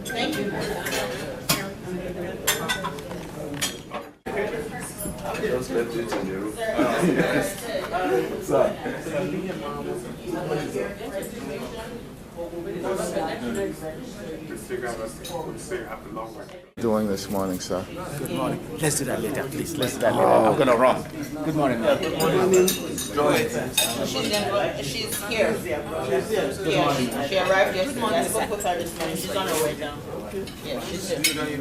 Thank you. Just left it in the room. Doing this morning, sir? Good morning. Let's do that later, please. Let's do that later. I'm gonna run. Good morning. Good morning. She's here. Yeah, she arrived yesterday. I spoke with her this morning. She's on her way down. Yeah, she's here.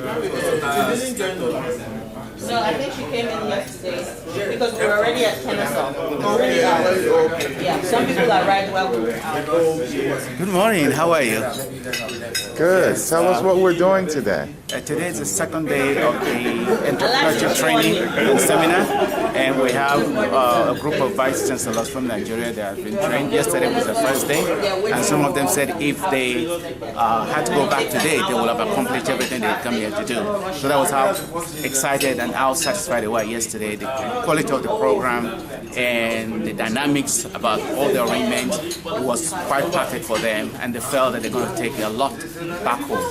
No, I think she came in yesterday because we were already at Kennesaw. Already out. Yeah, some people arrived while we were out. Good morning. How are you? Good. Tell us what we're doing today. Today is the second day of the entrepreneurship training and seminar, and we have a group of vice chancellors from Nigeria that have been trained. Yesterday was the first day, and some of them said if they had to go back today, they will have accomplished everything they come here to do. So that was how excited and how satisfied they were yesterday. The quality of the program and the dynamics about all the arrangements was quite perfect for them, and they felt that they're going to take a lot back home.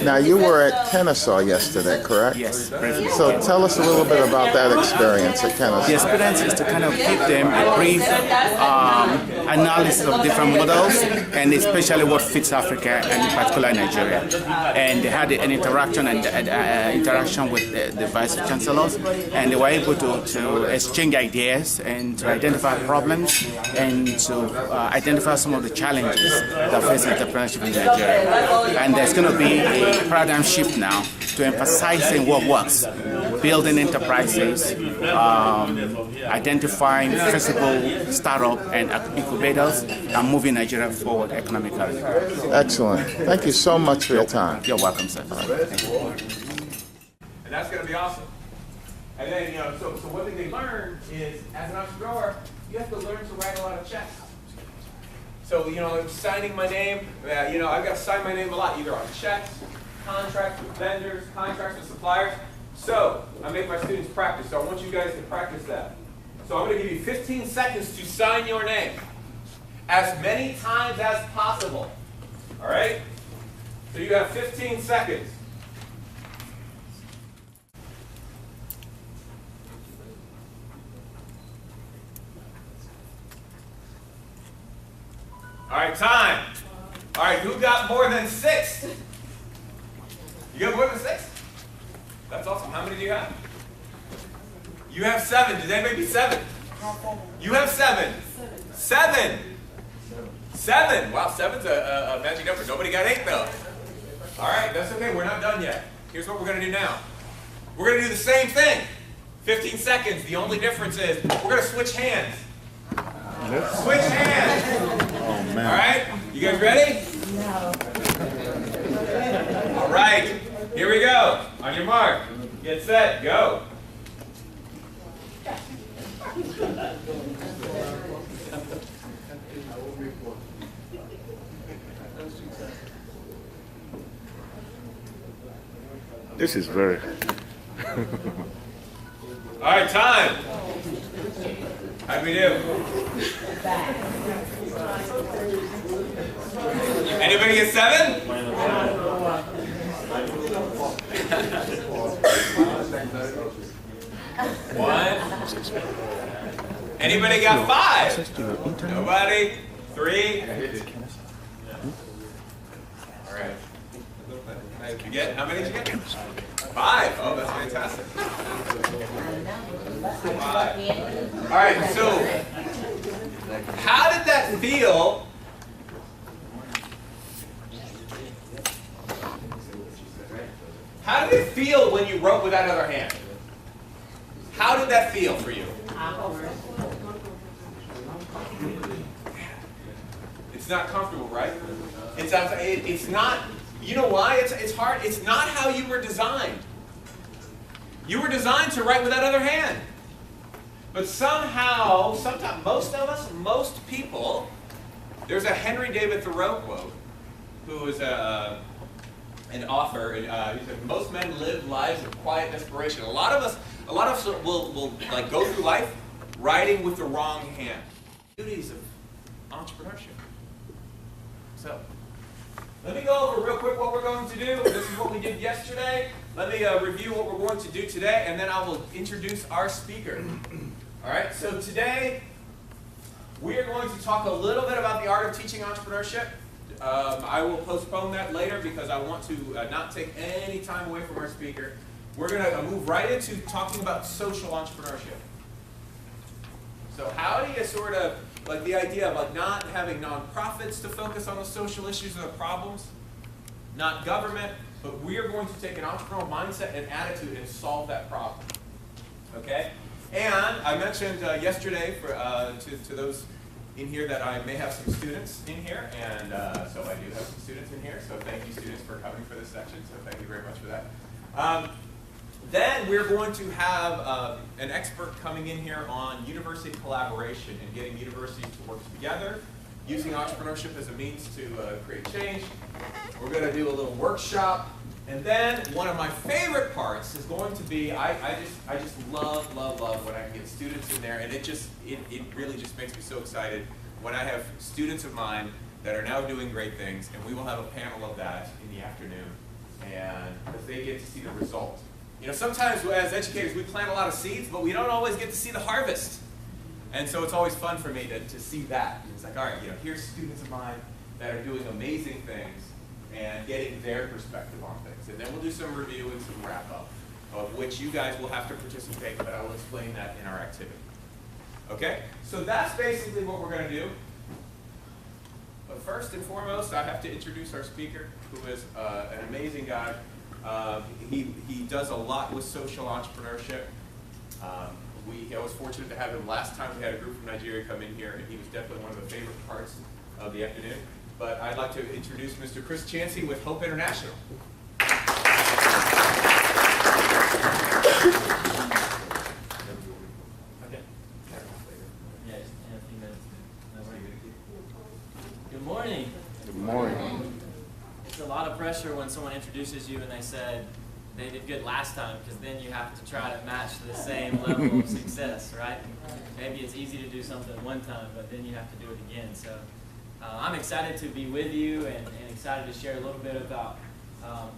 Now, you were at Kennesaw yesterday, correct? Yes, briefly. So tell us a little bit about that experience at Kennesaw. The experience is to kind of give them a brief analysis of different models, and especially what fits Africa and in particular Nigeria. And they had an interaction with the vice chancellors, and they were able to exchange ideas and to identify problems and to identify some of the challenges that face entrepreneurship in Nigeria. And there's going to be a paradigm shift now to emphasizing what works, building enterprises, identifying feasible startup and incubators, and moving Nigeria forward economically. Excellent. Thank you so much for your time. You're welcome, sir. Thank you. And that's going to be awesome. And then, so one thing they learn is, as an entrepreneur, you have to learn to write a lot of checks. So, signing my name, I've got to sign my name a lot, either on checks, contracts with vendors, contracts with suppliers. So, I make my students practice. So I want you guys to practice that. So I'm going to give you 15 seconds to sign your name as many times as possible. All right? So you have 15 seconds. All right, time. All right, who got more than 6? You got more than 6? That's awesome. How many do you have? You have 7. Did anybody beat 7? You have 7. 7. 7. Wow, 7's a magic number. Nobody got 8 though. All right, that's okay. We're not done yet. Here's what we're going to do now. We're going to do the same thing. 15 seconds. The only difference is we're going to switch hands. Switch hands. Oh, man. All right, you guys ready? No. All right, here we go. On your mark, get set, go. This is very. All right, time. How'd we do? Anybody get 7? One. Anybody got 5? Nobody? 3? All right. Did you get, how many did you get? 5. Oh, that's fantastic. 5. All right, so how did that feel? How did it feel when you wrote with that other hand? How did that feel for you? It's not comfortable, right? It's not, you know why? It's hard. It's not how you were designed. You were designed to write with that other hand. But somehow, sometimes, most of us, most people, there's a Henry David Thoreau quote, who is an author. He said, "Most men live lives of quiet desperation." A lot of us will like go through life, writing with the wrong hand. Duties of entrepreneurship. So, let me go over real quick what we're going to do. This is what we did yesterday. Let me review what we're going to do today, and then I will introduce our speaker. All right, so today we are going to talk a little bit about the art of teaching entrepreneurship. I will postpone that later because I want to not take any time away from our speaker. We're going to move right into talking about social entrepreneurship. So how do you sort of, like the idea of like not having nonprofits to focus on the social issues or the problems, not government, but we are going to take an entrepreneurial mindset and attitude and solve that problem. Okay? And I mentioned yesterday for to those in here that I may have some students in here, and so I do have some students in here, so thank you students for coming for this section, so thank you very much for that. Then we're going to have an expert coming in here on university collaboration and getting universities to work together, using entrepreneurship as a means to create change. We're going to do a little workshop. And then one of my favorite parts is going to be, I just love when I get students in there, and it really just makes me so excited when I have students of mine that are now doing great things, and we will have a panel of that in the afternoon, and because they get to see the result. You know, sometimes as educators we plant a lot of seeds, but we don't always get to see the harvest. And so it's always fun for me to see that. It's like, all right, you know, here's students of mine that are doing amazing things and getting their perspective on things. And then we'll do some review and some wrap up, of which you guys will have to participate, but I will explain that in our activity. Okay? So that's basically what we're going to do. But first and foremost, I have to introduce our speaker, who is an amazing guy. He does a lot with social entrepreneurship. I was fortunate to have him last time. We had a group from Nigeria come in here, and he was definitely one of the favorite parts of the afternoon. But I'd like to introduce Mr. Chris Chansey with Hope International. Good morning. Good morning. It's a lot of pressure when someone introduces you and they said they did good last time, because then you have to try to match the same level of success, right? Maybe it's easy to do something one time, but then you have to do it again. So I'm excited to be with you and excited to share a little bit about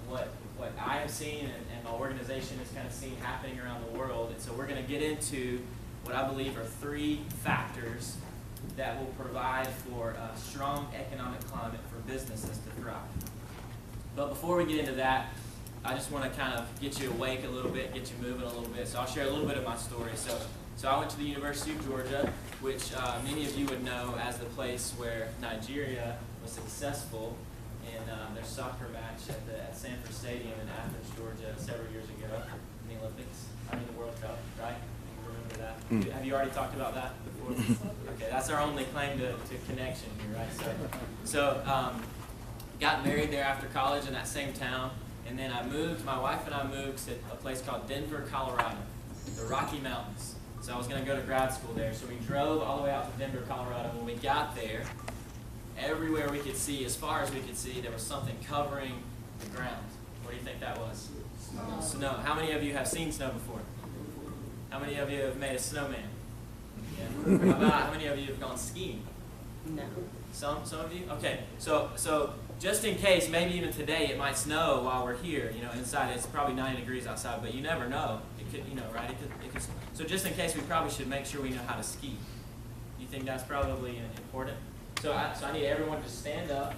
what I have seen and my organization has kind of seen happening around the world. And so we're going to get into what I believe are 3 factors that will provide for a strong economic climate for businesses to thrive. But before we get into that, I just want to kind of get you awake a little bit, get you moving a little bit. So I'll share a little bit of my story. So I went to the University of Georgia, which many of you would know as the place where Nigeria was successful in their soccer match at Sanford Stadium in Athens, Georgia, several years ago in the Olympics. The World Cup, right? You remember that? Have you already talked about that before? Okay, that's our only claim to connection here, right? So got married there after college in that same town, and then my wife and I moved to a place called Denver, Colorado, the Rocky Mountains. So I was going to go to grad school there. So we drove all the way out to Denver, Colorado. When we got there, everywhere we could see, as far as we could see, there was something covering the ground. What do you think that was? Snow. How many of you have seen snow before? How many of you have made a snowman? Yeah. How many of you have gone skiing? No. Some of you? Okay. So just in case, maybe even today it might snow while we're here. You know, inside it's probably 90 degrees outside, but you never know. It could, right? It could. So just in case, we probably should make sure we know how to ski. You think that's probably important? So I need everyone to stand up.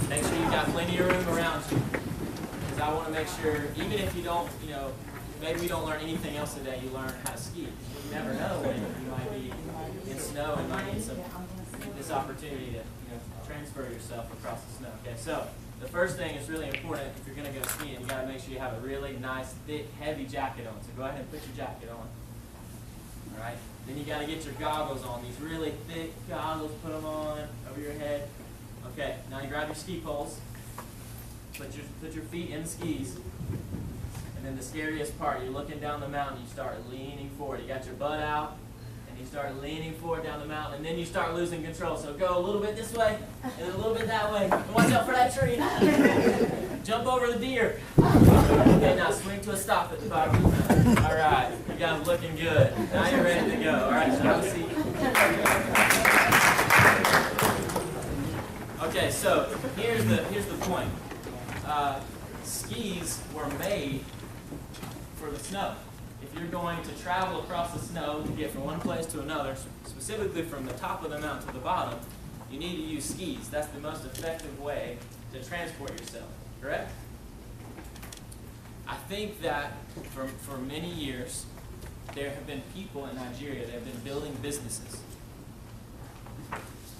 Make sure you've got plenty of room around you, because I want to make sure, even if you don't, maybe we don't learn anything else today, you learn how to ski. You never know when you might be in snow and might need this opportunity to transfer yourself across the snow. Okay, so the first thing is really important. If you're going to go skiing, you got to make sure you have a really nice, thick, heavy jacket on. So go ahead and put your jacket on. All right. Then you got to get your goggles on. These really thick goggles. Put them on over your head. Okay. Now you grab your ski poles. Put your feet in the skis. And then the scariest part, you're looking down the mountain. You start leaning forward. You got your butt out. You start leaning forward down the mountain, and then you start losing control. So go a little bit this way, and a little bit that way. And watch out for that tree. Jump over the deer. Okay, now swing to a stop at the bottom of the mountain. All right, you guys looking good. Now you're ready to go. All right, so have a seat. Okay, so here's the point. Skis were made for the snow. If you're going to travel across the snow to get from one place to another, specifically from the top of the mountain to the bottom, you need to use skis. That's the most effective way to transport yourself, correct? I think that for many years, there have been people in Nigeria that have been building businesses.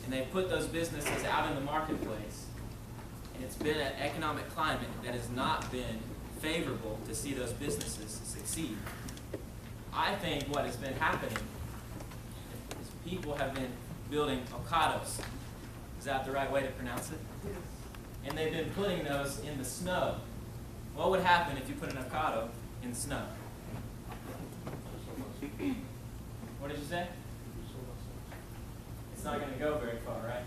And they put those businesses out in the marketplace. And it's been an economic climate that has not been favorable to see those businesses succeed. I think what has been happening is people have been building avocados. Is that the right way to pronounce it? And they've been putting those in the snow. What would happen if you put an avocado in the snow? What did you say? It's not going to go very far, right?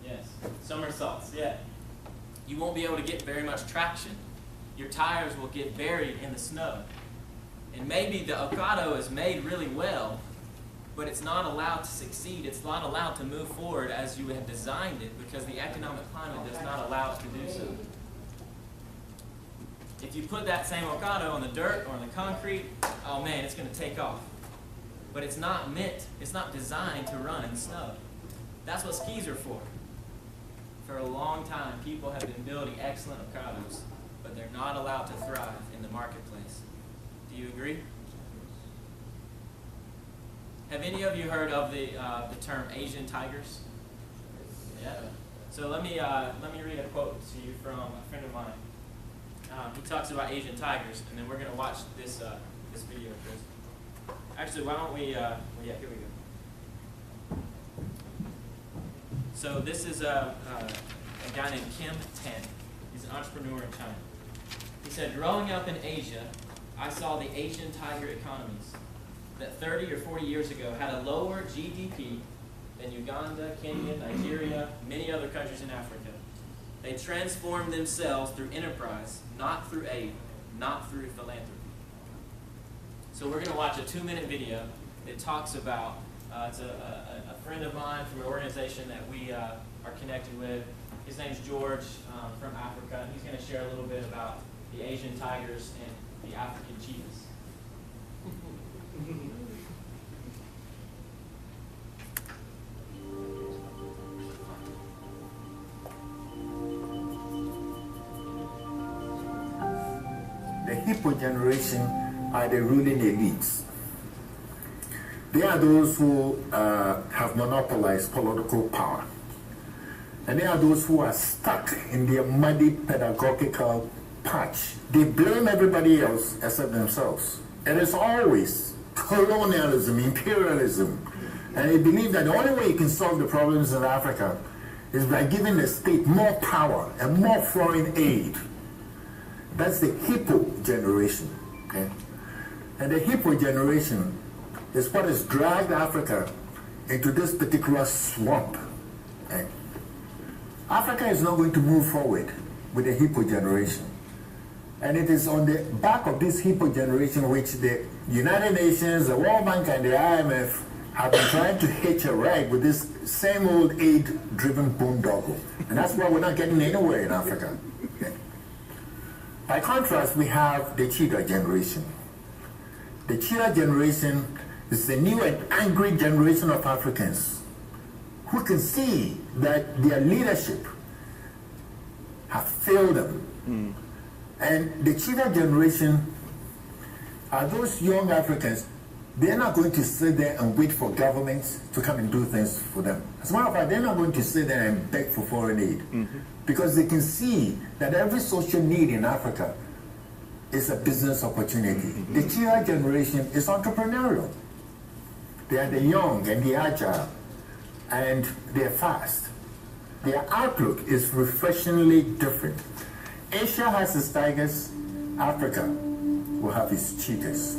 Yes. Somersaults, yeah. You won't be able to get very much traction. Your tires will get buried in the snow. And maybe the avocado is made really well, but it's not allowed to succeed. It's not allowed to move forward as you have designed it because the economic climate does not allow it to do so. If you put that same avocado on the dirt or on the concrete, oh man, it's going to take off. But it's not designed to run in snow. That's what skis are for. For a long time, people have been building excellent avocados, but they're not allowed to thrive in the marketplace. Do you agree? Have any of you heard of the term Asian tigers? Yeah. So let me read a quote to you from a friend of mine. He talks about Asian tigers, and then we're going to watch this video, Chris. Actually, why don't we? Yeah, here we go. So this is a guy named Kim Tan. He's an entrepreneur in China. He said, growing up in Asia, I saw the Asian tiger economies that 30 or 40 years ago had a lower GDP than Uganda, Kenya, Nigeria, many other countries in Africa. They transformed themselves through enterprise, not through aid, not through philanthropy. So we're going to watch a 2-minute video that talks about, it's a friend of mine from an organization that we are connected with. His name's George from Africa, and he's going to share a little bit about the Asian tigers and the African cheetahs. The hippo generation are the ruling elites. They are those who have monopolized political power. And they are those who are stuck in their muddy pedagogical patch. They blame everybody else except themselves. It is always colonialism, imperialism. And they believe that the only way you can solve the problems in Africa is by giving the state more power and more foreign aid. That's the hippo generation. Okay? And the hippo generation is what has dragged Africa into this particular swamp. Okay? Africa is not going to move forward with the hippo generation. And it is on the back of this hippo generation which the United Nations, the World Bank, and the IMF have been trying to hitch a ride with this same old aid-driven boondoggle. And that's why we're not getting anywhere in Africa. Okay? By contrast, we have the cheetah generation. The cheetah generation is the new and angry generation of Africans who can see that their leadership have failed them. And the cheetah generation are those young Africans. They're not going to sit there and wait for governments to come and do things for them. As a matter of fact, they're not going to sit there and beg for foreign aid because they can see that every social need in Africa is a business opportunity. The cheetah generation is entrepreneurial. They are the young and the agile, and they're fast. Their outlook is refreshingly different. Asia has its tigers, Africa will have its cheetahs.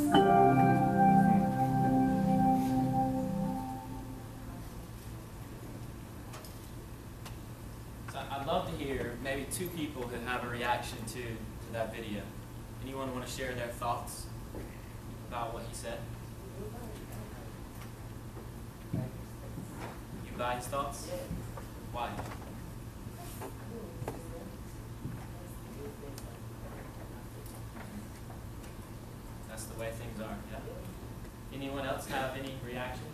So I'd love to hear maybe 2 people who have a reaction to that video. Anyone want to share their thoughts? about what he said? You buy his thoughts? Why? That's the way things are, yeah? Anyone else have any reaction?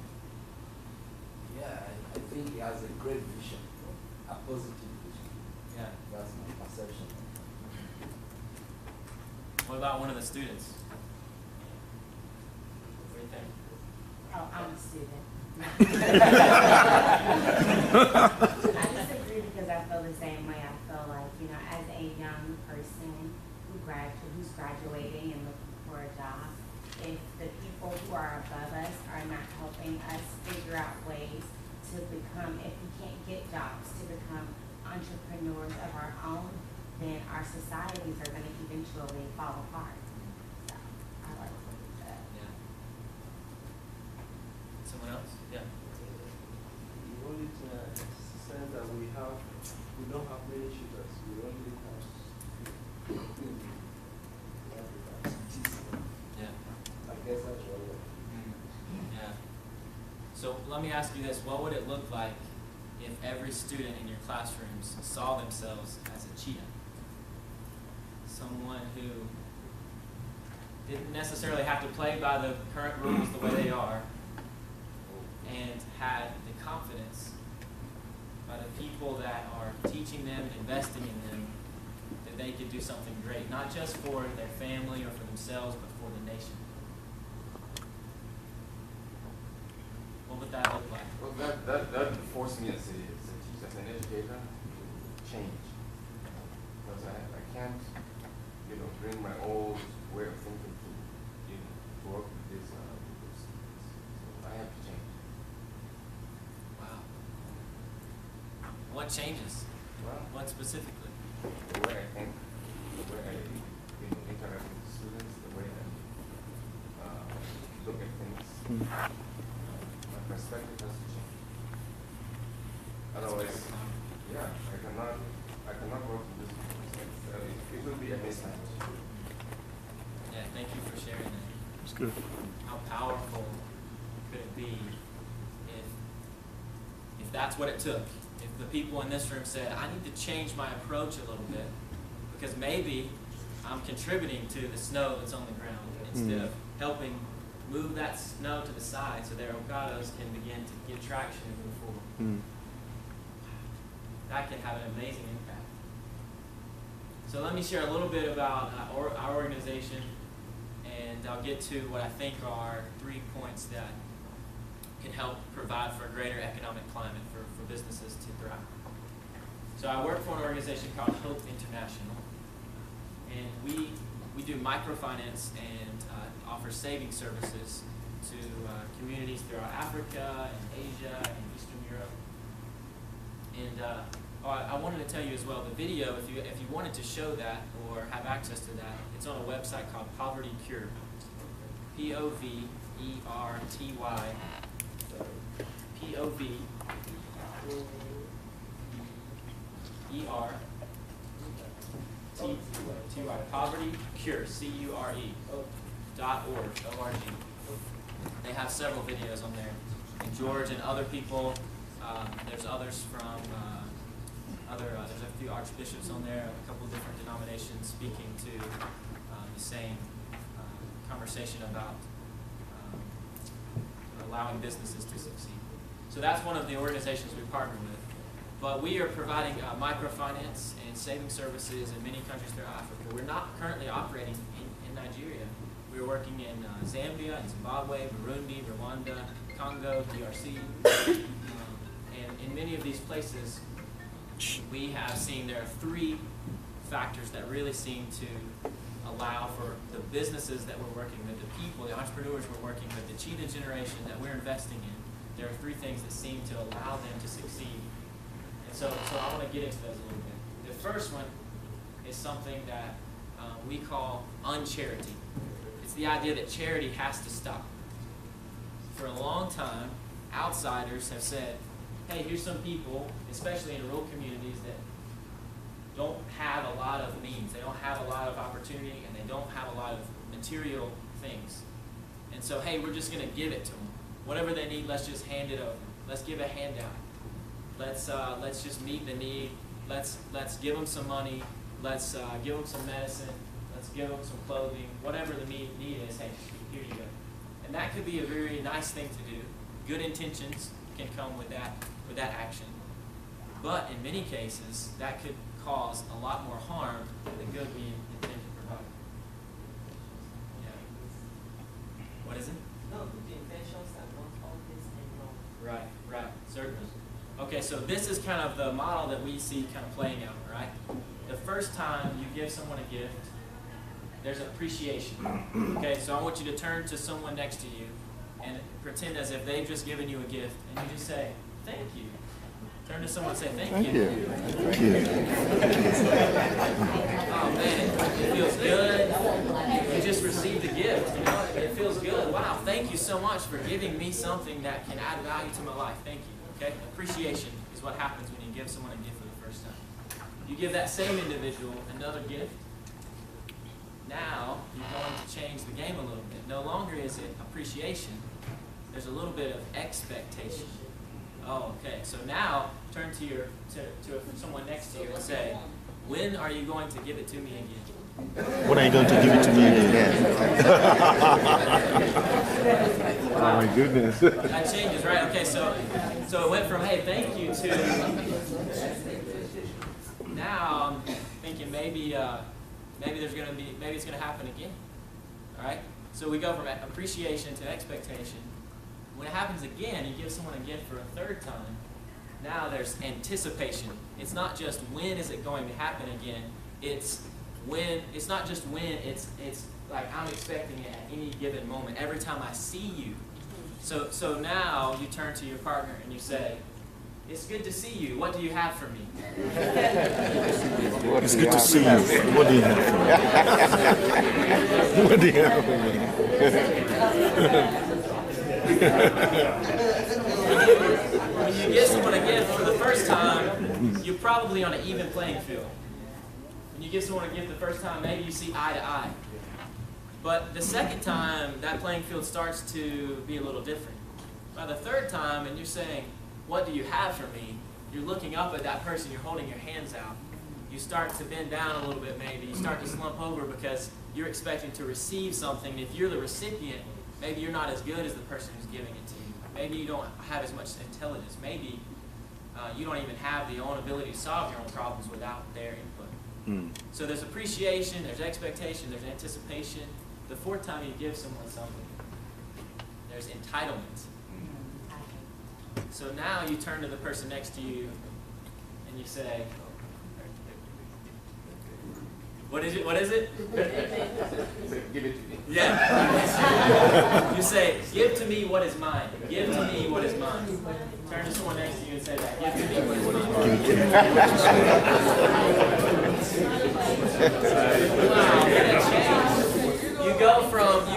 Yeah, I think he has a great vision, a positive vision. Yeah. That's my perception. What about one of the students? What do you think? Oh, I'm a student. I disagree because I feel the same way. I feel like, you know, as a young person who's graduating and looking for a job, if the people who are above us are not helping us figure out ways to become, if we can't get jobs, to become entrepreneurs of our own, then our societies are going to eventually fall apart. So, I like what you said. Yeah. Someone else? Yeah. The only sense that we don't have many shooters. We only have Yeah. I guess that's what Yeah. So let me ask you this. What would it look like if every student in your classrooms saw themselves as a cheetah? Someone who didn't necessarily have to play by the current rules the way they are, and had the confidence by the people that are teaching them and investing in them that they could do something great, not just for their family or for themselves, but for the nation. What would that look like? Well, that forced me as an educator to change. Because I can't, bring my old way of thinking to work with this. So I have to change. Wow. What changes? Well, What specifically? the way I think, the way I interact with the students, the way I look at things. My perspective has to change. Otherwise, yeah, I cannot work with this. It will be a mismatch. Yeah, thank you for sharing that. It's good. How powerful could it be if that's what it took? If the people in this room said, I need to change my approach a little bit because maybe I'm contributing to the snow that's on the ground instead of helping move that snow to the side so their avocados can begin to get traction and move forward. That can have an amazing impact. So let me share a little bit about our organization, and I'll get to what I think are 3 points that can help provide for a greater economic climate for businesses to thrive. So I work for an organization called Hope International, and we do microfinance and offer saving services to communities throughout Africa and Asia and Eastern Europe. And I wanted to tell you as well, the video, if you wanted to show that or have access to that, it's on a website called Poverty Cure. Poverty, Poverty Cure, CURE.org. They have several videos on there. And George and other people, there's others from there's a few archbishops on there, a couple of different denominations speaking to the same conversation about allowing businesses to succeed. So that's one of the organizations we partner with. But we are providing microfinance and saving services in many countries throughout Africa. We're not currently operating in Nigeria. We're working in Zambia, and Zimbabwe, Burundi, Rwanda, Congo, DRC. And in many of these places, we have seen there are 3 factors that really seem to allow for the businesses that we're working with, the people, the entrepreneurs we're working with, the cheetah generation that we're investing in. There are 3 things that seem to allow them to succeed. And so I want to get into those a little bit. The first one is something that we call uncharity. It's the idea that charity has to stop. For a long time, outsiders have said, hey, here's some people, especially in rural communities, that don't have a lot of means. They don't have a lot of opportunity, and they don't have a lot of material things. And so, hey, we're just going to give it to them. Whatever they need, let's just hand it over. Let's give a handout. Let's just meet the need. Let's give them some money. Let's give them some medicine. Let's give them some clothing. Whatever the need is, hey, here you go. And that could be a very nice thing to do. Good intentions can come with that action. But in many cases, that could cause a lot more harm than the good we intend to provide. Yeah. What is it? No, the intentions are not always wrong. Right, certainly. Okay, so this is kind of the model that we see kind of playing out, right? The first time you give someone a gift, there's appreciation. Okay, so I want you to turn to someone next to you and pretend as if they've just given you a gift, and you just say, thank you. Turn to someone and say, thank you. Thank you. Oh man, it feels good. You just received a gift, you know, it feels good. Wow, thank you so much for giving me something that can add value to my life. Thank you. Okay? Appreciation is what happens when you give someone a gift for the first time. You give that same individual another gift. Now you're going to change the game a little bit. No longer is it appreciation. There's a little bit of expectation. Oh, okay. So now turn to someone next to you and say, when are you going to give it to me again? When are you going to give it to me again? Oh my goodness. That changes, right? Okay, so it went from, hey, thank you, to now I'm thinking maybe it's gonna happen again. All right? So we go from appreciation to expectation. When it happens again, you give someone a gift for a third time. Now there's anticipation. It's not just when is it going to happen again. It's when. It's not just when. It's like I'm expecting it at any given moment. Every time I see you. So now you turn to your partner and you say, "It's good to see you. What do you have for me?" It's good to see you. What do you have for me? What do you have for me? When you give someone a gift for the first time, you're probably on an even playing field. When you give someone a gift the first time, maybe you see eye to eye. But the second time, that playing field starts to be a little different. By the third time, and you're saying, "What do you have for me?" You're looking up at that person, you're holding your hands out. You start to bend down a little bit maybe. You start to slump over because you're expecting to receive something. If you're the recipient, maybe you're not as good as the person who's giving it to you. Maybe you don't have as much intelligence. Maybe you don't even have the own ability to solve your own problems without their input. So there's appreciation, there's expectation, there's anticipation. The fourth time you give someone something, there's entitlement. So now you turn to the person next to you and you say, what is it? What is it? Give it to me. Yeah. You say, "Give to me what is mine. Give to me what is mine." Turn to someone next to you and say that. "Give to me what is mine." Wow, what a change. You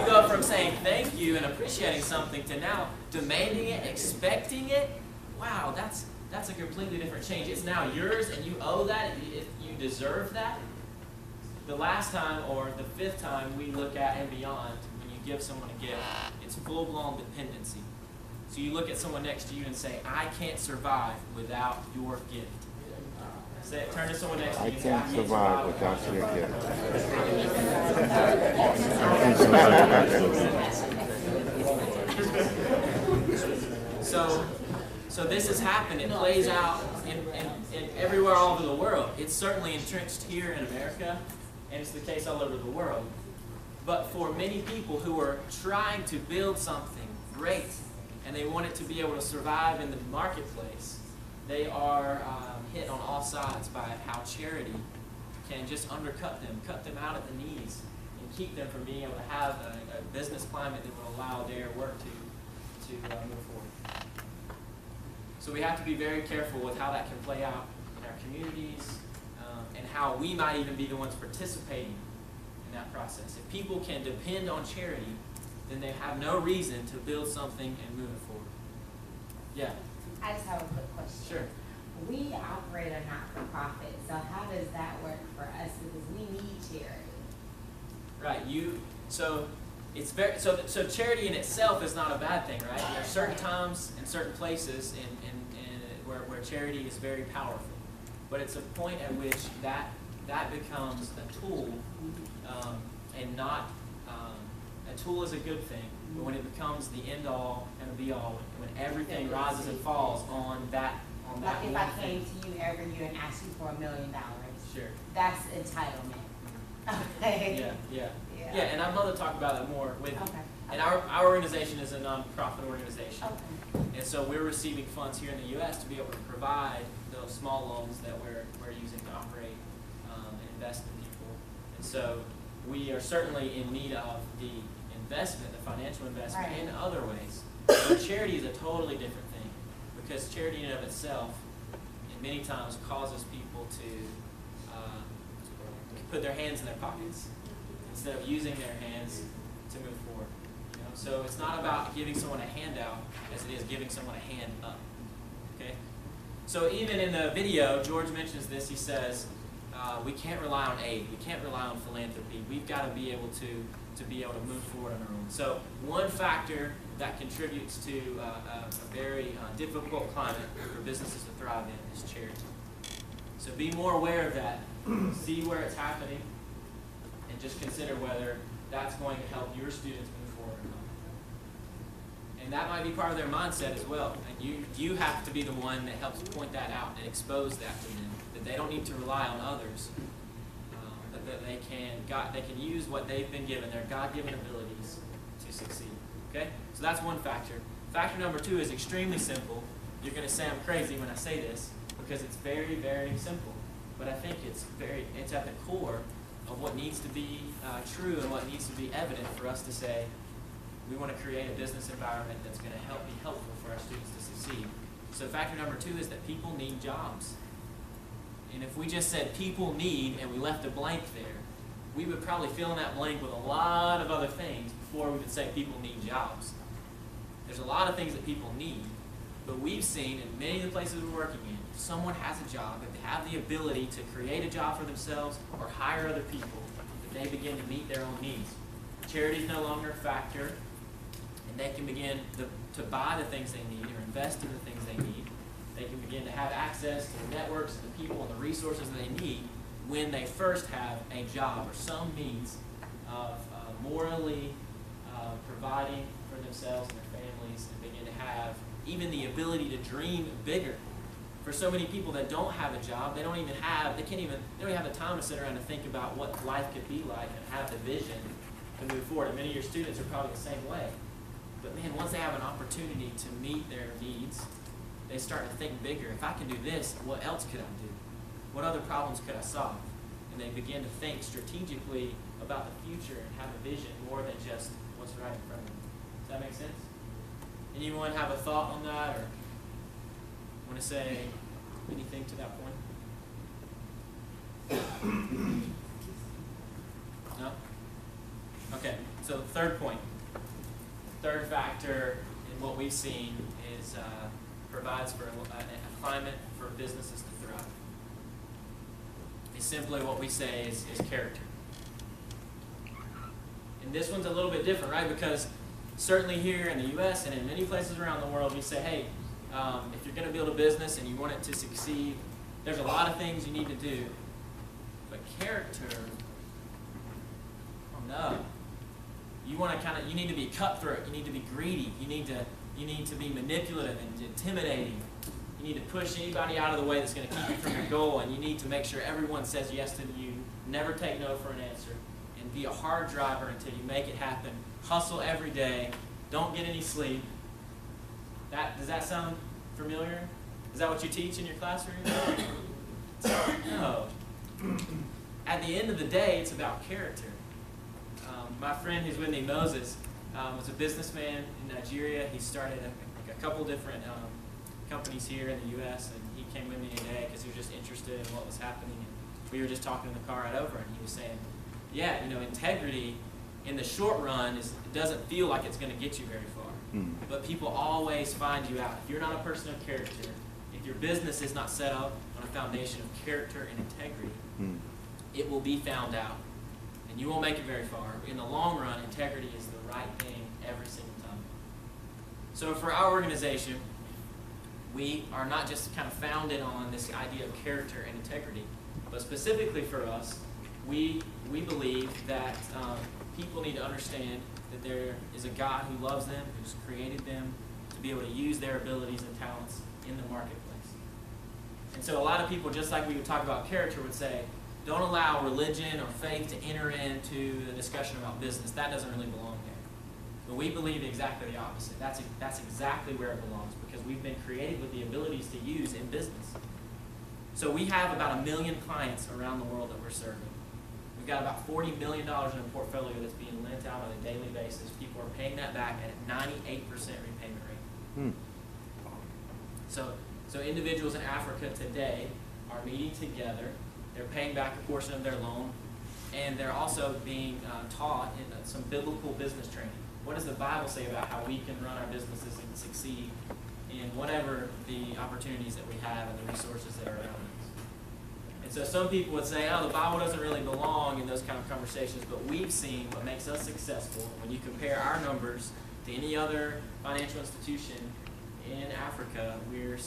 go from saying thank you and appreciating something to now demanding it, expecting it. Wow, that's a completely different change. It's now yours and you owe that. You deserve that. The last time or the fifth time we look at and beyond, when you give someone a gift, it's full-blown dependency. So you look at someone next to you and say, "I can't survive without your gift." Say, turn to someone next to you and say, "I can't survive without your gift." So this has happened. It plays out in everywhere all over the world. It's certainly entrenched here in America, and it's the case all over the world. But for many people who are trying to build something great, and they want it to be able to survive in the marketplace, they are hit on all sides by how charity can just undercut them, cut them out at the knees, and keep them from being able to have a business climate that will allow their work to move forward. So we have to be very careful with how that can play out in our communities, and how we might even be the ones participating in that process. If people can depend on charity, then they have no reason to build something and move it forward. Yeah? I just have a quick question. Sure. We operate a not-for-profit, so how does that work for us? Because we need charity. Right. So it's very, so charity in itself is not a bad thing, right? There are certain times and certain places where charity is very powerful. But it's a point at which that becomes a tool, and not, a tool is a good thing, but when it becomes the end all and the be all, when everything rises and falls on that Like if one I thing. came to you every year and asked you for $1 million, Sure. that's entitlement. Okay. Yeah. And I'd love to talk about that more with you. Okay. And our organization is a nonprofit organization. Okay. And so we're receiving funds here in the U.S. to be able to provide those small loans that we're using to operate and invest in people. And so we are certainly in need of the investment, the financial investment, Right. in other ways. But charity is a totally different thing, because charity in and of itself, and many times, causes people to put their hands in their pockets instead of using their hands to move forward. You know? So it's not about giving someone a handout as it is giving someone a hand up. Okay? So even in the video, George mentions this. He says, we can't rely on aid. We can't rely on philanthropy. We've got to be able to move forward on our own. So one factor that contributes to a very difficult climate for businesses to thrive in is charity. So be more aware of that. See where it's happening, and just consider whether that's going to help your students move forward or not. And that might be part of their mindset as well. And you have to be the one that helps point that out and expose that to them, that they don't need to rely on others, that they can use what they've been given, their God-given abilities, to succeed. Okay? So that's one factor. Factor number 2 is extremely simple. You're going to say I'm crazy when I say this, because it's very, very simple. But I think it's at the core of what needs to be true and what needs to be evident for us to say we want to create a business environment that's going to be helpful for our students to succeed. So factor number 2 is that people need jobs. And if we just said people need and we left a blank there, we would probably fill in that blank with a lot of other things before we would say people need jobs. There's a lot of things that people need, but we've seen in many of the places we're working in, if someone has a job, if they have the ability to create a job for themselves or hire other people, that they begin to meet their own needs. Charity is no longer a factor, and they can begin to buy the things they need or invest in the things they need. They can begin to have access to the networks and the people and the resources they need when they first have a job or some means of morally providing for themselves and their families, and begin to have even the ability to dream bigger. For so many people that don't have a job, they don't have the time to sit around and think about what life could be like and have the vision to move forward. And many of your students are probably the same way. But man, once they have an opportunity to meet their needs, they start to think bigger. If I can do this, what else could I do? What other problems could I solve? And they begin to think strategically about the future and have a vision more than just what's right in front of them. Does that make sense? Anyone have a thought on that, or want to say anything to that point? No? Okay, so the third point. Third factor in what we've seen is provides for a climate for businesses to thrive. It's simply what we say is character. And this one's a little bit different, right? Because certainly here in the U.S. and in many places around the world, we say, hey, if you're going to build a business and you want it to succeed, there's a lot of things you need to do. But character, oh no. You need to be cutthroat. You need to be greedy. You need to be manipulative and intimidating. You need to push anybody out of the way that's going to keep you from your goal, and you need to make sure everyone says yes to you. Never take no for an answer, and be a hard driver until you make it happen. Hustle every day. Don't get any sleep. Does that sound familiar? Is that what you teach in your classroom? No. At the end of the day, it's about character. My friend who's with me, Moses, was a businessman in Nigeria. He started a couple different companies here in the U.S., and he came with me today because he was just interested in what was happening. And we were just talking in the car right over, and he was saying, yeah, integrity in the short run it doesn't feel like it's going to get you very far. But people always find you out. If you're not a person of character, if your business is not set up on a foundation of character and integrity, it will be found out. and you won't make it very far. In the long run, integrity is the right thing every single time. So for our organization, we are not just kind of founded on this idea of character and integrity, but specifically for us, we believe that people need to understand that there is a God who loves them, who's created them to be able to use their abilities and talents in the marketplace. And so a lot of people, just like we would talk about character, would say, don't allow religion or faith to enter into the discussion about business. That doesn't really belong there. But we believe exactly the opposite. That's exactly where it belongs, because we've been created with the abilities to use in business. So we have about 1 million clients around the world that we're serving. We've got about $40 million in a portfolio that's being lent out on a daily basis. People are paying that back at a 98% repayment rate. So individuals in Africa today are meeting together. They're paying back a portion of their loan, and they're also being taught in some biblical business training. What does the Bible say about how we can run our businesses and succeed in whatever the opportunities that we have and the resources that are around us? And so some people would say, oh, the Bible doesn't really belong in those kind of conversations, but we've seen what makes us successful. When you compare our numbers to any other financial institution in Africa, we are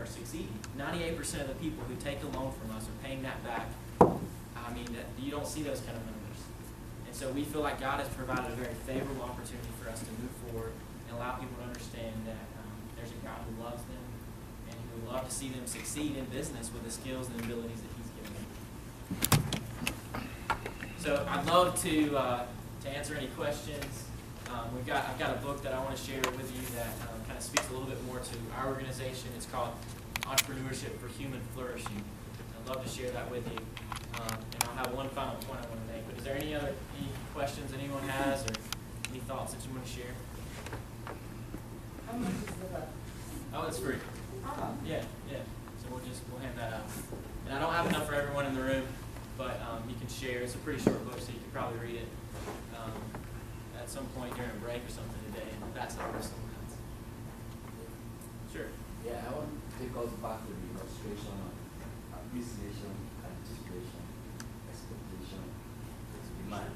succeeding. 98% of the people who take a loan from us are paying that back. I mean, you don't see those kind of numbers. And so we feel like God has provided a very favorable opportunity for us to move forward and allow people to understand that there's a God who loves them and who would love to see them succeed in business with the skills and abilities that He's given them. So I'd love to answer any questions. I've got a book that I want to share with you that kind of speaks a little bit more to our organization. It's called Entrepreneurship for Human Flourishing. I'd love to share that with you. And I'll have one final point I want to make. But is there any questions anyone has, or any thoughts that you want to share? How much is the book? Oh, it's free. Oh. Yeah. So we'll hand that out. And I don't have enough for everyone in the room, but you can share. It's a pretty short book, so you can probably read it at some point during a break or something today, and that's the first one. Sure. Yeah, I want to take us back to the illustration on appreciation, anticipation, expectation, demand.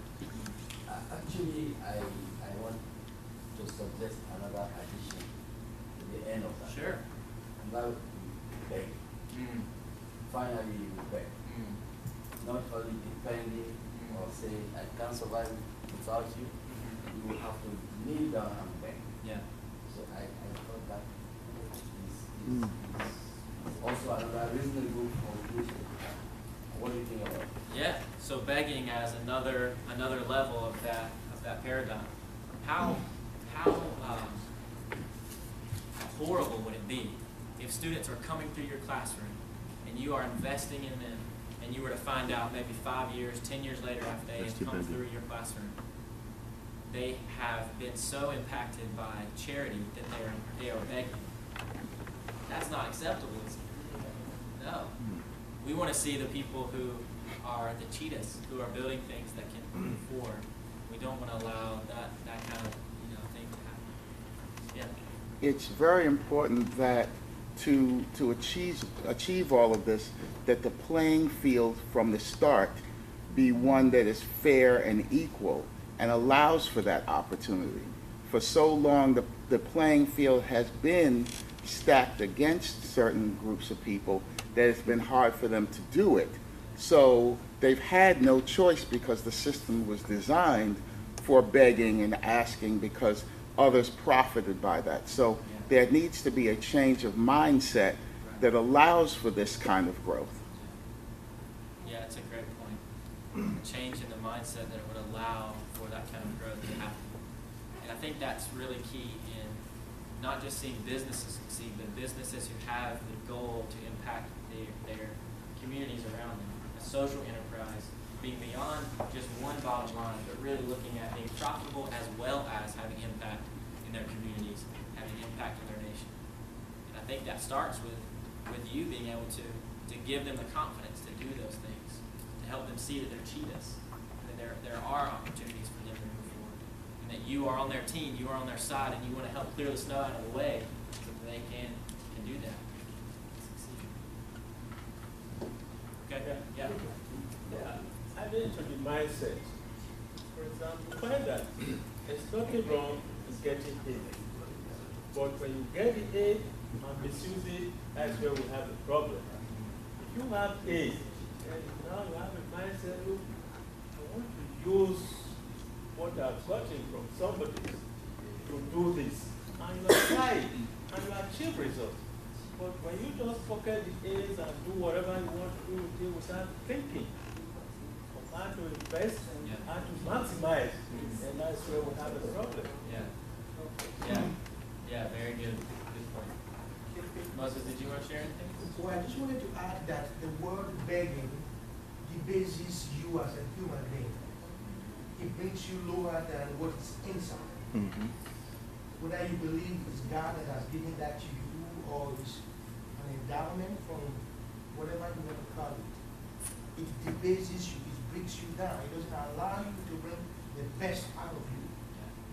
Actually, I want to suggest another addition to the end of that. Sure. And that would be beg. Finally, you beg. Not only depending or saying, I can't survive without you. You will have to kneel down and beg. Yeah. So I thought that is also another reasonable conclusion. What do you think about it? Yeah. So begging as another level of that paradigm. How horrible would it be if students are coming through your classroom and you are investing in them, and you were to find out maybe 5 years, 10 years later after they have come through your classroom, they have been so impacted by charity that they are begging. That's not acceptable, is it? No. We want to see the people who are the cheetahs, who are building things that can move forward. We don't want to allow that kind of thing to happen. Yeah. It's very important that to achieve all of this, that the playing field from the start be one that is fair and equal and allows for that opportunity. For so long, the playing field has been stacked against certain groups of people that it's been hard for them to do it. So they've had no choice because the system was designed for begging and asking because others profited by that. So there needs to be a change of mindset that allows for this kind of growth. Yeah, it's a great point. A change in the mindset that it would allow for that kind of growth to happen. And I think that's really key in not just seeing businesses succeed, but businesses who have the goal to impact their communities around them. A social enterprise being beyond just one bottom line, but really looking at being profitable as well as having impact in their communities, having impact in their nation. And I think that starts with you being able to give them the confidence to do those things, to help them see that they're cheetahs, that there are opportunities for them to move forward, and that you are on their team, you are on their side, and you want to help clear the snow out of the way so that they can do that. Succeed. Okay? Yeah. adding to the mindset. For example, find that there's nothing wrong with getting A. But when you get the A and misuse it, that's where we have a problem. If you have A, and now you have a mindset, look, I want to use what I've gotten from somebody to do this. And you apply it, and you achieve results. But when you just pocket the A's and do whatever you want to do with it without thinking of how to invest and how to maximize, and that's where we have a problem. Yeah, very good point. Moses, did you want to share anything? Well, I just wanted to add that the word begging debases you as a human being. It brings you lower than what's inside. Whether you believe it's God that has given that to you or it's an endowment from whatever you want to call it, it debases you, it brings you down. It doesn't allow you to bring the best out of you.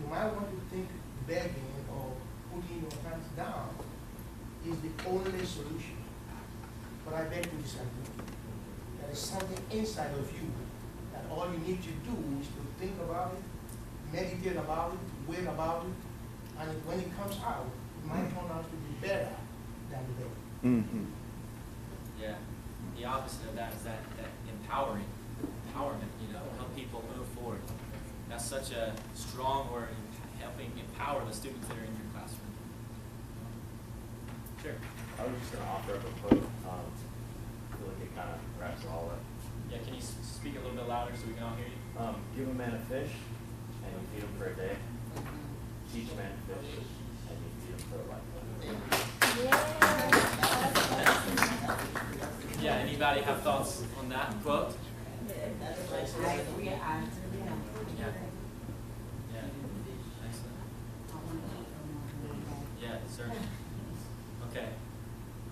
You might want to think begging or putting your hands down is the only solution. But I beg to disagree. There is something inside of you that all you need to do is to think about it, meditate about it, wait about it, and when it comes out, it might turn out to be better than the begging. Yeah, the opposite of that is that empowerment, help people move forward. That's such a strong word, helping empower the students that are in your classroom. Sure. I was just going to offer up a quote. I feel like it kind of wraps it all up. Yeah, can you speak a little bit louder so we can all hear you? Give a man a fish, and you feed him for a day. Teach a man to fish, and you feed him for a lifetime. Yeah, anybody have thoughts on that quote? I agree. Yeah. Excellent. Yeah, certainly.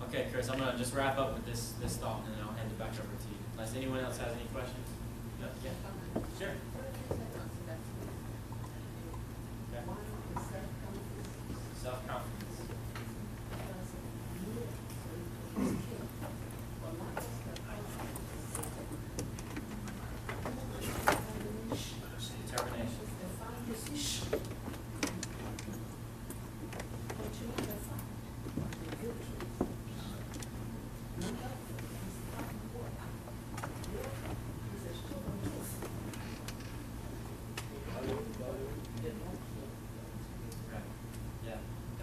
Okay, Chris, I'm going to just wrap up with this thought, and then I'll hand it back over to you. Unless anyone else has any questions? No? Yeah? Sure. Okay. Self-confidence. Determination.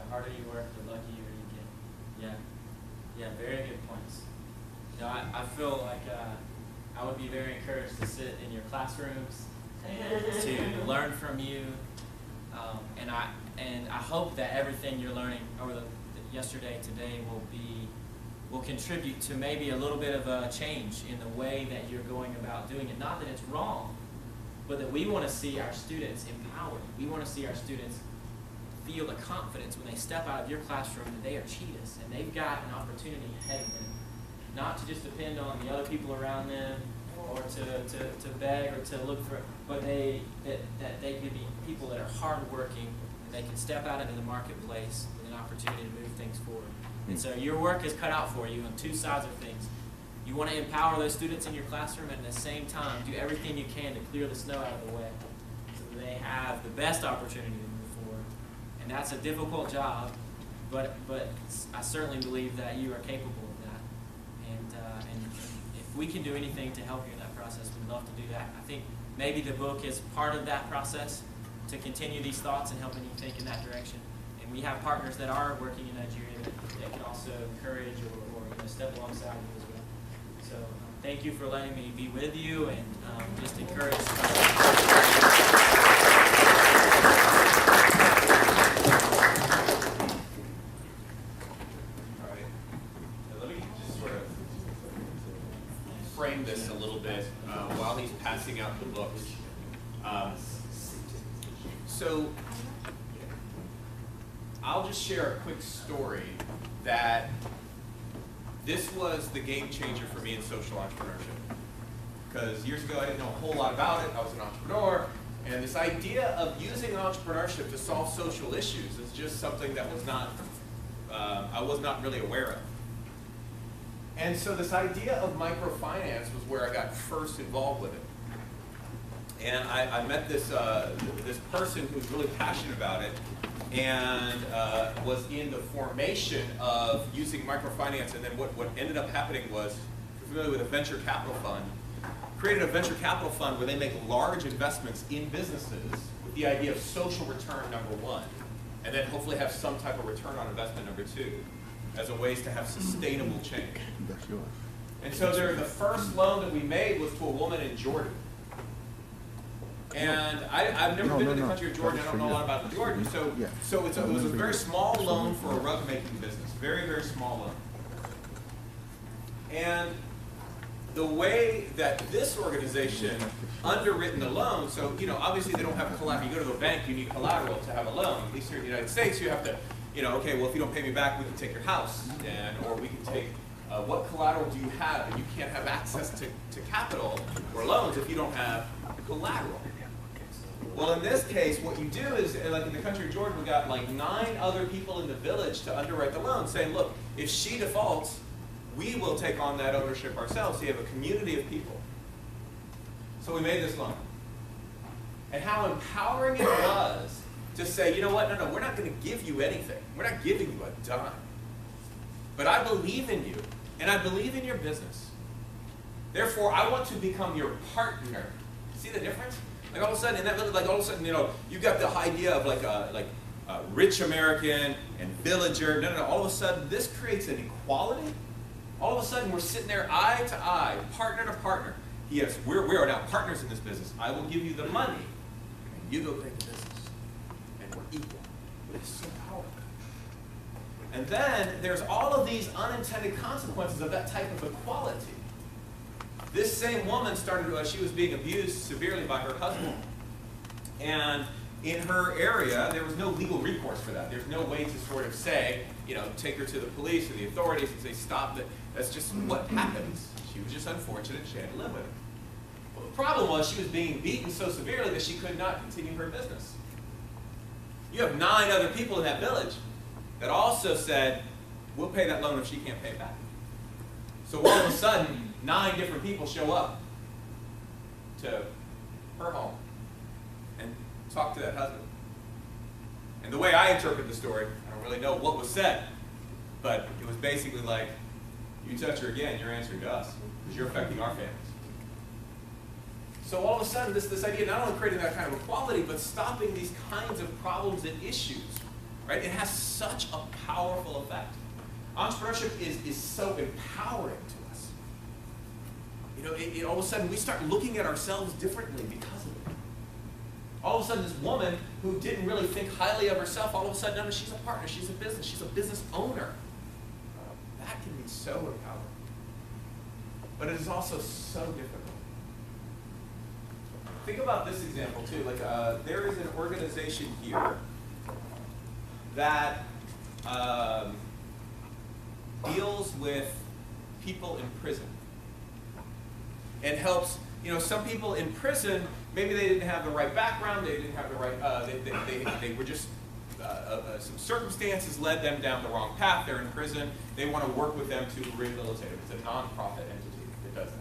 Harder you work, the luckier you get. Yeah, very good points. I feel like I would be very encouraged to sit in your classrooms and to learn from you. And I hope that everything you're learning over yesterday, today will contribute to maybe a little bit of a change in the way that you're going about doing it. Not that it's wrong, but that we want to see our students empowered. We want to see our students feel the confidence when they step out of your classroom that they are cheetahs and they've got an opportunity ahead of them. Not to just depend on the other people around them or to beg or to look for, but that they can be people that are hardworking and they can step out into the marketplace with an opportunity to move things forward. And so your work is cut out for you on two sides of things. You want to empower those students in your classroom and at the same time do everything you can to clear the snow out of the way so that they have the best opportunity to move forward. And that's a difficult job, but I certainly believe that you are capable of that. And if we can do anything to help you in that process, we'd love to do that. I think maybe the book is part of that process to continue these thoughts and helping you think in that direction. And we have partners that are working in Nigeria that can also encourage or step alongside you as well. So thank you for letting me be with you and just encourage. Frame this a little bit while he's passing out the books. So I'll just share a quick story that this was the game changer for me in social entrepreneurship. Because years ago I didn't know a whole lot about it. I was an entrepreneur. And this idea of using entrepreneurship to solve social issues is just something that was not, I was not really aware of. And so this idea of microfinance was where I got first involved with it. And I met this, this person who's really passionate about it and was in the formation of using microfinance. And then what ended up happening was, if you're familiar with a venture capital fund, created a venture capital fund where they make large investments in businesses with the idea of social return, number one, and then hopefully have some type of return on investment, number two, as a ways to have sustainable change. That's yours. And so the first loan that we made was to a woman in Jordan. And I've never been to the country of Jordan. I don't know a lot about Jordan. So, it was a very small loan for a rug making business. Very, very small loan. And the way that this organization underwritten the loan, so, you know, obviously they don't have collateral. You go to the bank, you need collateral to have a loan. At least here in the United States, you have to, you know, okay, well, if you don't pay me back, we can take your house. Or we can take, what collateral do you have? And you can't have access to capital or loans if you don't have collateral. Well, in this case, what you do is, like in the country of Jordan, we got like 9 other people in the village to underwrite the loan, saying, look, if she defaults, we will take on that ownership ourselves. So you have a community of people. So we made this loan. And how empowering it was to say, you know what, no, we're not going to give you anything. We're not giving you a dime. But I believe in you, and I believe in your business. Therefore, I want to become your partner. See the difference? Like all of a sudden, in that village, like all of a sudden, you know, you got the idea of like a rich American and villager. No. All of a sudden, this creates an equality. All of a sudden, we're sitting there eye to eye, partner to partner. Yes, we are now partners in this business. I will give you the money, and you go create the business. And we're equal. It's so powerful. And then there's all of these unintended consequences of that type of equality. This same woman started, she was being abused severely by her husband. And in her area, there was no legal recourse for that. There's no way to sort of say, you know, take her to the police or the authorities and say, stop it. That's just what happens. She was just unfortunate. She had to live with it. Well, the problem was she was being beaten so severely that she could not continue her business. You have 9 other people in that village that also said, we'll pay that loan if she can't pay it back. So all of a sudden, 9 different people show up to her home and talk to that husband. And the way I interpret the story, I don't really know what was said, but it was basically like, you touch her again, you're answering to us, because you're affecting our families. So all of a sudden, this idea not only creating that kind of equality, but stopping these kinds of problems and issues, right? It has such a powerful effect. Entrepreneurship is so empowering to us. You know, all of a sudden we start looking at ourselves differently because of it. All of a sudden this woman who didn't really think highly of herself, all of a sudden, no, she's a partner, she's a business owner. That can be so empowering. But it is also so difficult. Think about this example too. Like there is an organization here that deals with people in prison and helps, you know, some people in prison, maybe they didn't have the right background, they didn't have the right, they were just, some circumstances led them down the wrong path, they're in prison, they want to work with them to rehabilitate them. It's a non-profit entity that does that.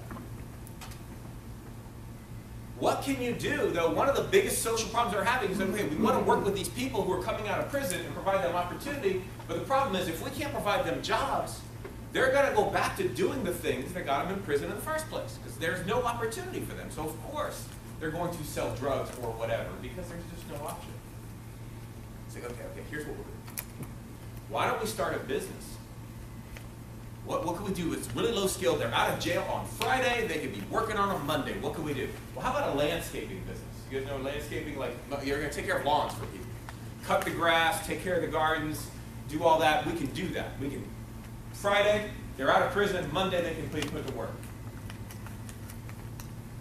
What can you do, though? One of the biggest social problems they're having is that, okay, we want to work with these people who are coming out of prison and provide them opportunity, but the problem is if we can't provide them jobs, they're going to go back to doing the things that got them in prison in the first place, because there's no opportunity for them. So of course, they're going to sell drugs or whatever, because there's just no option. Say, okay, here's what we'll do. Why don't we start a business? What can we do? It's really low skill. They're out of jail on Friday. They could be working on a Monday. What can we do? Well, how about a landscaping business? You guys know landscaping? Like, you're going to take care of lawns for people. Cut the grass, take care of the gardens, do all that. We can do that. We can. Friday, they're out of prison. Monday, they can put to work.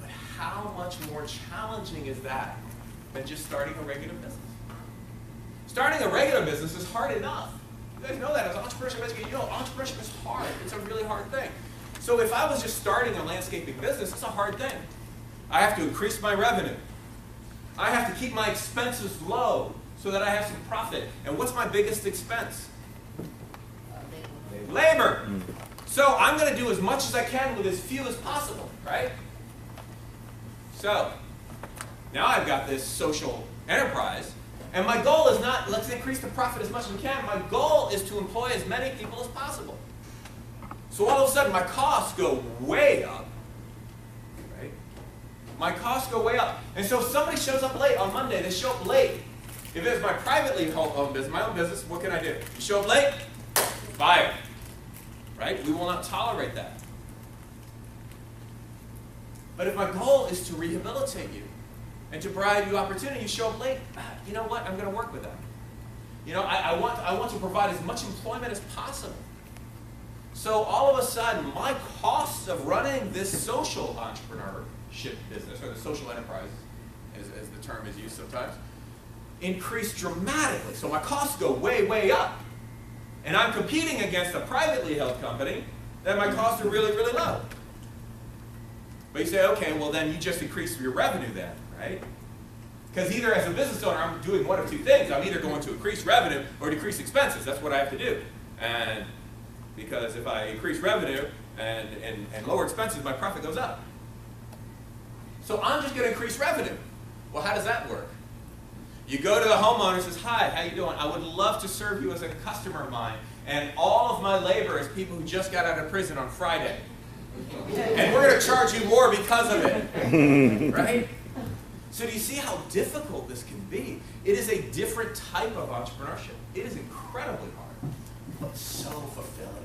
But how much more challenging is that than just starting a regular business? Starting a regular business is hard enough. You guys know that as entrepreneurship education, you know entrepreneurship is hard. It's a really hard thing. So if I was just starting a landscaping business, it's a hard thing. I have to increase my revenue. I have to keep my expenses low so that I have some profit. And what's my biggest expense? Labor. So I'm going to do as much as I can with as few as possible, right? So Now I've got this social enterprise, and my goal is not, let's increase the profit as much as we can. My goal is to employ as many people as possible. So all of a sudden, my costs go way up. Right? My costs go way up. And so if somebody shows up late on Monday, they show up late. If it's my privately owned business, my own business, what can I do? You show up late, fire. Right? We will not tolerate that. But if my goal is to rehabilitate you and to provide you opportunity, you show up late, you know what? I'm going to work with that. You know, I want to provide as much employment as possible. So all of a sudden, my costs of running this social entrepreneurship business, or the social enterprise, as the term is used sometimes, increase dramatically. So my costs go way, way up. And I'm competing against a privately held company that my costs are really, really low. But you say, okay, well then you just increase your revenue then, right? Because either as a business owner, I'm doing one of two things. I'm either going to increase revenue or decrease expenses. That's what I have to do. And because if I increase revenue and lower expenses, my profit goes up. So I'm just going to increase revenue. Well, how does that work? You go to the homeowner and says, hi, how you doing? I would love to serve you as a customer of mine. And all of my labor is people who just got out of prison on Friday. And we're going to charge you more because of it. Right? So do you see how difficult this can be? It is a different type of entrepreneurship. It is incredibly hard, but so fulfilling.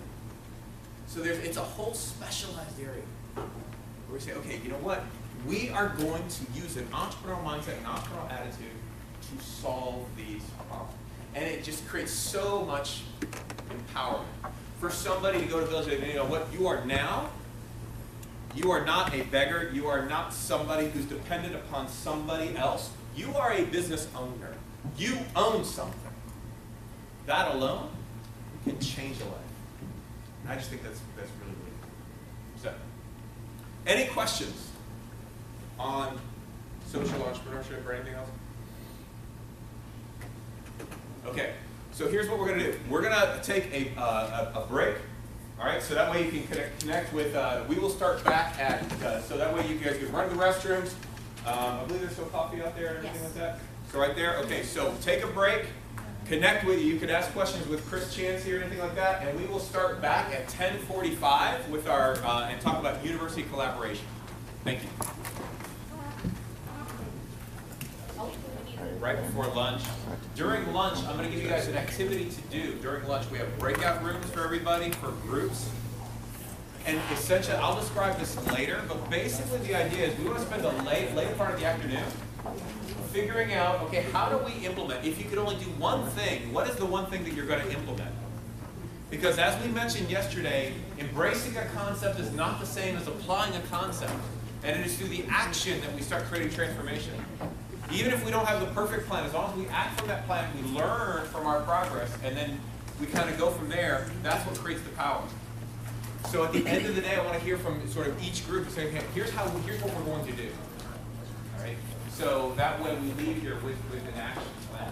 So it's a whole specialized area where we say, okay, you know what? We are going to use an entrepreneurial mindset, an entrepreneurial attitude to solve these problems. And it just creates so much empowerment. For somebody to go to the village and you know what you are now, you are not a beggar, you are not somebody who's dependent upon somebody else. You are a business owner. You own something. That alone can change a life. And I just think that's really, really cool. So, any questions on social entrepreneurship or anything else? Okay, so here's what we're going to do. We're going to take a break, all right? So that way you can connect with, we will start back at, so that way you guys can run to the restrooms. I believe there's still coffee out there and everything like that. So right there, okay, so take a break, connect with you. You can ask questions with Chris Chance here or anything like that, and we will start back at 10:45 with our, and talk about university collaboration. Thank you. Right before lunch. During lunch, I'm going to give you guys an activity to do. During lunch, we have breakout rooms for everybody, for groups. And essentially, I'll describe this later, but basically the idea is we want to spend the later part of the afternoon figuring out, okay, how do we implement? If you could only do one thing, what is the one thing that you're going to implement? Because as we mentioned yesterday, embracing a concept is not the same as applying a concept. And it is through the action that we start creating transformation. Even if we don't have the perfect plan, as long as we act from that plan, we learn from our progress, and then we kind of go from there, that's what creates the power. So at the end of the day, I want to hear from sort of each group and say, okay, here's what we're going to do. All right? So that way we leave here with an action plan.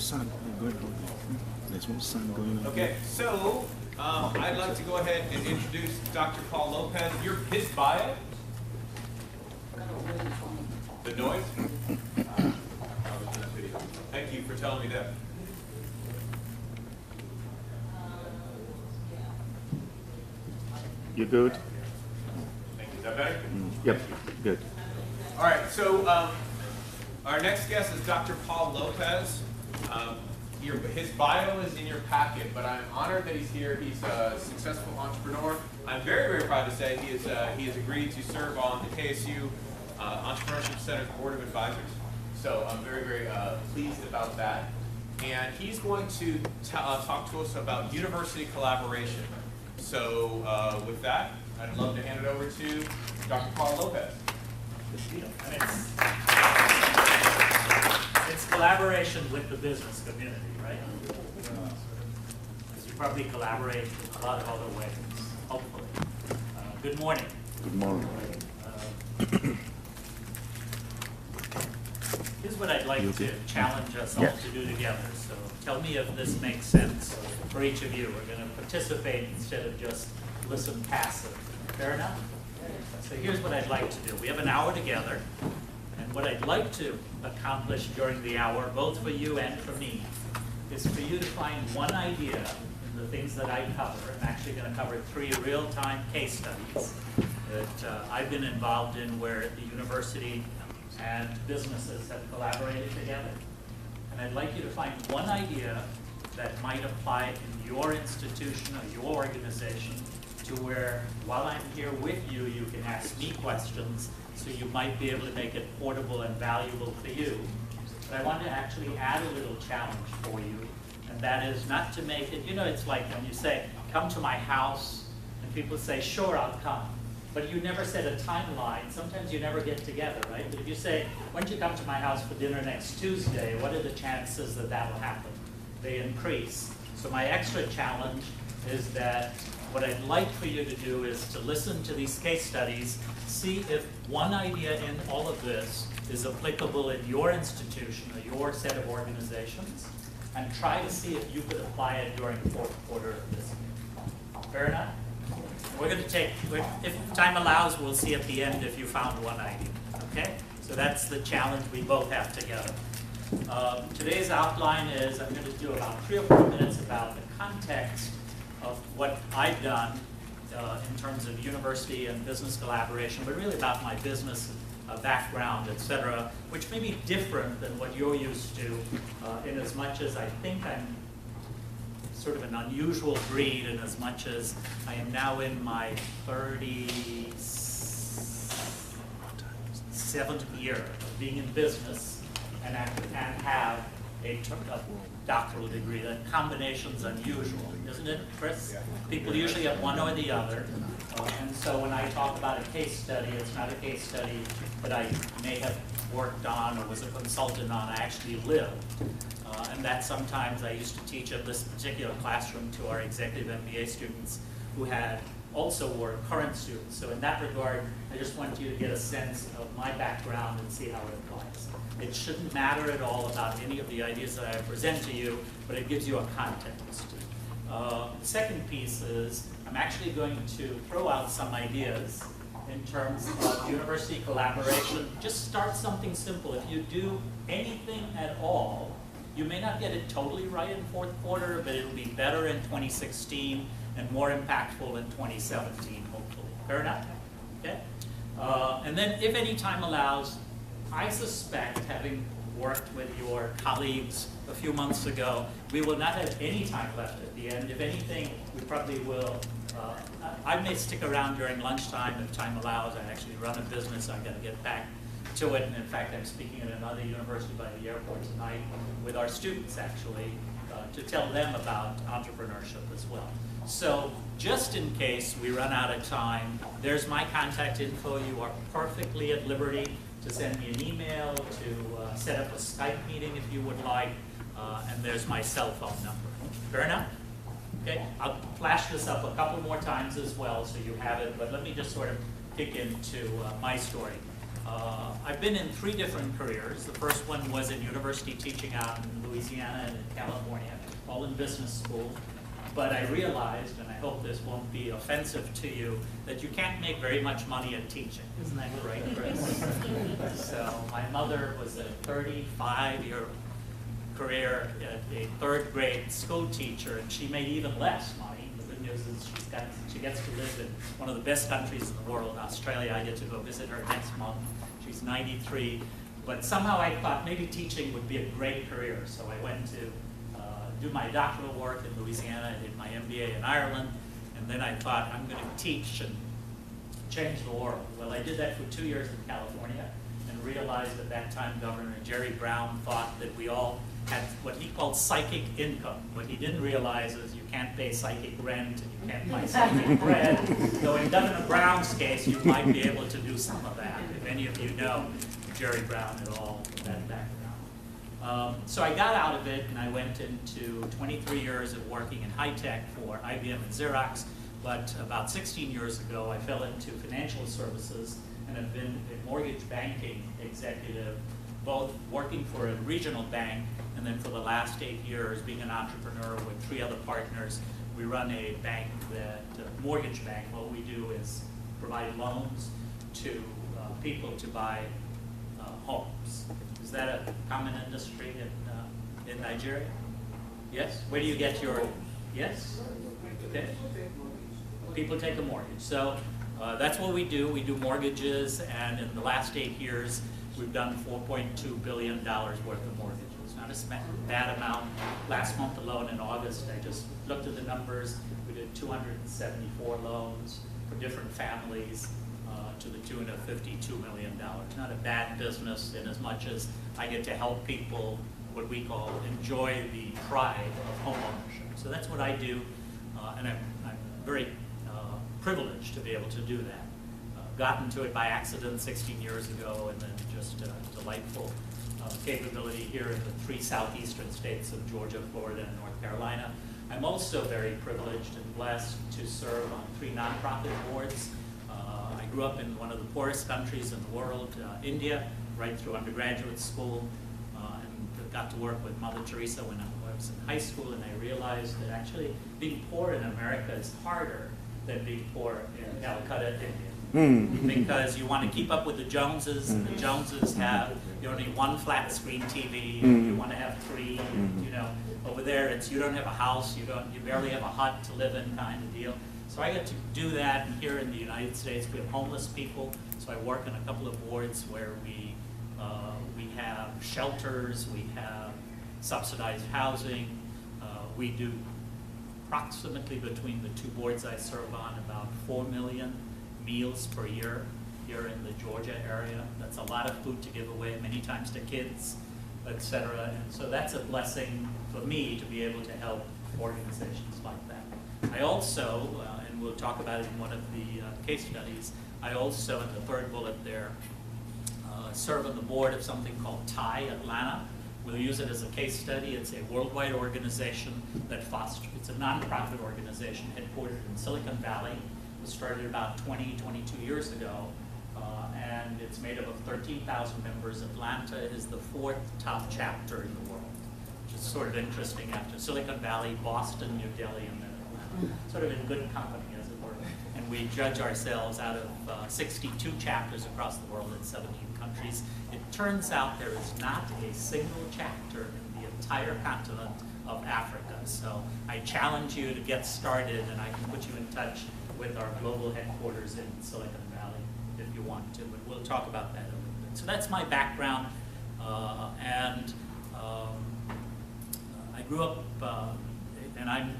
sound going on. There's more sound going on. Okay, so I'd like to go ahead and introduce Dr. Paul Lopez. His bio. The noise? Thank you for telling me that. You good? Thank you. Is that better? Yep, good. All right, so our next guest is Dr. Paul Lopez. His bio is in your packet, but I'm honored that he's here. He's a successful entrepreneur. I'm very, very proud to say he has agreed to serve on the KSU Entrepreneurship Center's Board of Advisors. So I'm very, very pleased about that. And he's going to talk to us about university collaboration. So with that, I'd love to hand it over to Dr. Paul Lopez. It's collaboration with the business community, right? Because you probably collaborate in a lot of other ways, hopefully. Good morning. Good morning. Here's what I'd like to challenge us all to do together. So tell me if this makes sense for each of you. We're going to participate instead of just listen passive. Fair enough? So here's what I'd like to do. We have an hour together. And what I'd like to accomplish during the hour, both for you and for me, is for you to find one idea in the things that I cover. I'm actually going to cover 3 real-time case studies that I've been involved in where the university and businesses have collaborated together. And I'd like you to find one idea that might apply in your institution or your organization to where, while I'm here with you, you can ask me questions, so you might be able to make it portable and valuable for you. But I want to actually add a little challenge for you, and that is not to make it, it's like when you say, come to my house, and people say, sure, I'll come. But you never set a timeline. Sometimes you never get together, right? But if you say, why don't you come to my house for dinner next Tuesday, what are the chances that that will happen? They increase. So my extra challenge is that what I'd like for you to do is to listen to these case studies, see if one idea in all of this is applicable in your institution or your set of organizations, and try to see if you could apply it during the 4th quarter of this year. Fair enough? We're going to take, if time allows, we'll see at the end if you found one idea. Okay? So that's the challenge we both have together. Today's outline is I'm going to do about 3 or 4 minutes about the context of what I've done in terms of university and business collaboration, but really about my business background, etc., which may be different than what you're used to, in as much as I think I'm sort of an unusual breed, in as much as I am now in my 37th year of being in business and have a doctoral degree. That combination's unusual, isn't it, Chris? People usually have one or the other. And so when I talk about a case study, it's not a case study that I may have worked on or was a consultant on. I actually lived. And that sometimes I used to teach at this particular classroom to our executive MBA students who had also were current students. So in that regard, I just want you to get a sense of my background and see how it applies. It shouldn't matter at all about any of the ideas that I present to you, but it gives you a context. The second piece is I'm actually going to throw out some ideas in terms of university collaboration. Just start something simple. If you do anything at all, you may not get it totally right in 4th quarter, but it'll be better in 2016 and more impactful in 2017, hopefully. Fair enough? Okay? And then if any time allows, I suspect, having worked with your colleagues a few months ago, we will not have any time left at the end. If anything, we probably will. I may stick around during lunchtime if time allows. I actually run a business. I've got to get back to it. And in fact, I'm speaking at another university by the airport tonight with our students, actually, to tell them about entrepreneurship as well. So just in case we run out of time, there's my contact info. You are perfectly at liberty to send me an email, to set up a Skype meeting if you would like, and there's my cell phone number. Fair enough? Okay, I'll flash this up a couple more times as well so you have it, but let me just sort of kick into my story. I've been in 3 different careers. The first one was in university teaching out in Louisiana and in California, all in business school. But I realized, and I hope this won't be offensive to you, that you can't make very much money at teaching. Isn't that right, Chris? So my mother was a 35-year career as a 3rd grade school teacher, and she made even less money. The good news is she gets to live in one of the best countries in the world, Australia. I get to go visit her next month. She's 93. But somehow I thought maybe teaching would be a great career. So I went to do my doctoral work in Louisiana. I did my MBA in Ireland. And then I thought, I'm going to teach and change the world. Well, I did that for 2 years in California and realized at that time Governor Jerry Brown thought that we all had what he called psychic income. What he didn't realize is you can't pay psychic rent and you can't buy psychic bread. Though in Governor Brown's case, you might be able to do some of that. If any of you know Jerry Brown at all, that background. So I got out of it and I went into 23 years of working in high tech for IBM and Xerox. But about 16 years ago, I fell into financial services and have been a mortgage banking executive, both working for a regional bank and then for the last 8 years being an entrepreneur with 3 other partners. We run a bank, a mortgage bank. What we do is provide loans to people to buy homes. Is that a common industry in Nigeria? Yes? Where do you get your, yes? Okay. People take a mortgage. So that's what we do. We do mortgages, and in the last 8 years, we've done $4.2 billion worth of mortgages. Not a bad amount. Last month alone in August, I just looked at the numbers. We did 274 loans for different families to the tune of $52 million. Not a bad business in as much as I get to help people, what we call, enjoy the pride of home ownership. So that's what I do, and I'm very privileged to be able to do that. Got into it by accident 16 years ago, and then just delightful capability here in the 3 southeastern states of Georgia, Florida, and North Carolina. I'm also very privileged and blessed to serve on 3 nonprofit boards. I grew up in one of the poorest countries in the world, India, right through undergraduate school, and got to work with Mother Teresa when I was in high school, and I realized that actually being poor in America is harder than being poor in Calcutta, India. Because you want to keep up with the Joneses, and the Joneses have only 1 flat screen TV, you want to have 3, and, you know, over there it's you don't have a house, you barely have a hut to live in kind of deal. So I get to do that, and here in the United States we have homeless people, so I work in a couple of boards where we have shelters, we have subsidized housing, we do approximately between the 2 boards I serve on about 4 million meals per year here in the Georgia area. That's a lot of food to give away, many times to kids, etc. And so that's a blessing for me to be able to help organizations like that. I also, and we'll talk about it in one of the case studies, I also, in the 3rd bullet there, serve on the board of something called TIE Atlanta. We'll use it as a case study. It's a worldwide organization that fosters, it's a nonprofit organization headquartered in Silicon Valley. It was started about 22 years ago, and it's made up of 13,000 members. Atlanta is the 4th top chapter in the world, which is sort of interesting after Silicon Valley, Boston, New Delhi, and then Atlanta. Sort of in good company, as it were. And we judge ourselves out of 62 chapters across the world in 17 countries. It turns out there is not a single chapter in the entire continent of Africa. So I challenge you to get started, and I can put you in touch with our global headquarters in Silicon Valley if you want to, but we'll talk about that a little bit. So that's my background, and I grew up, and I'm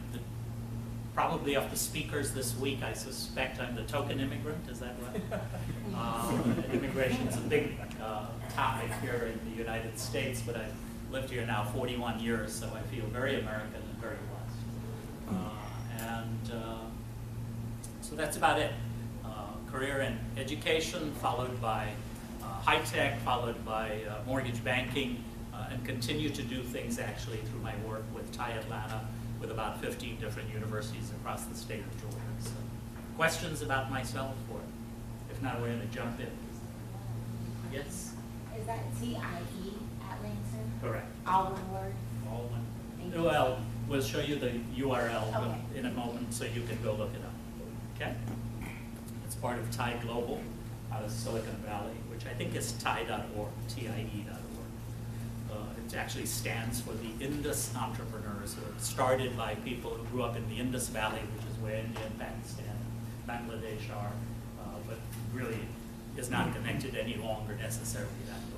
probably of the speakers this week, I suspect I'm the token immigrant, is that right? Immigration is a big topic here in the United States, but I've lived here now 41 years, so I feel very American and very blessed. So that's about it. Career in education, followed by high tech, followed by mortgage banking, and continue to do things actually through my work with TIE Atlanta, with about 15 different universities across the state of Georgia. So, questions about myself, or if not, we're going to jump in. Yes, Is that TIE at Lansing? correct. All one word? All one. Thank you. Well, we'll show you the URL Okay. in a moment so you can go look it up. Okay? It's part of TIE Global out of Silicon Valley, which I think is TIE.org, TIE.org. It actually stands for the Indus Entrepreneurs. It started by people who grew up in the Indus Valley, which is where India and Pakistan, Bangladesh are, but really is not connected any longer necessarily.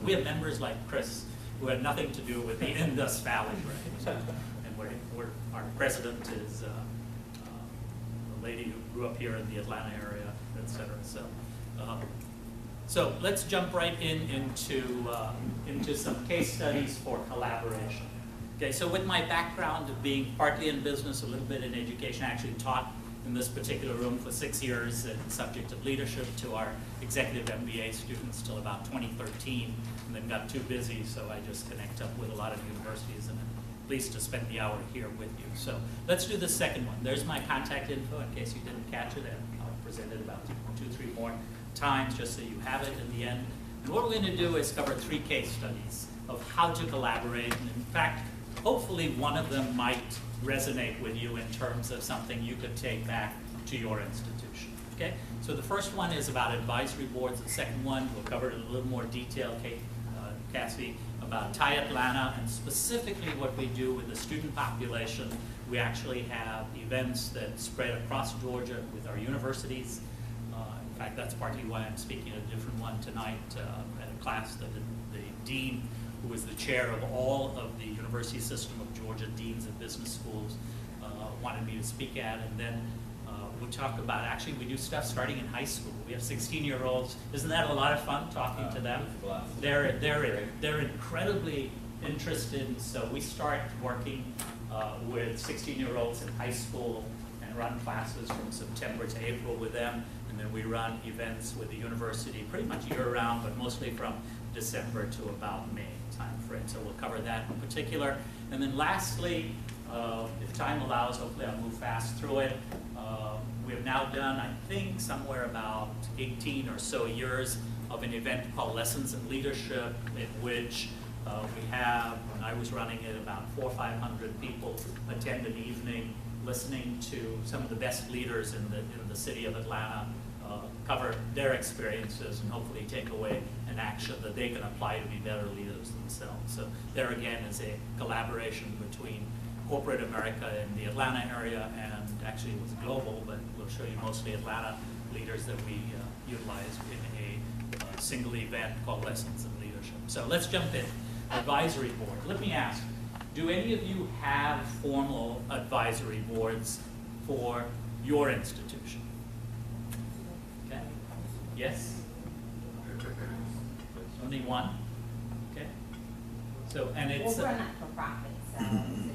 We have members like Chris who had nothing to do with the Indus Valley, right? And our president is a lady who grew up here in the Atlanta area, et cetera. So let's jump right into some case studies for collaboration. Okay, so with my background of being partly in business, a little bit in education, I actually taught in this particular room for 6 years in the subject of leadership to our executive MBA students till about 2013, and then got too busy, so I just connect up with a lot of universities, and I'm pleased to spend the hour here with you. So let's do the second one. There's my contact info in case you didn't catch it, and I'll present it about 2-3 more times just so you have it in the end. And what we're going to do is cover 3 case studies of how to collaborate, and in fact, hopefully one of them might resonate with you in terms of something you could take back to your institution. Okay? So the first one is about advisory boards. The second one we'll cover it in a little more detail, Cassie, about TIE Atlanta, and specifically what we do with the student population. We actually have events that spread across Georgia with our universities. In fact, that's partly why I'm speaking at a different one tonight at a class that the dean, who is the chair of all of the university system of Georgia, deans of business schools, wanted me to speak at. And then we'll talk about, actually we do stuff starting in high school. We have 16-year-olds. Isn't that a lot of fun talking to them? They're incredibly interested. So we start working with 16-year-olds in high school and run classes from September to April with them. And then we run events with the university pretty much year-round, but mostly from December to about May time frame. So we'll cover that in particular. And then lastly, if time allows, hopefully I'll move fast through it. We have now done, I think, somewhere about 18 or so years of an event called Lessons in Leadership, in which we have, when I was running it, about 400 or 500 people attend an evening listening to some of the best leaders in the city of Atlanta cover their experiences and hopefully take away an action that they can apply to be better leaders themselves. So there again is a collaboration between corporate America in the Atlanta area, and actually it was global, but we'll show you mostly Atlanta leaders that we utilized in a single event called Lessons in Leadership. So let's jump in. Advisory board. Let me ask, do any of you have formal advisory boards for your institution? Okay. Yes? Only one? Okay. So, and it's... Well, we're not for profit, so...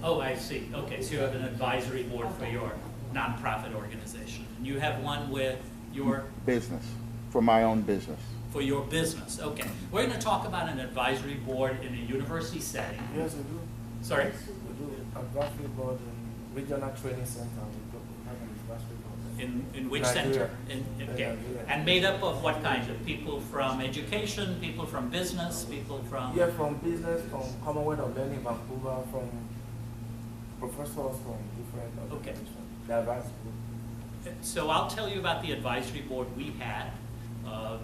Oh, I see. Okay, so you have an advisory board for your nonprofit organization. And you have one with your... Business, for my own business. For your business, okay. We're going to talk about an advisory board in a university setting. Yes, we do. Sorry? We do advisory board in regional training center. We have an advisory board. In which Nigeria. center? Okay. Nigeria. And made up of what kind of people from education, people from business, people from... Yeah, from business, from Commonwealth of Learning, Vancouver, from professors from different organizations. The advisory board. So I'll tell you about the advisory board we had.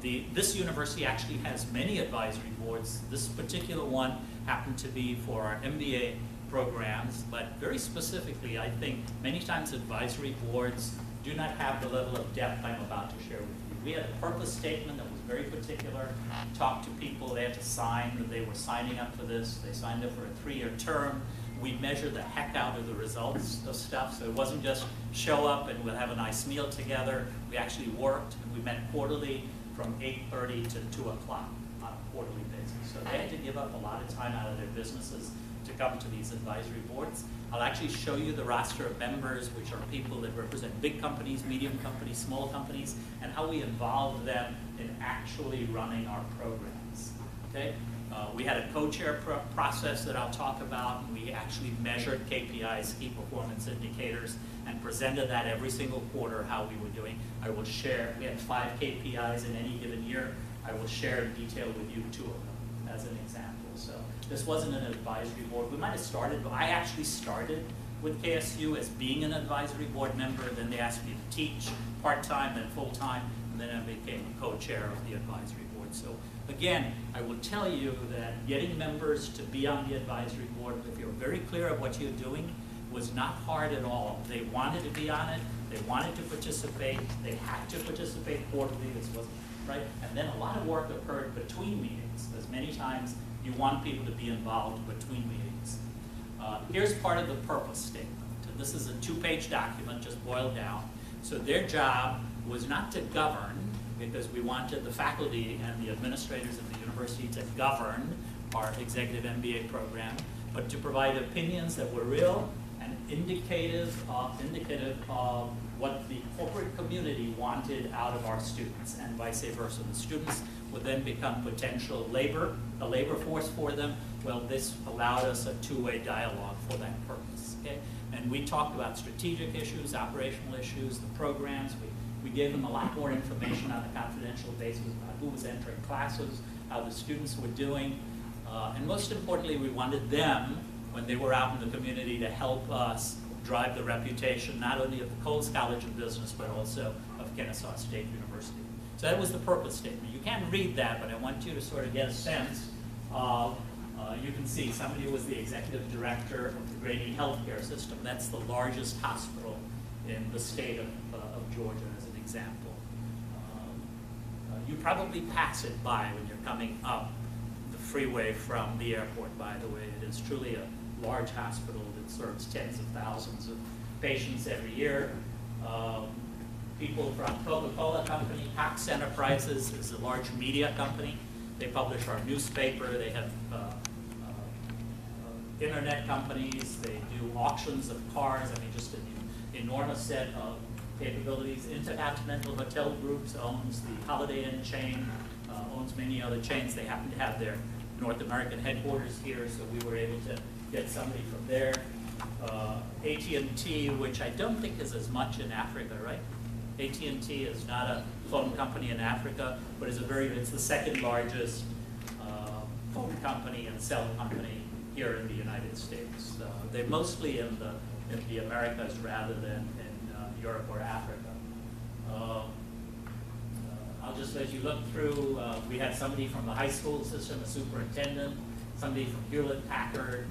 This university actually has many advisory boards. This particular one happened to be for our MBA programs, but very specifically, I think many times advisory boards do not have the level of depth I'm about to share with you. We had a purpose statement that was very particular, talked to people, they had to sign that they were signing up for this. They signed up for a 3-year term. We measured the heck out of the results of stuff, so it wasn't just show up and we'll have a nice meal together. We actually worked, and we met quarterly from 8:30 to 2 o'clock on a quarterly basis. So they had to give up a lot of time out of their businesses to come to these advisory boards. I'll actually show you the roster of members, which are people that represent big companies, medium companies, small companies, and how we involve them in actually running our programs. Okay? We had a co-chair process that I'll talk about, and we actually measured KPIs, key performance indicators, and presented that every single quarter how we were doing. I will share, we had 5 KPIs in any given year. I will share in detail with you 2 of them as an example. So this wasn't an advisory board. We might have started, but I actually started with KSU as being an advisory board member. Then they asked me to teach part-time, then full-time, and then I became co-chair of the advisory board. So again, I will tell you that getting members to be on the advisory board, if you're very clear of what you're doing, was not hard at all. They wanted to be on it. They wanted to participate. They had to participate quarterly. This wasn't right. And then a lot of work occurred between meetings, because many times you want people to be involved between meetings. Here's part of the purpose statement. This is a 2-page document, just boiled down. So their job was not to govern, because we wanted the faculty and the administrators at the university to govern our executive MBA program, but to provide opinions that were real and indicative of what the corporate community wanted out of our students, and vice versa. The students would then become potential a labor force for them. Well, this allowed us a 2-way dialogue for that purpose. Okay? And we talked about strategic issues, operational issues, the programs. We gave them a lot more information on a confidential basis about who was entering classes, how the students were doing, and most importantly, we wanted them, when they were out in the community, to help us drive the reputation not only of the Coles College of Business, but also of Kennesaw State University. So that was the purpose statement. You can't read that, but I want you to sort of get a sense of, you can see somebody was the executive director of the Grady Healthcare System. That's the largest hospital in the state of Georgia, as an example. You probably pass it by when you're coming up the freeway from the airport, by the way. It is truly a large hospital that serves tens of thousands of patients every year. People from Coca-Cola Company, Cox Enterprises is a large media company. They publish our newspaper. They have internet companies. They do auctions of cars. I mean, just an enormous set of capabilities. Intercontinental Hotel Groups owns the Holiday Inn chain, owns many other chains. They happen to have their North American headquarters here, so we were able to get somebody from there. AT&T, which I don't think is as much in Africa, right? AT&T is not a phone company in Africa, but it's the 2nd largest phone company and cell company here in the United States. They're mostly in the Americas rather than in Europe or Africa. I'll just let you look through. We had somebody from the high school system, a superintendent, somebody from Hewlett-Packard.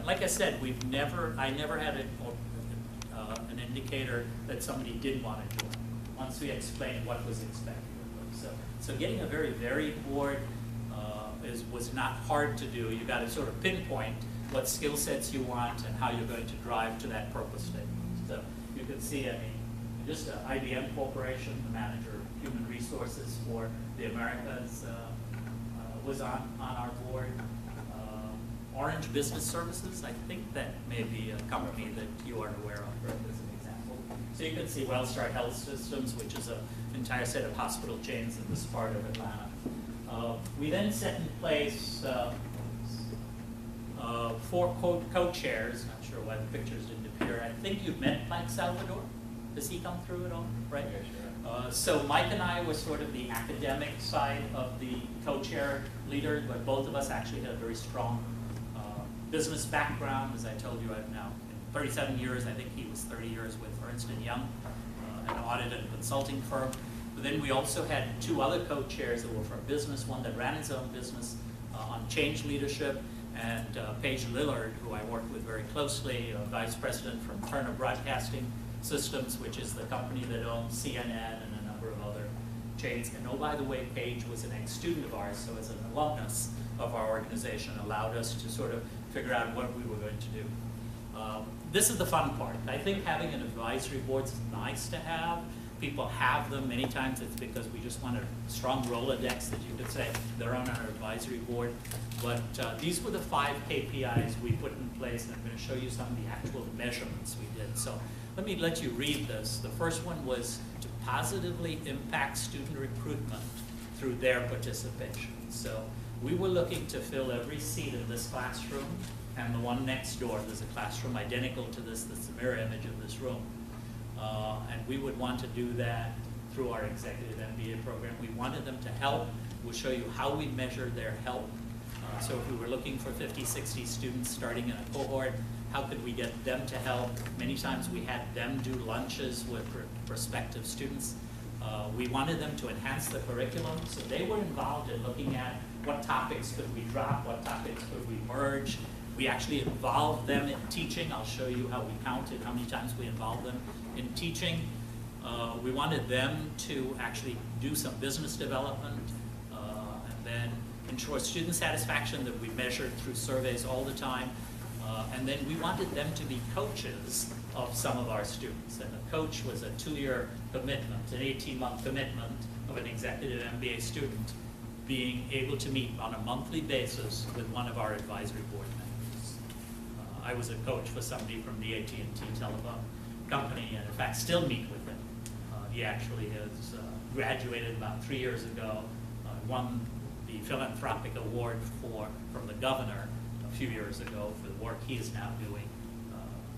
Like I said, I never had an indicator that somebody didn't want to join once we explained what was expected of them. So getting a very varied board was not hard to do. You got to sort of pinpoint what skill sets you want and how you're going to drive to that purpose statement. So you can see, I mean, just IBM Corporation, the manager of human resources for the Americas, was on our board. Orange Business Services, I think that may be a company that you are aware of, right, as an example. So you can see Wellstar Health Systems, which is an entire set of hospital chains in this part of Atlanta. We then set in place 4 co-chairs. Not sure why the pictures didn't appear. I think you've met Mike Salvador. Does he come through at all? Right? Yeah, sure. So Mike and I were sort of the academic side of the co-chair leader, but both of us actually had a very strong business background. As I told you, I've now 37 years. I think he was 30 years with Ernst & Young, an audit and consulting firm. But then we also had 2 other co-chairs that were from business, one that ran his own business on change leadership, and Paige Lillard, who I worked with very closely, vice president from Turner Broadcasting Systems, which is the company that owns CNN and a number of other chains. And oh, by the way, Paige was an ex-student of ours, so as an alumnus of our organization, allowed us to sort of figure out what we were going to do. This is the fun part. I think having an advisory board is nice to have. People have them. Many times it's because we just want a strong Rolodex that you could say they're on our advisory board. But these were the 5 KPIs we put in place, and I'm going to show you some of the actual measurements we did. So let you read this. The first one was to positively impact student recruitment through their participation. So we were looking to fill every seat in this classroom and the one next door. There's a classroom identical to this that's the mirror image of this room. And we would want to do that through our executive MBA program. We wanted them to help We'll show you how we measure their help. So if we were looking for 50, 60 students starting in a cohort, how could we get them to help? Many times we had them do lunches with prospective students. We wanted them to enhance the curriculum, so they were involved in looking at what topics could we drop, what topics could we merge. We actually involved them in teaching. I'll show you how we counted, how many times we involved them in teaching. We wanted them to actually do some business development, and then ensure student satisfaction that we measured through surveys all the time. And then we wanted them to be coaches of some of our students. And a coach was a 2-year commitment, an 18-month commitment of an executive MBA student being able to meet on a monthly basis with one of our advisory board members. I was a coach for somebody from the AT&T telephone company, and in fact still meet with him. He actually has graduated about 3 years ago, won the philanthropic award from the governor a few years ago for the work he is now doing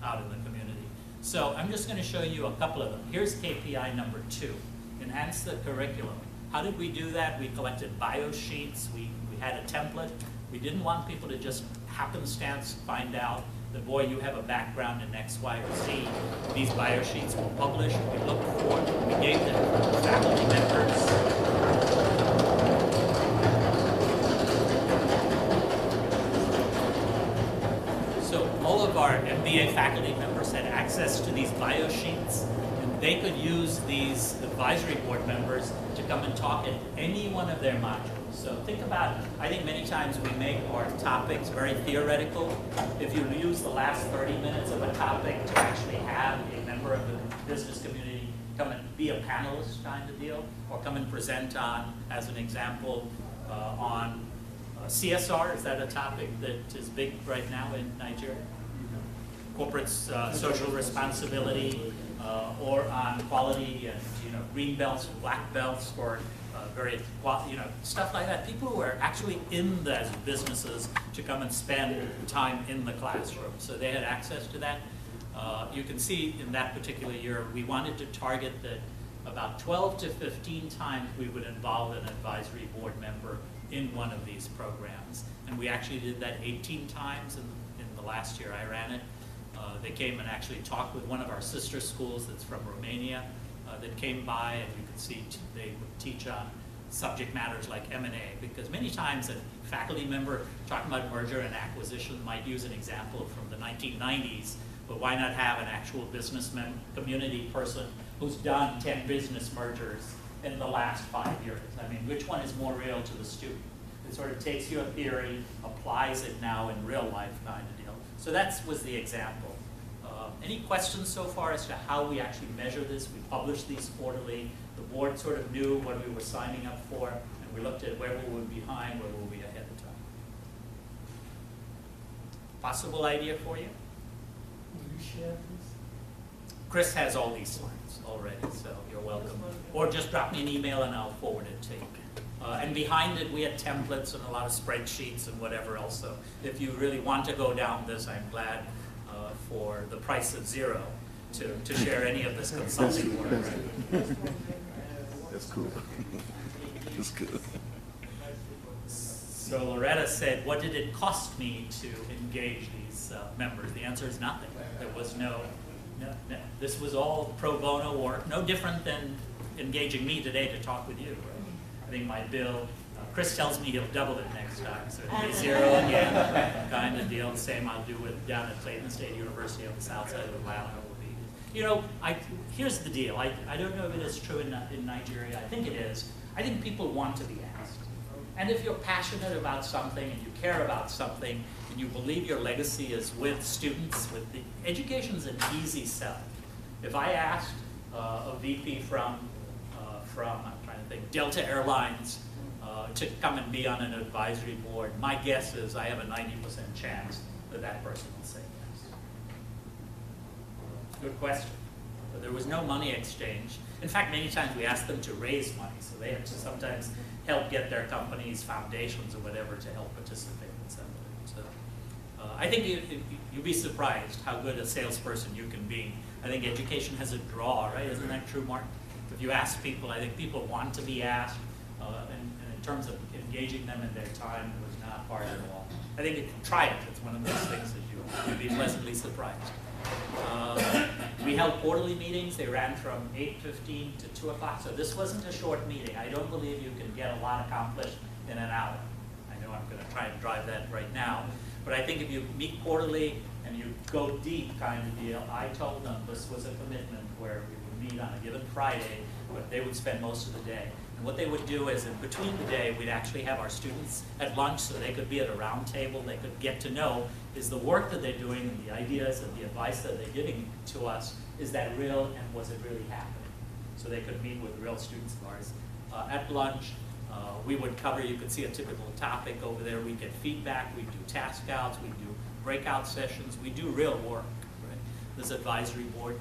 out in the community. So I'm just going to show you a couple of them. Here's KPI number 2, enhance the curriculum. How did we do that? We collected bio sheets. We had a template. We didn't want people to just happenstance find out that, boy, you have a background in X, Y, or Z. These bio sheets were published. We looked for, we gave them to faculty members. All of our MBA faculty members had access to these bio sheets, and they could use these advisory board members to come and talk at any one of their modules. So think about, I think many times we make our topics very theoretical. If you use the last 30 minutes of a topic to actually have a member of the business community come and be a panelist kind of deal, or come and present on, as an example, on CSR, is that a topic that is big right now in Nigeria? Corporate social responsibility, or on quality and green belts, black belts, or various stuff like that. People who are actually in those businesses to come and spend time in the classroom, so they had access to that. You can see in that particular year, we wanted to target that about 12 to 15 times we would involve an advisory board member in one of these programs. And we actually did that 18 times in the last year I ran it. They came and actually talked with one of our sister schools that's from Romania that came by, and you could see they would teach on subject matters like M&A, because many times a faculty member talking about merger and acquisition might use an example from the 1990s, but why not have an actual businessman, community person who's done 10 business mergers in the last 5 years? I mean, which one is more real to the student? It sort of takes your theory, applies it now in real life kind of deal. So that was the example. Any questions so far as to how we actually measure this? We publish these quarterly. The board sort of knew what we were signing up for, and we looked at where we were behind, where we were ahead of time. Possible idea for you? Will you share this? Chris has all these slides already, so you're welcome. Or just drop me an email and I'll forward it to you. And behind it, we had templates and a lot of spreadsheets and whatever else. So if you really want to go down this, I'm glad for the price of zero to share any of this consulting work. That's cool. That's good. So Loretta said, what did it cost me to engage these members? The answer is nothing. There was no. This was all pro bono work, no different than engaging me today to talk with you. Right? I think my bill, Chris tells me he'll double it next time, so it'll be zero again, kind of deal. The same I'll do with down at Clayton State University on the south side of Atlanta. Here's the deal. I don't know if it is true in Nigeria. I think it is. I think people want to be asked. And if you're passionate about something and you care about something and you believe your legacy is with students, education's an easy sell. If I asked a VP from I'm trying to think, Delta Airlines to come and be on an advisory board, my guess is I have a 90% chance that person will say yes. Good question. But there was no money exchange. In fact, many times we asked them to raise money, so they have to sometimes help get their companies, foundations, or whatever to help participate in something. So I think you'd be surprised how good a salesperson you can be. I think education has a draw, right? Isn't that true, Mark? If you ask people, I think people want to be asked, and in terms of engaging them in their time, it was not hard at all. I think try it. It's one of those things that you'll be pleasantly surprised. We held quarterly meetings. They ran from 8:15 to 2 o'clock. So this wasn't a short meeting. I don't believe you can get a lot accomplished in an hour. I know I'm going to try and drive that right now. But I think if you meet quarterly and you go deep kind of deal, I told them this was a commitment where we would meet on a given Friday, but they would spend most of the day. And what they would do is in between the day, we'd actually have our students at lunch so they could be at a round table. They could get to know, is the work that they're doing and the ideas and the advice that they're giving to us, is that real and was it really happening? So they could meet with real students of ours. At lunch, we would cover, you could see a typical topic over there. We get feedback, we do task outs, we do breakout sessions, we do real work, right? This advisory board.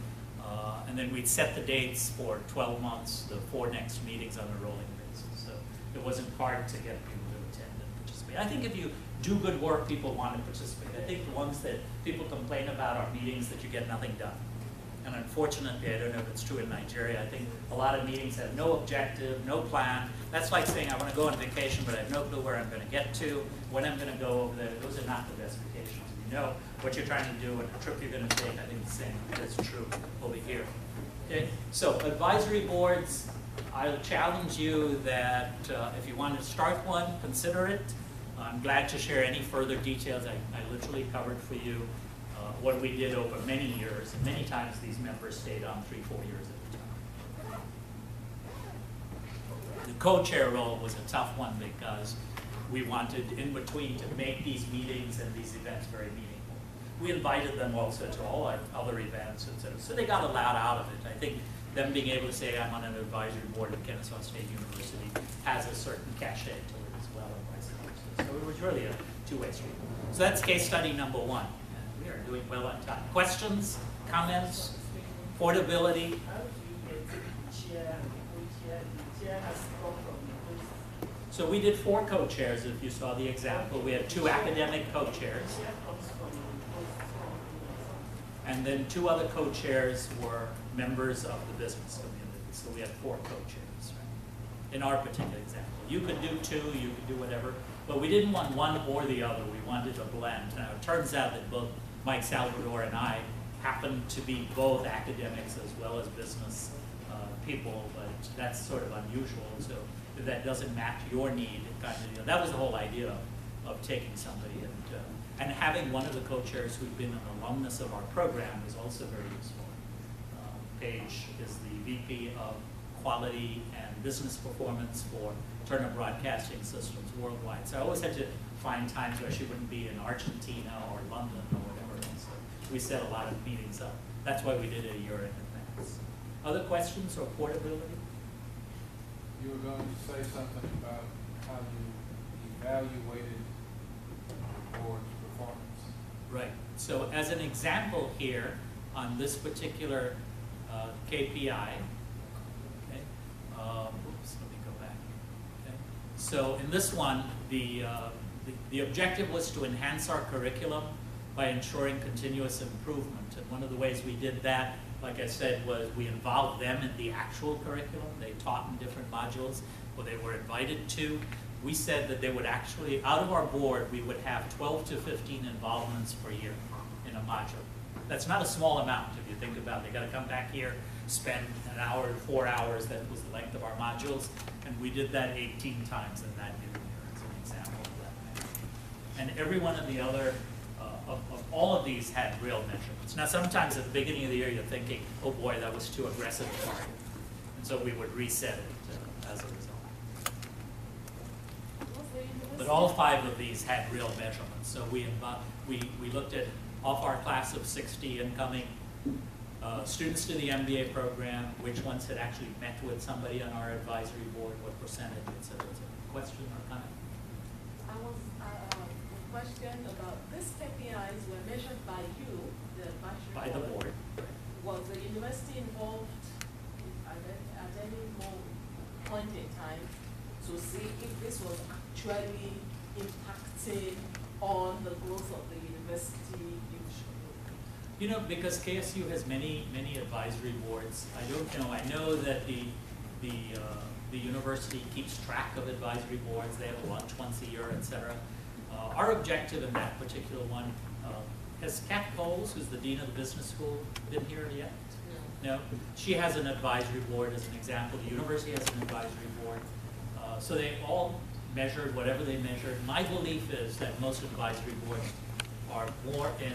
And then we'd set the dates for 12 months, the 4 next meetings on a rolling basis. So it wasn't hard to get people to attend and participate. I think if you do good work, people want to participate. I think the ones that people complain about are meetings that you get nothing done. And unfortunately, I don't know if it's true in Nigeria, I think a lot of meetings have no objective, no plan. That's like saying I want to go on vacation, but I have no clue where I'm going to get to, when I'm going to go over there. Those are not the best vacations. You know what you're trying to do and the trip you're going to take. I think the same is true over here. Okay, so advisory boards, I'll challenge you that if you want to start one, consider it. I'm glad to share any further details. I literally covered for you what we did over many years, and many times these members stayed on 3-4 years at a time. The co-chair role was a tough one because we wanted in between to make these meetings and these events very meaningful. We invited them also to all our other events, etc. So they got a lot out of it. I think them being able to say I'm on an advisory board at Kennesaw State University has a certain cachet to it as well, and vice versa. So it was really a two-way street. So that's case study number 1. And we are doing well on time. Questions, comments, portability? So we did 4 co-chairs, if you saw the example. We had 2 academic co-chairs. And then 2 other co-chairs were members of the business community. So we had 4 co-chairs, right? In our particular example. You could do 2, you could do whatever, but we didn't want one or the other. We wanted a blend. Now, it turns out that both Mike Salvador and I happen to be both academics as well as business people, but that's sort of unusual. So if that doesn't match your need, kind of, that was the whole idea of taking somebody and having one of the co-chairs who'd been an alumnus of our program was also very useful. Paige is the VP of Quality and Business Performance for Turner Broadcasting Systems worldwide. So I always had to find times where she wouldn't be in Argentina or London or whatever. And so we set a lot of meetings up. That's why we did it a year in advance. Other questions or portability? You were going to say something about how you evaluated the board's performance. Right. So as an example here, on this particular KPI, okay, oops, let me go back. Okay. So in this one, the objective was to enhance our curriculum by ensuring continuous improvement. And one of the ways we did that, like I said, was we involved them in the actual curriculum. They taught in different modules, or they were invited to. We said that they would actually, out of our board, we would have 12 to 15 involvements per year in a module. That's not a small amount if you think about it. They got to come back here, spend an hour to 4 hours, that was the length of our modules, and we did that 18 times in that new year as an example of that. And every one of the other, of all of these had real measurements. Now sometimes at the beginning of the year you're thinking, oh boy, that was too aggressive a target. And so we would reset it as a result. But all 5 of these had real measurements. So we looked at, off our class of 60 incoming students to the MBA program, which ones had actually met with somebody on our advisory board, what percentage, et cetera, et cetera. Question or comment? I was a question about these KPIs were measured by you, the advisory by the board. Was the university involved at any point in time to see if this was actually impacting on the growth of the university? You know, because KSU has many advisory boards. I don't know. I know that The university keeps track of advisory boards. They have a lunch once a year, etc. Our objective in that particular one, has Kat Coles, who's the dean of the business school, been here yet? No. She has an advisory board as an example. The university has an advisory board. So they all measured whatever they measured. My belief is that most advisory boards are more in,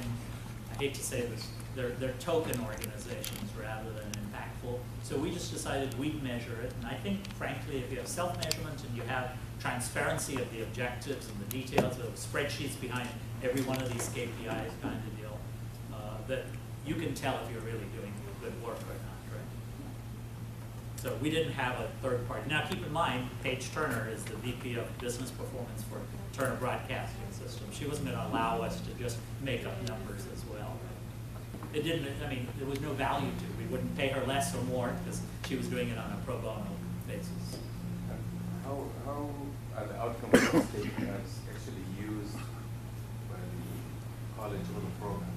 I hate to say this, they're token organizations rather than impactful. So we just decided we'd measure it. And I think, frankly, if you have self-measurement and you have transparency of the objectives and the details of spreadsheets behind every one of these KPIs kind of deal, that you can tell if you're really doing good work or not, right? So we didn't have a third party. Now keep in mind, Paige Turner is the VP of Business Performance for Turner Broadcasting System. She wasn't going to allow us to just make up numbers as well. It didn't, I mean, there was no value to it. We wouldn't pay her less or more because she was doing it on a pro bono basis. How are the outcomes of the statements actually used by the college or the program?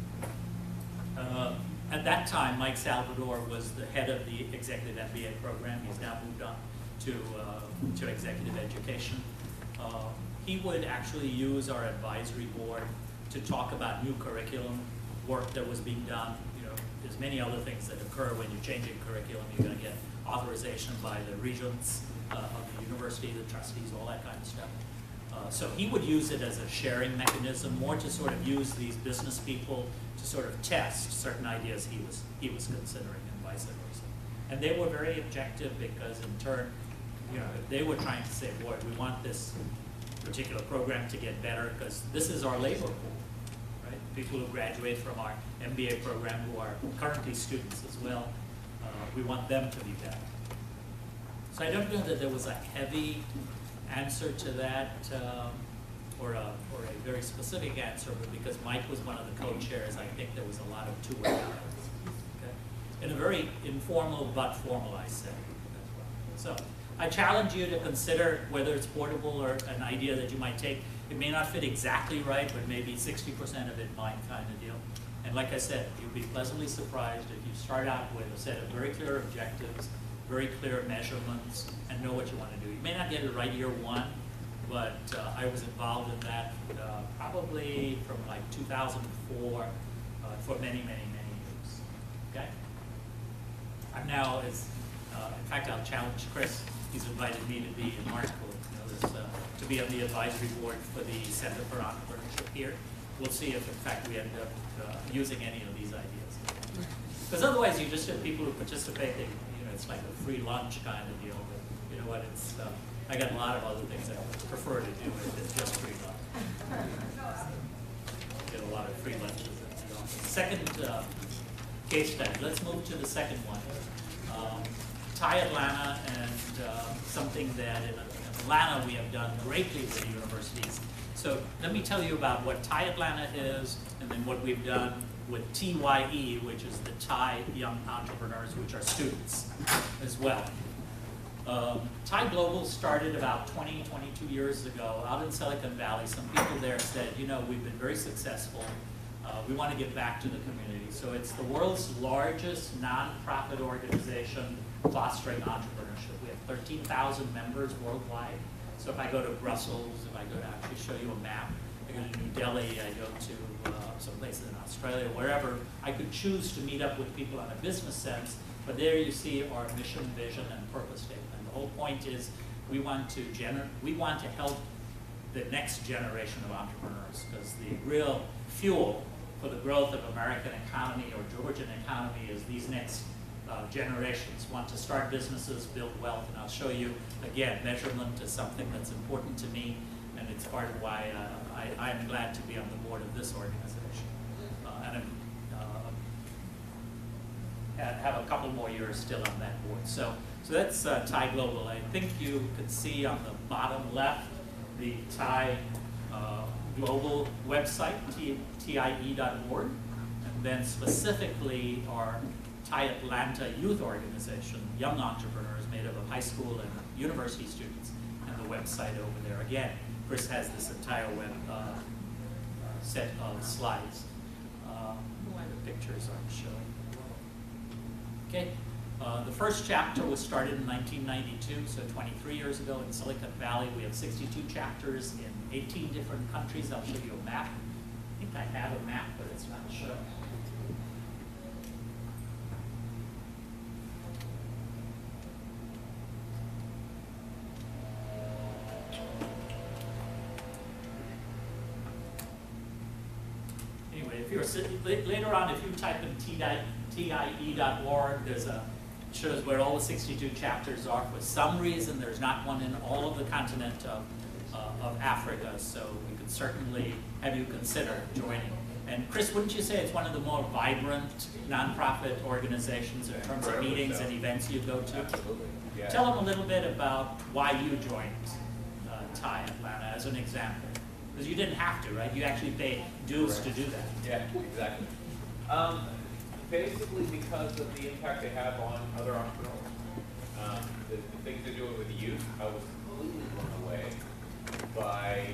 At that time, Mike Salvador was the head of the executive MBA program. He's now moved on to executive education. He would actually use our advisory board to talk about new curriculum work that was being done. You know, there's many other things that occur when you're changing curriculum. You're going to get authorization by the regents of the university, the trustees, all that kind of stuff. So he would use it as a sharing mechanism, more to sort of use these business people to sort of test certain ideas he was considering, and vice versa. And they were very objective because, in turn, you know, they were trying to say, boy, we want this particular program to get better because this is our labor pool, right? People who graduate from our MBA program who are currently students as well. We want them to be better. So I don't know that there was a heavy answer to that, or a very specific answer, but because Mike was one of the co-chairs, I think there was a lot of two-way dialogue. Okay? In a very informal but formalized setting as well. So I challenge you to consider whether it's portable or an idea that you might take. It may not fit exactly right, but maybe 60% of it might, kind of deal. And like I said, you'll be pleasantly surprised if you start out with a set of very clear objectives, very clear measurements, and know what you want to do. You may not get it right year one, but I was involved in that probably from like 2004 for many, many, many years. Okay? I'm now, in fact, I'll challenge Chris. He's invited me to be in March, to be on the advisory board for the Center for Entrepreneurship here. We'll see if, in fact, we end up using any of these ideas. Because otherwise, you just have people who participate. It's like a free lunch kind of deal. But you know what? It's I got a lot of other things I would prefer to do than just free lunch. Get a lot of free lunches at the office. Second case study. Let's move to the second one. TIE Atlanta, and something that in Atlanta we have done greatly with universities. So let me tell you about what TIE Atlanta is, and then what we've done with TYE, which is the TIE Young Entrepreneurs, which are students as well. TIE Global started about 22 years ago out in Silicon Valley. Some people there said, you know, we've been very successful. We want to give back to the community. So it's the world's largest nonprofit organization fostering entrepreneurship. We have 13,000 members worldwide. So if I go to Brussels, if I go to actually show you a map, I go to New Delhi, I go to some places in Australia, wherever, I could choose to meet up with people on a business sense, but there you see our mission, vision, and purpose statement. The whole point is we want to help the next generation of entrepreneurs, because the real fuel for the growth of American economy or Georgian economy is these next generations want to start businesses, build wealth, and I'll show you, again, measurement is something that's important to me, and it's part of why I'm glad to be on the board of this organization. And I have a couple more years still on that board. So that's TIE Global. I think you can see on the bottom left the TIE Global website, tie.org, and then specifically our TIE Atlanta Youth Organization, young entrepreneurs made up of high school and university students, and the website over there. Again, Chris has this entire web set of slides. The pictures aren't showing. Okay, The first chapter was started in 1992, so 23 years ago in Silicon Valley. We have 62 chapters in 18 different countries. I'll show you a map. I think I have a map, but it's not shown. Anyway, if you're later on, if you type in tie.org, there's a shows where all the 62 chapters are. For some reason, there's not one in all of the continent of Africa, so we could certainly have you consider joining. And Chris, wouldn't you say it's one of the more vibrant nonprofit organizations in terms of meetings and events you go to? Absolutely. Yeah. Tell them a little bit about why you joined TIE Atlanta as an example. Because you didn't have to, right? You actually paid dues to do that. Yeah, exactly. Basically because of the impact they have on other entrepreneurs. The things they do with the youth, I was completely blown away by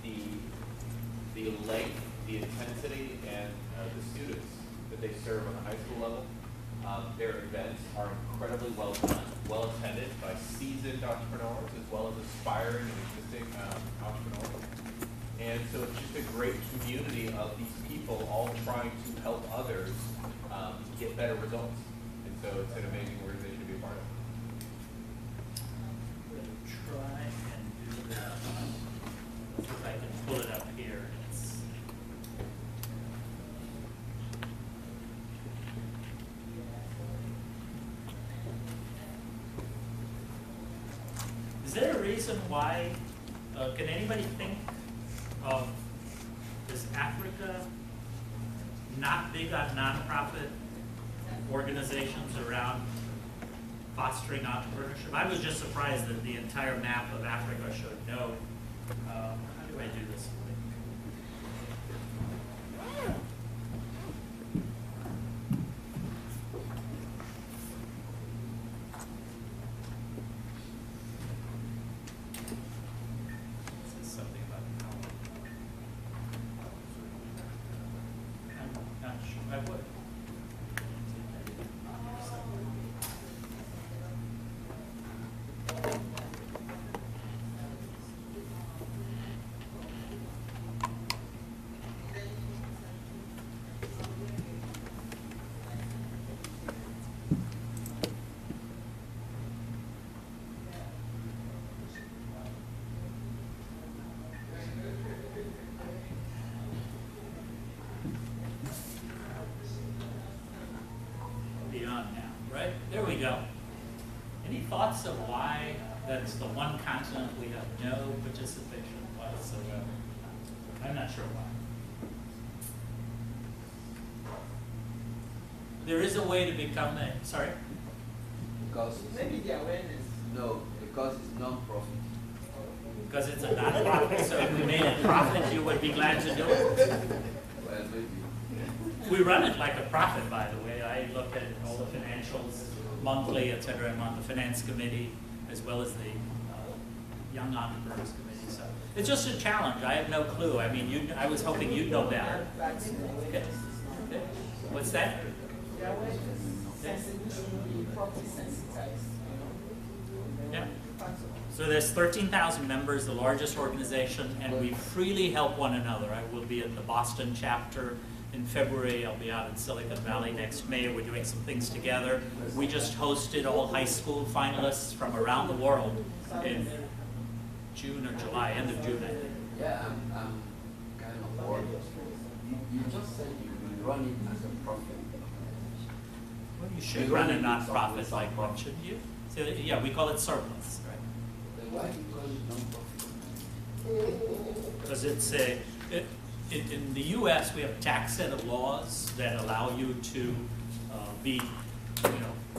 the length, the intensity, and the students that they serve on the high school level. Their events are incredibly well done, well attended by seasoned entrepreneurs as well as aspiring and existing entrepreneurs. And so it's just a great community of these people all trying to help others get better results. And so it's an amazing organization to be a part of. I'm going to try and do that. If I can pull it up here. Is there a reason why, can anybody think of, is Africa not big on nonprofit organizations around fostering entrepreneurship? I was just surprised that the entire map of Africa showed no. How do I do this? Right, there we go. Any thoughts of why that's the one continent we have no participation whatsoever? I'm not sure why. There is a way to become a, sorry? Because maybe the awareness. No, because it's non-profit. Because it's a non-profit, so if we made it profit, you would be glad to do it. Well, maybe. We run it like a profit, by the way. I look at all the financials monthly, et cetera. I'm on the finance committee as well as the young entrepreneurs committee. So it's just a challenge. I have no clue. I mean, I was hoping you'd know better. Okay. What's that? Yeah. So there's 13,000 members, the largest organization, and we freely help one another. I will be at the Boston chapter in February. I'll be out in Silicon Valley next May. We're doing some things together. We just hosted all high school finalists from around the world in June or July, end of June, I think. Yeah, I'm kind of bored. You just said you run it as a profit. Well, you should run a nonprofit like one, shouldn't you? So, yeah, we call it surplus, right? Then why do you call it non-profit? Because it's a, in the U.S., we have a tax set of laws that allow you to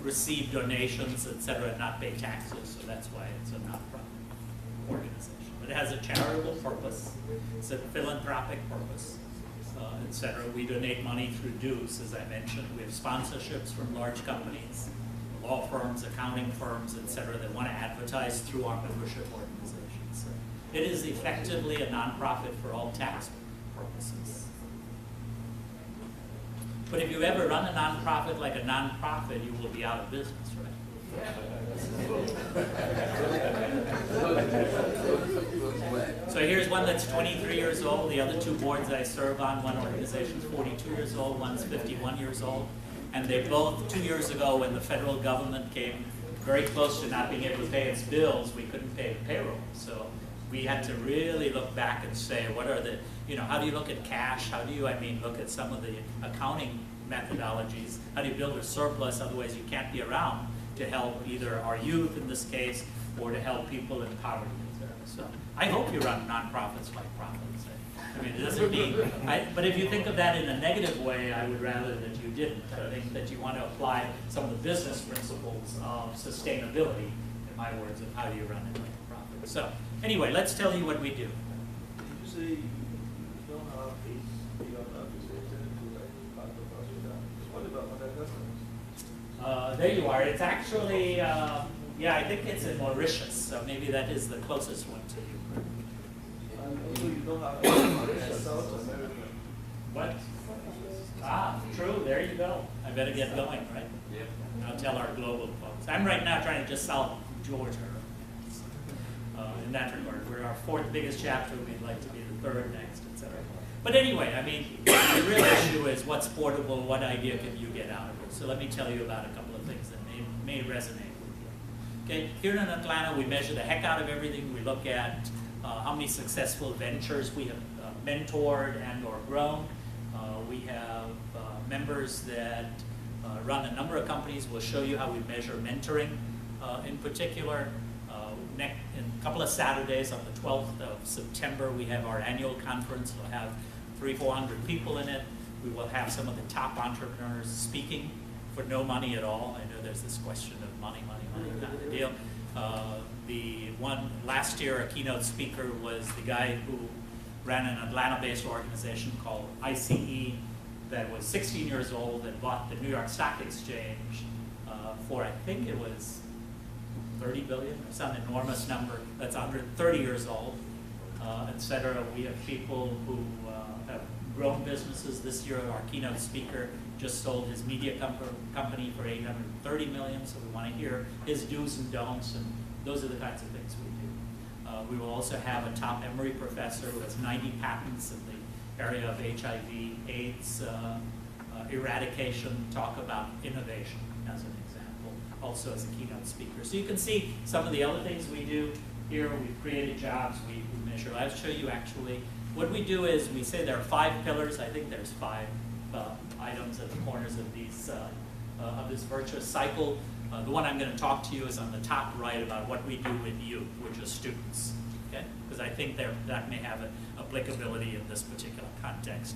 receive donations, et cetera, and not pay taxes. So that's why it's a nonprofit organization. But it has a charitable purpose. It's a philanthropic purpose, et cetera. We donate money through dues, as I mentioned. We have sponsorships from large companies, law firms, accounting firms, et cetera, that want to advertise through our membership organizations. So it is effectively a nonprofit for all tax purposes. But if you ever run a nonprofit like a nonprofit, you will be out of business, right? So here's one that's 23 years old. The other two boards I serve on, one organization's 42 years old, one's 51 years old. And they both, 2 years ago when the federal government came very close to not being able to pay its bills, we couldn't pay the payroll. So we had to really look back and say, what are the, how do you look at cash? How do you, look at some of the accounting methodologies? How do you build a surplus? Otherwise you can't be around to help either our youth in this case, or to help people in poverty. So I hope you run nonprofits like profits. It doesn't mean, but if you think of that in a negative way, I would rather that you didn't. I think that you want to apply some of the business principles of sustainability, in my words, of how you run it like a profit. So anyway, let's tell you what we do. Did you say you don't have a affiliated to any part of Africa? What about Madagascar? There you are. It's actually, yeah, I think it's in Mauritius, so maybe that is the closest one to you. And also you don't have any South America. What? Ah, true. There you go. I better get going, right? Yep. I'll tell our global folks. I'm right now trying to just solve Georgia. In that regard, we're our fourth biggest chapter. We'd like to be the third next, etc. But anyway, the real issue is what's portable, what idea can you get out of it? So let me tell you about a couple of things that may resonate with you. Okay, here in Atlanta, we measure the heck out of everything. We look at how many successful ventures we have mentored and or grown. We have members that run a number of companies. We'll show you how we measure mentoring in particular. In a couple of Saturdays on the 12th of September, we have our annual conference. We'll have 300-400 people in it. We will have some of the top entrepreneurs speaking for no money at all. I know there's this question of money kind of deal. The one last year, a keynote speaker was the guy who ran an Atlanta-based organization called ICE that was 16 years old and bought the New York Stock Exchange for, I think it was 30 billion, or some enormous number that's under 30 years old, etc. We have people who have grown businesses. This year, our keynote speaker just sold his media company for $830 million, so we want to hear his do's and don'ts, and those are the kinds of things we do. We will also have a top Emory professor who has 90 patents in the area of HIV, AIDS, eradication, talk about innovation as an example, also as a keynote speaker. So you can see some of the other things we do here. We've created jobs, we measure. I'll show you actually. What we do is we say there are 5 pillars. I think there's 5 items at the corners of these of this virtuous cycle. The one I'm going to talk to you is on the top right about what we do with youth, which are students. Okay? Because I think that may have an applicability in this particular context.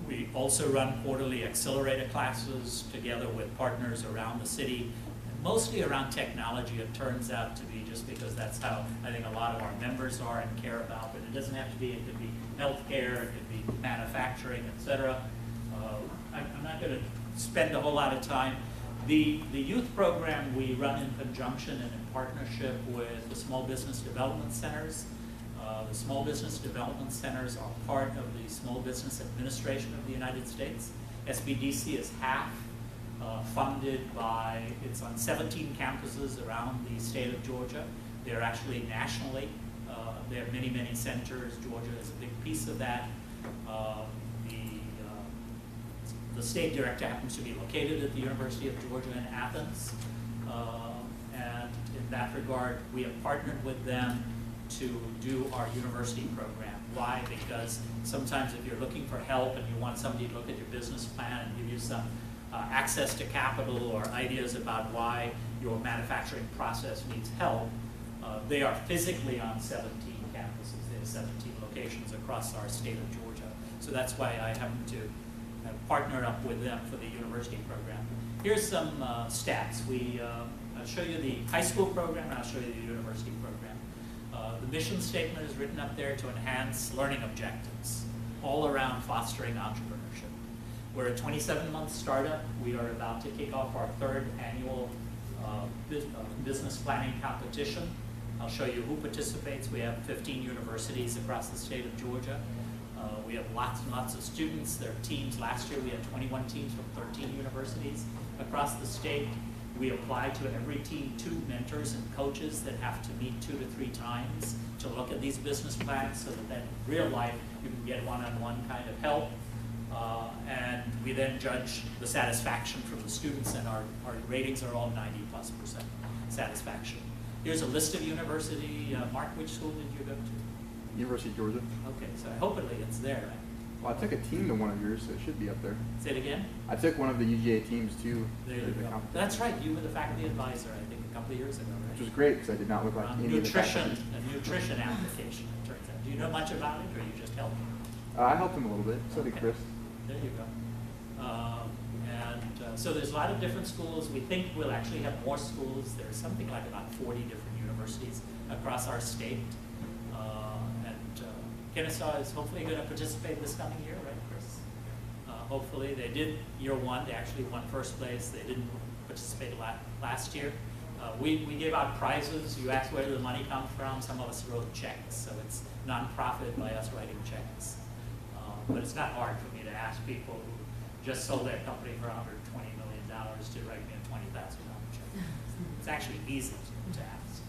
We also run quarterly accelerator classes together with partners around the city, and mostly around technology. It turns out to be just because that's how I think a lot of our members are and care about, but it doesn't have to be. It could be healthcare, it could be manufacturing, etc. I'm not going to spend a whole lot of time. The youth program we run in conjunction and in partnership with the Small Business Development Centers. The Small Business Development Centers are part of the Small Business Administration of the United States. SBDC is half funded by, it's on 17 campuses around the state of Georgia. They're actually nationally. There are many, many centers. Georgia is a big piece of that. The state director happens to be located at the University of Georgia in Athens. And in that regard, we have partnered with them to do our university program. Why? Because sometimes if you're looking for help and you want somebody to look at your business plan and give you some access to capital or ideas about why your manufacturing process needs help, they are physically on 17 campuses. They have 17 locations across our state of Georgia. So that's why I happen to have partnered up with them for the university program. Here's some stats. I'll show you the high school program and I'll show you the university program. The mission statement is written up there to enhance learning objectives all around fostering entrepreneurship. We're a 27-month startup. We are about to kick off our 3rd annual business planning competition. I'll show you who participates. We have 15 universities across the state of Georgia. We have lots and lots of students. There are teams. Last year we had 21 teams from 13 universities across the state. We apply to every team 2 mentors and coaches that have to meet 2 to 3 times to look at these business plans so that in real life you can get one-on-one kind of help. And we then judge the satisfaction from the students, and our ratings are all 90+% satisfaction. Here's a list of university. Mark, which school did you go to? University of Georgia. Okay, so hopefully it's there. Well, I took a team to one of yours, so it should be up there. Say it again? I took one of the UGA teams too. There you go. That's right, you were the faculty advisor, I think, a couple of years ago, right? Which was great because I did not look like any of the faculty. A nutrition application, it turns out. Do you know much about it, or you just helped him? I helped him a little bit, so did Chris. There you go. So there's a lot of different schools. We think we'll actually have more schools. There's something like about 40 different universities across our state. Kennesaw is hopefully going to participate this coming year, right, Chris? Hopefully. They did year 1. They actually won first place. They didn't participate last year. We gave out prizes. You asked where did the money come from. Some of us wrote checks, so it's non-profit by us writing checks. But it's not hard for me to ask people who just sold their company for $120 million to write me a $20,000 check. It's actually easy to ask,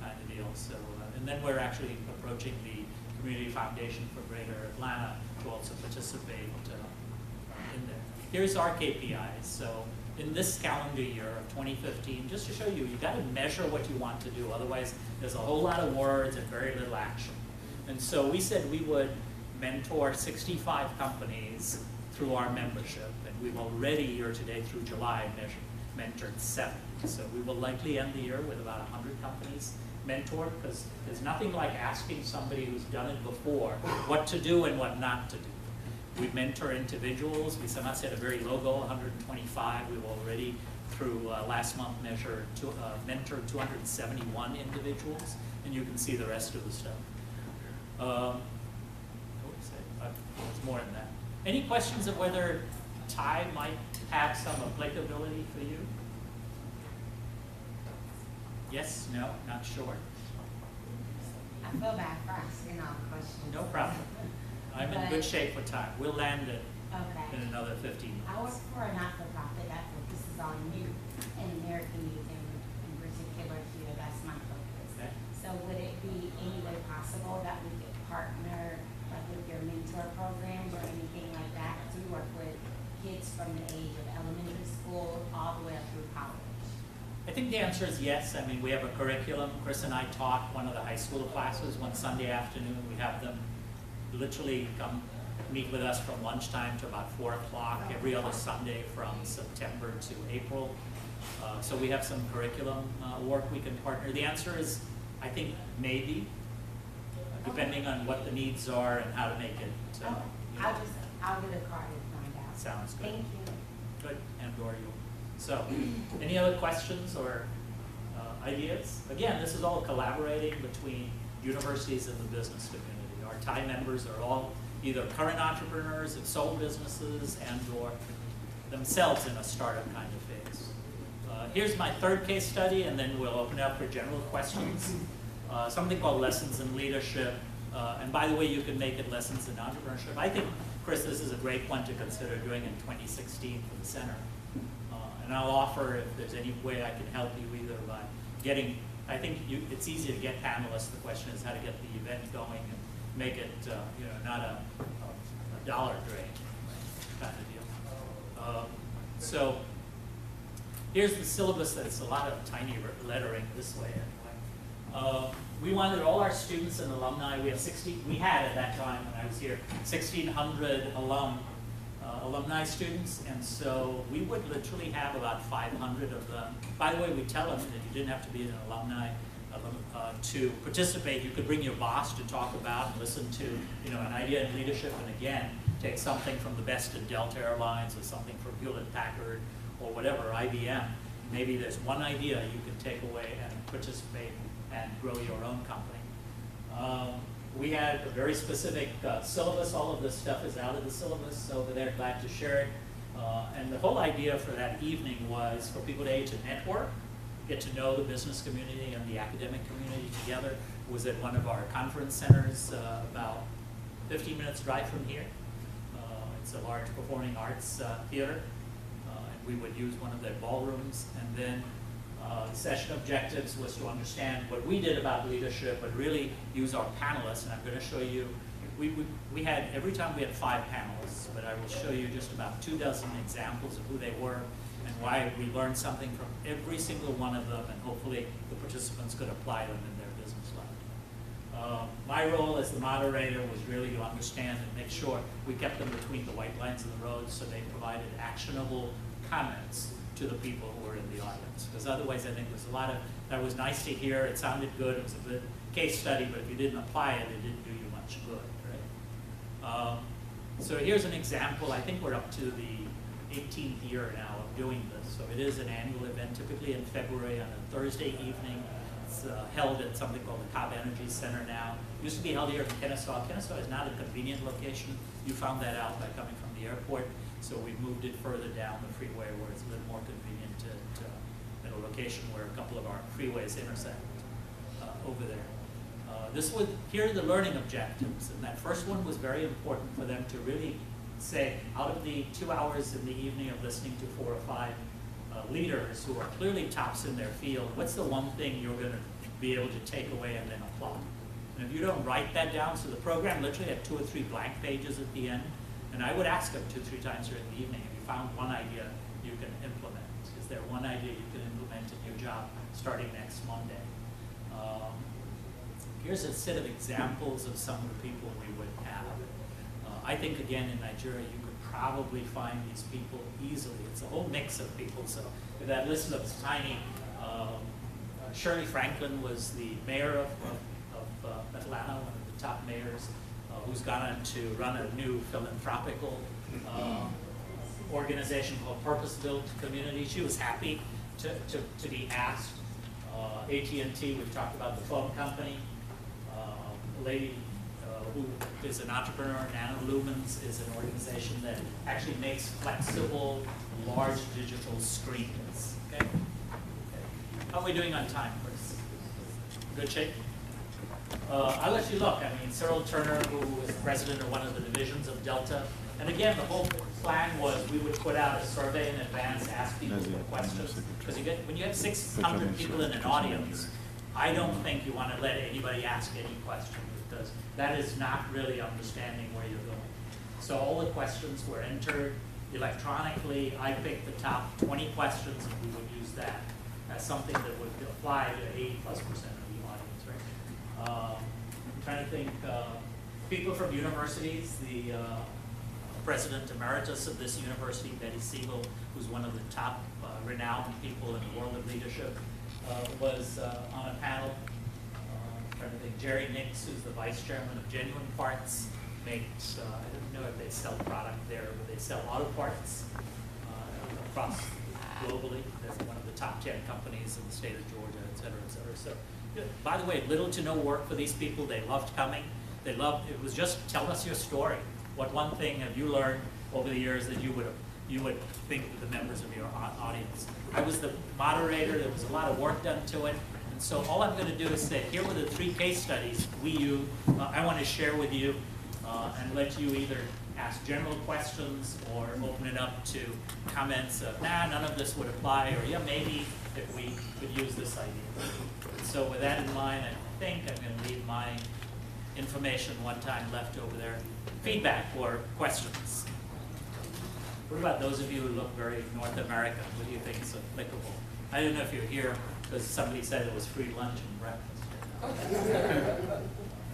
kind of deal. So, and then we're actually approaching the Community Foundation for Greater Atlanta to also participate in there. Here's our KPIs. So in this calendar year of 2015, just to show you, you've got to measure what you want to do. Otherwise, there's a whole lot of words and very little action. And so we said we would mentor 65 companies through our membership, and we've already year-to-date through July mentored 7. So we will likely end the year with about 100 companies mentored, because there's nothing like asking somebody who's done it before what to do and what not to do. We mentor individuals. We sometimes set a very low goal, 125. We've already, through last month, mentored 271 individuals, and you can see the rest of the stuff. It's more than that. Any questions of whether Thai might have some applicability for you? Yes, no, not sure. I feel bad for asking all the questions. No problem. I'm in good shape for Thai. We'll land it in another 15 minutes. I work for a not-for-profit that focuses on youth and American youth in particular here. That's my focus. Okay. So would it be any way possible that we could partner like with your mentor programs or anything like that? Because we work with kids from the age of elementary school all the way up through college. I think the answer is yes. I mean, we have a curriculum. Chris and I taught one of the high school classes one Sunday afternoon. We have them literally come meet with us from lunchtime to about 4 o'clock every other Sunday from September to April. So we have some curriculum work we can partner. The answer is, I think, maybe, depending on what the needs are and how to make it. I'll get a card and find out. Sounds good. Thank you. Good, and or you. So, any other questions or ideas? Again, this is all collaborating between universities and the business community. Our Thai members are all either current entrepreneurs have sold businesses and or themselves in a startup kind of phase. Here's my third case study, and then we'll open it up for general questions. Something called Lessons in Leadership. And by the way, you can make it Lessons in Entrepreneurship. I think, Chris, this is a great one to consider doing in 2016 for the center. And I'll offer if there's any way I can help you either by getting, I think it's easy to get panelists. The question is how to get the event going and make it, not a dollar drain kind of deal. So here's the syllabus. That's a lot of tiny lettering this way anyway. We wanted all our students and alumni. We had at that time when I was here 1,600 alumni students, and so we would literally have about 500 of them. By the way, we tell them that you didn't have to be an alumni to participate. You could bring your boss to talk about and listen to, an idea in leadership, and again, take something from the best of Delta Airlines or something from Hewlett-Packard or whatever, IBM. Maybe there's one idea you can take away and participate and grow your own company. We had a very specific syllabus. All of this stuff is out of the syllabus over there. Glad to share it. And the whole idea for that evening was for people to network, get to know the business community and the academic community together. It was at one of our conference centers about 15 minutes drive from here. It's a large performing arts theater, and we would use one of their ballrooms. And then the session objectives was to understand what we did about leadership, but really use our panelists. And I'm going to show you, we had, every time we had 5 panelists, but I will show you just about 24 examples of who they were and why we learned something from every single one of them, and hopefully the participants could apply them in their business life. My role as the moderator was really to understand and make sure we kept them between the white lines of the road, so they provided actionable comments to the people who were in the audience. Because otherwise I think there's a lot of, that was nice to hear, it sounded good, it was a good case study, but if you didn't apply it, it didn't do you much good, right? So here's an example. I think we're up to the 18th year now of doing this. So it is an annual event, typically in February on a Thursday evening. It's held at something called the Cobb Energy Center now. It used to be held here in Kennesaw. Kennesaw is not a convenient location. You found that out by coming from the airport. So we've moved it further down the freeway where it's a little more convenient to in a location where a couple of our freeways intersect over there. Here are the learning objectives. And that first one was very important for them to really say, out of the 2 hours in the evening of listening to 4 or 5 leaders who are clearly tops in their field, what's the one thing you're going to be able to take away and then apply? And if you don't write that down, so the program literally had 2 or 3 blank pages at the end, and I would ask them 2 or 3 times during the evening, if you found one idea you can implement. Is there one idea you can implement in your job starting next Monday? Here's a set of examples of some of the people we would have. I think, again, in Nigeria, you could probably find these people easily. It's a whole mix of people. So if that list looks tiny, Shirley Franklin was the mayor of Atlanta, one of the top mayors, who's gone on to run a new philanthropical organization called Purpose-Built Community. She was happy to be asked. AT&T, we've talked about the phone company. A lady who is an entrepreneur, Nano Lumens, is an organization that actually makes flexible, large digital screens. Okay? How are we doing on time, Chris? Good shape? I'll let you look. I mean, Cyril Turner, who is president of one of the divisions of Delta, and again, the whole plan was we would put out a survey in advance, ask people questions, because when you have 600 people in an audience, I don't think you want to let anybody ask any question, because that is not really understanding where you're going. So all the questions were entered electronically. I picked the top 20 questions, and we would use that as something that would apply to 80+% of the audience, right? I'm trying to think, people from universities, the president emeritus of this university, Betty Siegel, who's one of the top renowned people in the world of leadership, was on a panel. I'm trying to think, Jerry Nix, who's the vice chairman of Genuine Parts, makes, I don't know if they sell product there, but they sell auto parts across globally. They're one of the top 10 companies in the state of Georgia, et cetera, et cetera. So, by the way, little to no work for these people. They loved coming. They loved, it was just tell us your story. What one thing have you learned over the years that you would think of the members of your audience? I was the moderator. There was a lot of work done to it. And so all I'm going to do is say, here were the 3 case studies I want to share with you and let you either ask general questions or open it up to comments of, nah, none of this would apply, or yeah, maybe if we could use this idea. So with that in mind, I think I'm going to leave my information one time left over there. Feedback or questions. What about those of you who look very North American? What do you think is applicable? I don't know if you're here because somebody said it was free lunch and breakfast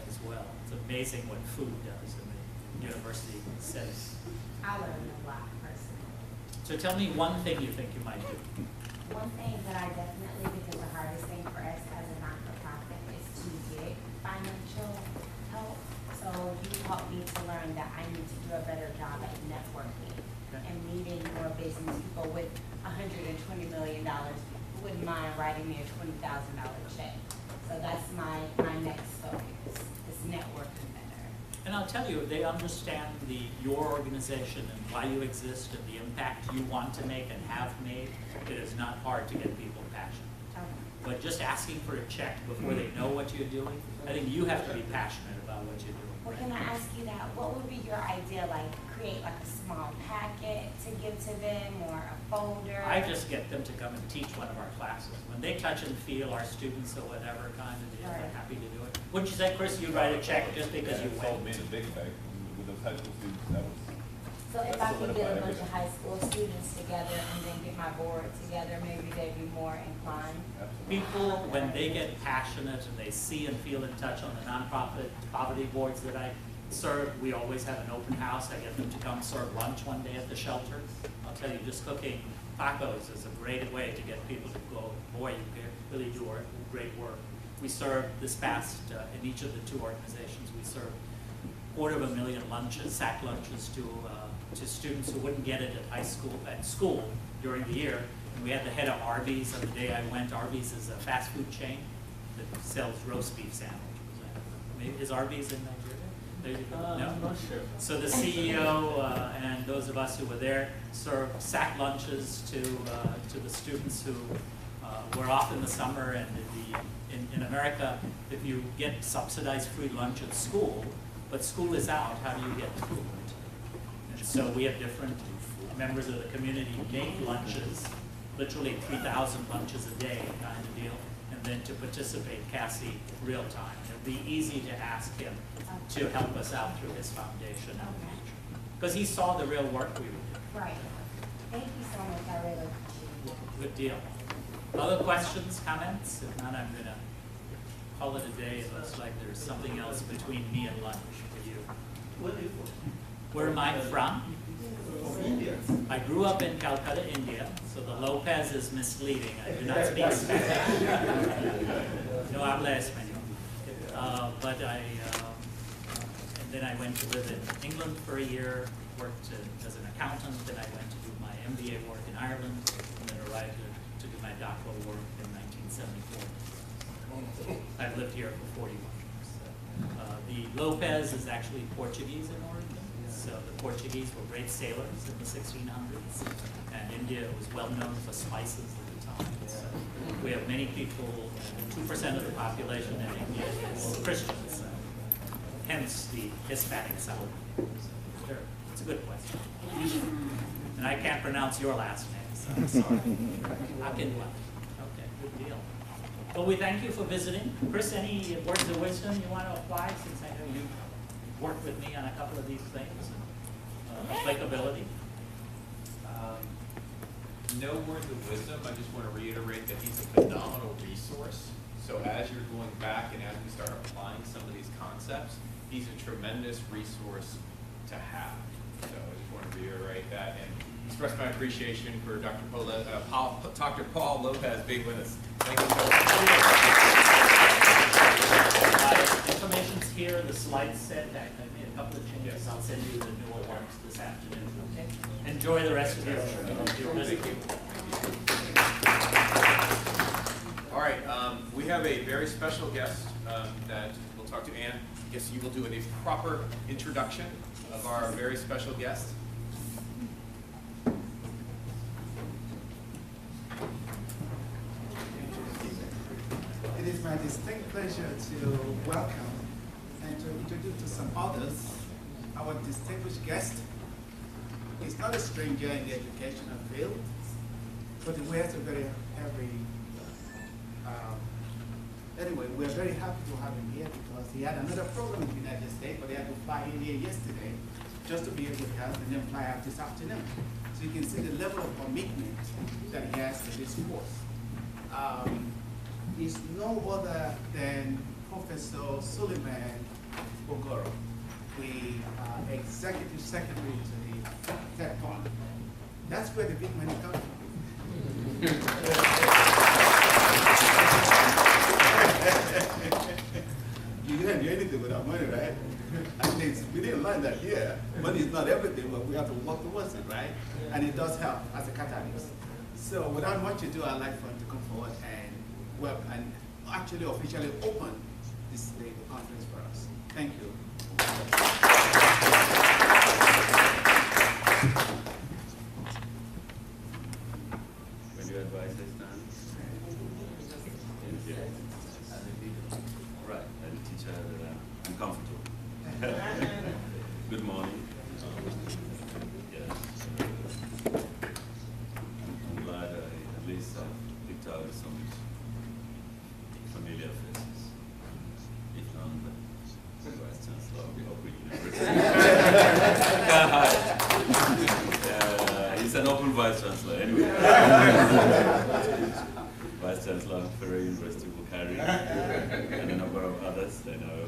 as well. It's amazing what food does in the university setting. I learned a lot personally. So tell me one thing you think you might do. One thing that I definitely, because the hardest thing for us as a not-for-profit is to get financial help. So you helped me to learn that I need to do a better job at networking and meeting more business people with $120 million who wouldn't mind writing me a $20,000 check. So that's my next focus, is networking better. And I'll tell you, they understand your organization and why you exist and the impact you want to make and have made. It is not hard to get people passionate. but just asking for a check before they know what you're doing, I think you have to be passionate about what you're doing. Well, can I ask you that? What would be your idea? Like create like a small packet to give to them or a folder? I just get them to come and teach one of our classes. When they touch and feel our students or whatever kind of deal, they're happy to do it. Wouldn't you say, Chris, you'd write a check just because you went? Made a big effect with those high school students. That was. So if I could get a bunch of high school students together and then get my board together, maybe they'd be more inclined. People, when they get passionate and they see and feel in touch on the nonprofit poverty boards that I serve, we always have an open house. I get them to come serve lunch one day at the shelter. I'll tell you, just cooking tacos is a great way to get people to go, boy, you really do great work. We served this past, in each of the two organizations, we served 250,000 lunches, sack lunches to students who wouldn't get it at school during the year. And we had the head of Arby's on the day I went. Arby's is a fast food chain that sells roast beef sandwiches. Maybe is Arby's in Nigeria? There you go. No? I'm not sure. So the CEO and those of us who were there served sack lunches to the students who were off in the summer. And in America, if you get subsidized free lunch at school, but school is out, how do you get food? And so we have different members of the community make lunches, literally 3,000 lunches a day kind of deal, and then to participate, Cassie, real time. It'd be easy to ask him to help us out through his foundation because he saw the real work we were doing. Right. Thank you so much. I really appreciate it. Good deal. Other questions, comments? If not, I'm going to call it a day. It looks like there's something else between me and lunch for you. Where am I from? India. I grew up in Calcutta, India, so the Lopez is misleading. I do not speak Spanish. No habla español. And then I went to live in England for a year, worked as an accountant, then I went to do my MBA work in Ireland, and then arrived to do my doctoral work in 1974. I've lived here for 41 years. The Lopez is actually Portuguese in origin. So the Portuguese were great sailors in the 1600s, and India was well known for spices at the time. So we have many people, 2% of the population in India is Christians, hence the Hispanic side. So it's a good question. And I can't pronounce your last name, so I'm sorry. Akinwa. Okay, good deal. Well, we thank you for visiting. Chris, any words of wisdom you want to apply, since I know you worked with me on a couple of these things? Applicability? No words of wisdom. I just want to reiterate that he's a phenomenal resource. So as you're going back and as we start applying some of these concepts, he's a tremendous resource to have. So I just want to reiterate that and express my appreciation for Dr. Paul Lopez being with us. Thank you so much. My information's here, the slides said that I made a couple of changes. I'll send you the newer ones this afternoon. Okay? Enjoy the rest of your visit. All right, we have a very special guest that we'll talk to. Ann, I guess you will do a proper introduction of our very special guest. It is my distinct pleasure to welcome and to introduce to some others our distinguished guest. He's not a stranger in the educational field, but he wears a very heavy. Anyway, we're very happy to have him here because he had another program in the United States, but he had to fly in here yesterday just to be here with us and then fly out this afternoon. So you can see the level of commitment that he has to this course. He's no other than Professor Suleiman Ogoro, the Executive Secretary to the Tech Fund. That's where the big money comes from. You can't do anything without money, right? At least we didn't learn that here. Money is not everything, but we have to work towards it, right? And it does help as a catalyst. So without much ado, I'd like for him to come forward and actually officially open this the conference for us. Thank you. When you advise this done? Vice Chancellor of Federal University Bukhari, and a number of others I know.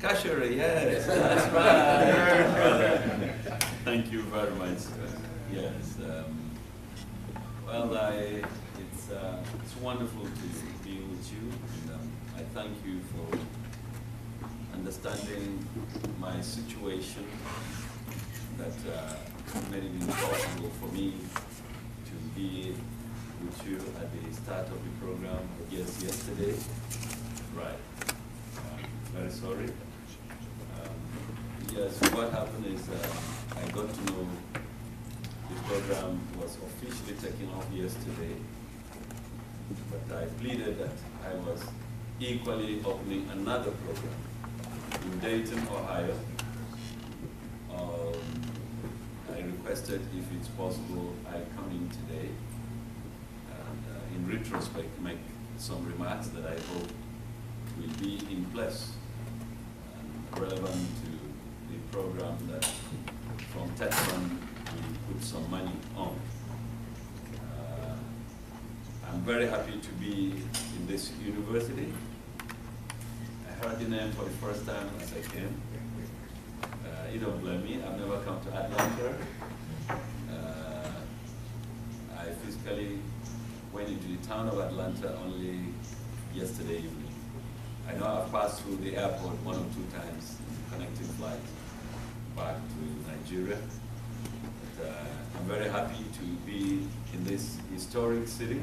Kashuri, yes, that's right. Thank you very much. Yes. Well, it's wonderful to be with you, and I thank you for understanding my situation that made it impossible for me to be with you at the start of the program. Yes, yesterday. Right. Very sorry. Yes, what happened is I got to know the program was officially taken off yesterday, but I pleaded that I was equally opening another program in Dayton, Ohio. I requested if it's possible I come in today and in retrospect make some remarks that I hope will be in place and relevant to the program that from TechFund we put some money on. I'm very happy to be in this university. I heard the name for the first time as I came. You don't blame me, I've never come to Atlanta. I physically went into the town of Atlanta only yesterday evening. I know I've passed through the airport 1 or 2 times in connecting flight back to Nigeria. But, I'm very happy to be in this historic city,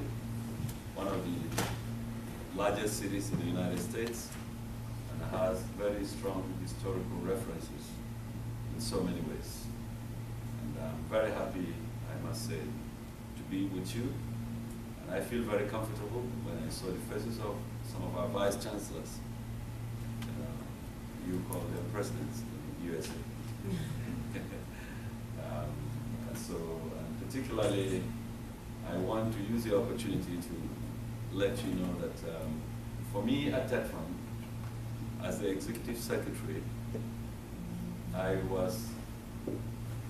one of the largest cities in the United States, and has very strong historical references in so many ways. And I'm very happy, I must say, to be with you. And I feel very comfortable when I saw the faces of some of our vice chancellors. You call them presidents in the USA. And particularly, I want to use the opportunity to let you know that for me at TechFund, as the executive secretary, I was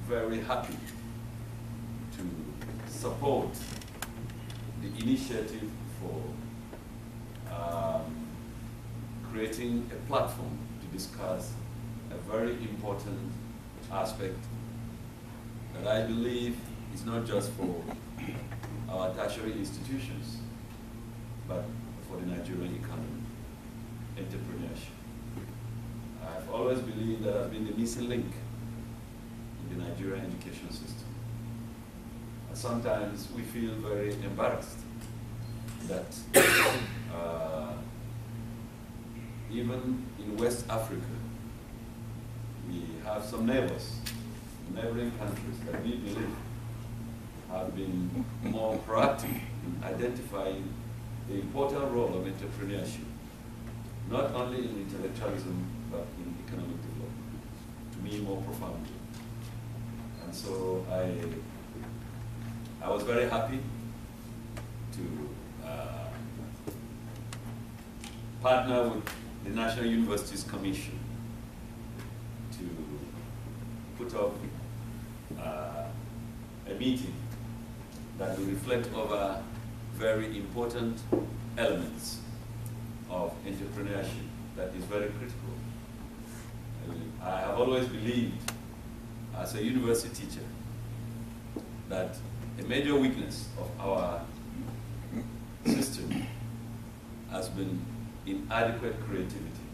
very happy to support the initiative for creating a platform to discuss a very important aspect that I believe is not just for our tertiary institutions, but for the Nigerian economy, entrepreneurship. I've always believed that I've been the missing link in the Nigerian education system. And sometimes we feel very embarrassed that even in West Africa, we have some neighbors, neighboring countries that we believe have been more proactive in identifying the important role of entrepreneurship, not only in intellectualism, but in economic development, to me more profoundly. And so I was very happy to partner with the National Universities Commission to put up a meeting that will reflect over very important elements of entrepreneurship that is very critical. I have always believed, as a university teacher, that a major weakness of our system has been inadequate creativity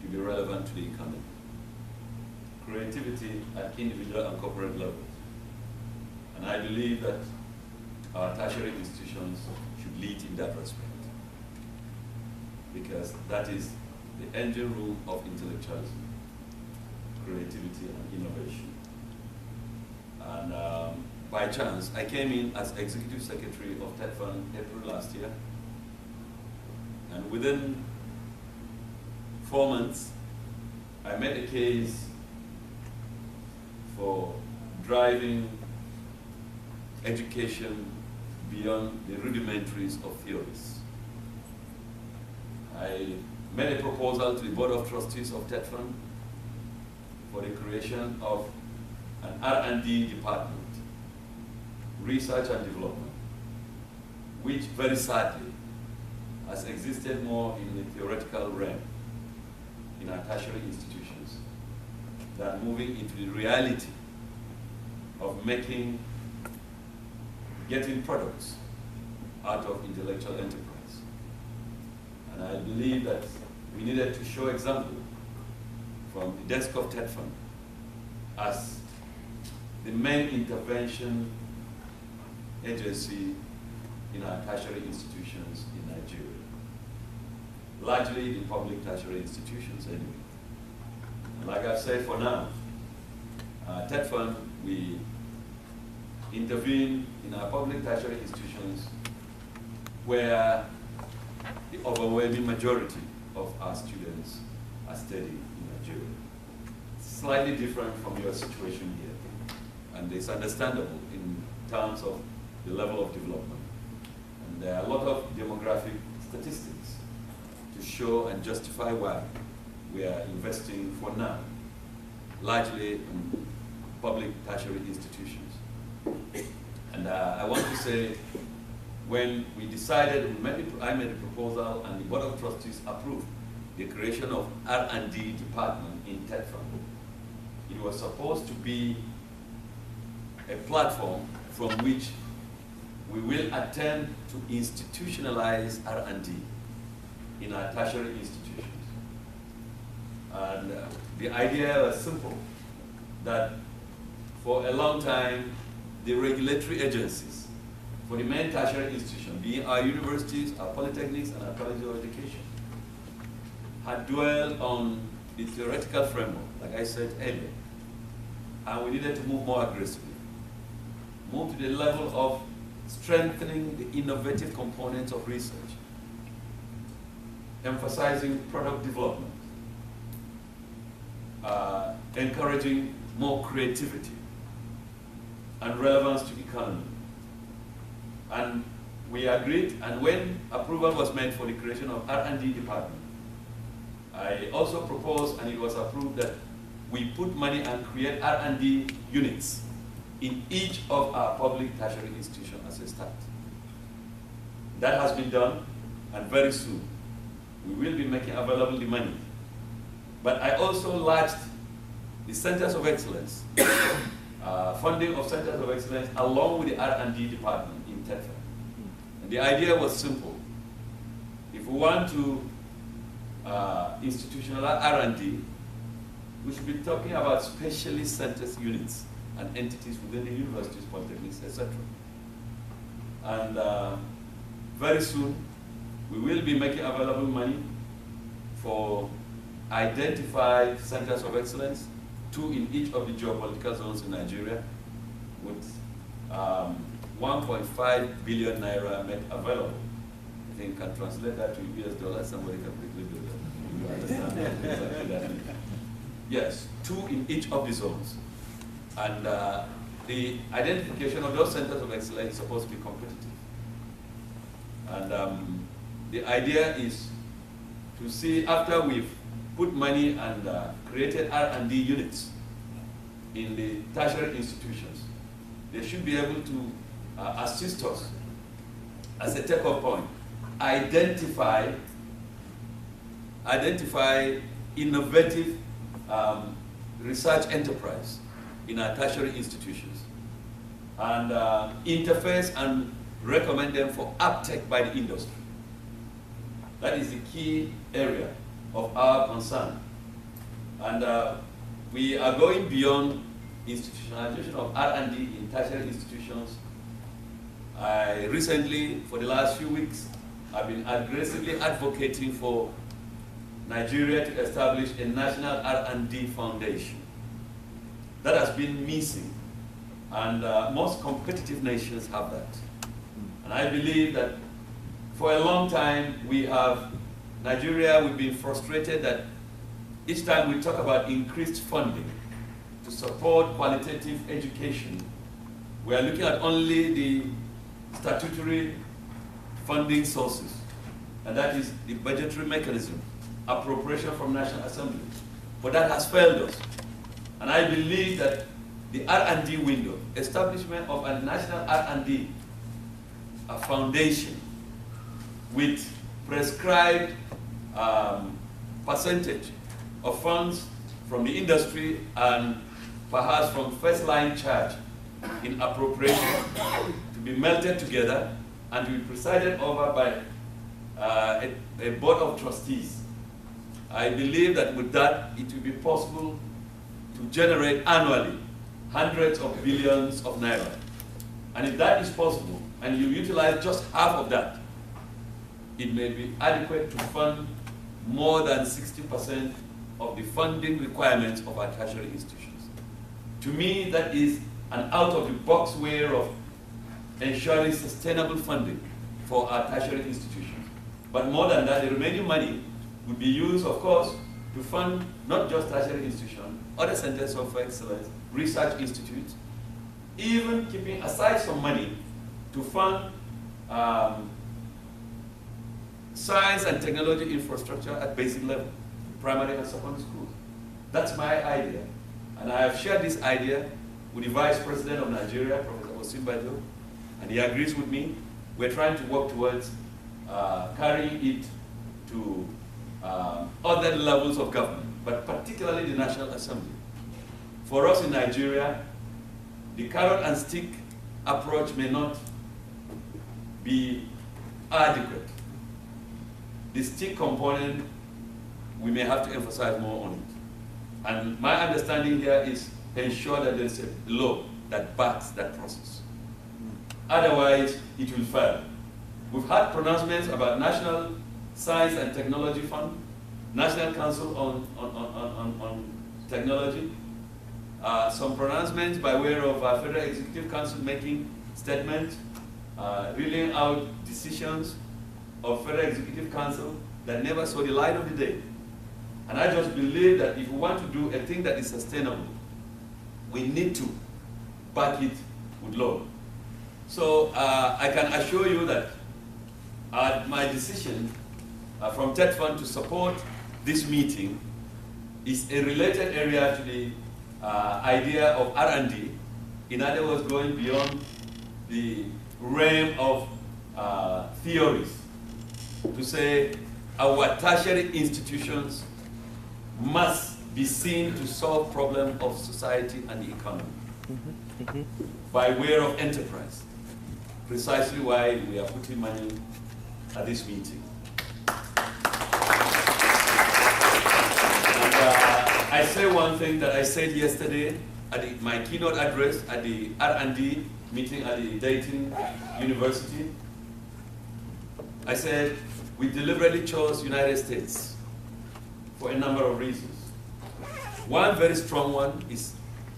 to be relevant to the economy. Creativity at individual and corporate levels. And I believe that our tertiary institutions should lead in that respect, because that is the engine room of intellectualism, creativity and innovation. And by chance, I came in as Executive Secretary of TechFund April last year, and within 4 months, I made a case for driving education beyond the rudimentaries of theories. I made a proposal to the Board of Trustees of TechFund for the creation of an R&D department research and development, which very sadly has existed more in the theoretical realm in our tertiary institutions than moving into the reality of getting products out of intellectual enterprise. And I believe that we needed to show example from the desk of TED Fund as the main intervention agency in our tertiary institutions in Nigeria. Largely the public tertiary institutions anyway. And like I've said for now, TED Fund, we intervene in our public tertiary institutions where the overwhelming majority of our students are studying in Nigeria. Slightly different from your situation here. And it's understandable in terms of the level of development. And there are a lot of demographic statistics to show and justify why we are investing for now, largely in public tertiary institutions. And I want to say, when we decided, I made a proposal and the Board of Trustees approved the creation of R&D department in TED Fund. It was supposed to be a platform from which we will attempt to institutionalize R&D in our tertiary institutions. And the idea was simple, that for a long time, the regulatory agencies for the main tertiary institutions, being our universities, our polytechnics, and our colleges of education, had dwelled on the theoretical framework, like I said earlier, and we needed to move more aggressively, move to the level of strengthening the innovative components of research, emphasizing product development, encouraging more creativity and relevance to the economy. And we agreed, and when approval was made for the creation of R&D department, I also proposed, and it was approved, that we put money and create R&D units in each of our public tertiary institutions as a start. That has been done, and very soon we will be making available the money. But I also launched the Centers of Excellence, funding of Centers of Excellence along with the R&D department in TED Fund. And the idea was simple. If we want to institutionalize R&D, we should be talking about specialist centers units and entities within the universities, polytechnics, etc. And very soon, we will be making available money for identified centers of excellence, 2 in each of the geopolitical zones in Nigeria, with 1.5 billion naira made available. I think can translate that to US dollars, somebody can quickly do that. You understand exactly that means. Yes, 2 in each of the zones. And the identification of those centers of excellence is supposed to be competitive. And the idea is to see, after we've put money and created R&D units in the tertiary institutions, they should be able to assist us as a take-off point, identify innovative research enterprise in our tertiary institutions, and interface and recommend them for uptake by the industry. That is the key area of our concern. And we are going beyond institutionalization of R&D in tertiary institutions. I recently, for the last few weeks, I've been aggressively advocating for Nigeria to establish a national R&D foundation. That has been missing, and most competitive nations have that. And I believe that for a long time, Nigeria, we've been frustrated that each time we talk about increased funding to support qualitative education, we are looking at only the statutory funding sources, and that is the budgetary mechanism, appropriation from National Assembly. But that has failed us. And I believe that the R&D window, establishment of a national R&D foundation with prescribed percentage of funds from the industry and perhaps from first line charge in appropriation to be melted together and to be presided over by a board of trustees. I believe that with that it will be possible to generate annually hundreds of billions of naira. And if that is possible, and you utilize just half of that, it may be adequate to fund more than 60% of the funding requirements of our tertiary institutions. To me, that is an out-of-the-box way of ensuring sustainable funding for our tertiary institutions. But more than that, the remaining money would be used, of course, to fund not just tertiary institutions, other centers of excellence, research institutes, even keeping aside some money to fund science and technology infrastructure at basic level, primary and secondary schools. That's my idea. And I have shared this idea with the Vice President of Nigeria, Professor Osinbajo, and he agrees with me. We're trying to work towards carrying it to other levels of government, but particularly the National Assembly. For us in Nigeria, the carrot and stick approach may not be adequate. The stick component, we may have to emphasize more on it. And my understanding here is to ensure that there's a law that backs that process. Otherwise, it will fail. We've had pronouncements about National Science and Technology Fund, National Council on Technology, some pronouncements by way of Federal Executive Council making statements, reeling out decisions of Federal Executive Council that never saw the light of the day. And I just believe that if we want to do a thing that is sustainable, we need to back it with law. So I can assure you that my decision from TED Fund to support this meeting is a related area to the idea of R&D. In other words, going beyond the realm of theories to say our tertiary institutions must be seen to solve problems of society and the economy by way of enterprise. Precisely why we are putting money at this meeting. And I say one thing that I said yesterday at my keynote address at the R&D meeting at the Dayton University. I said we deliberately chose United States for a number of reasons. One very strong one is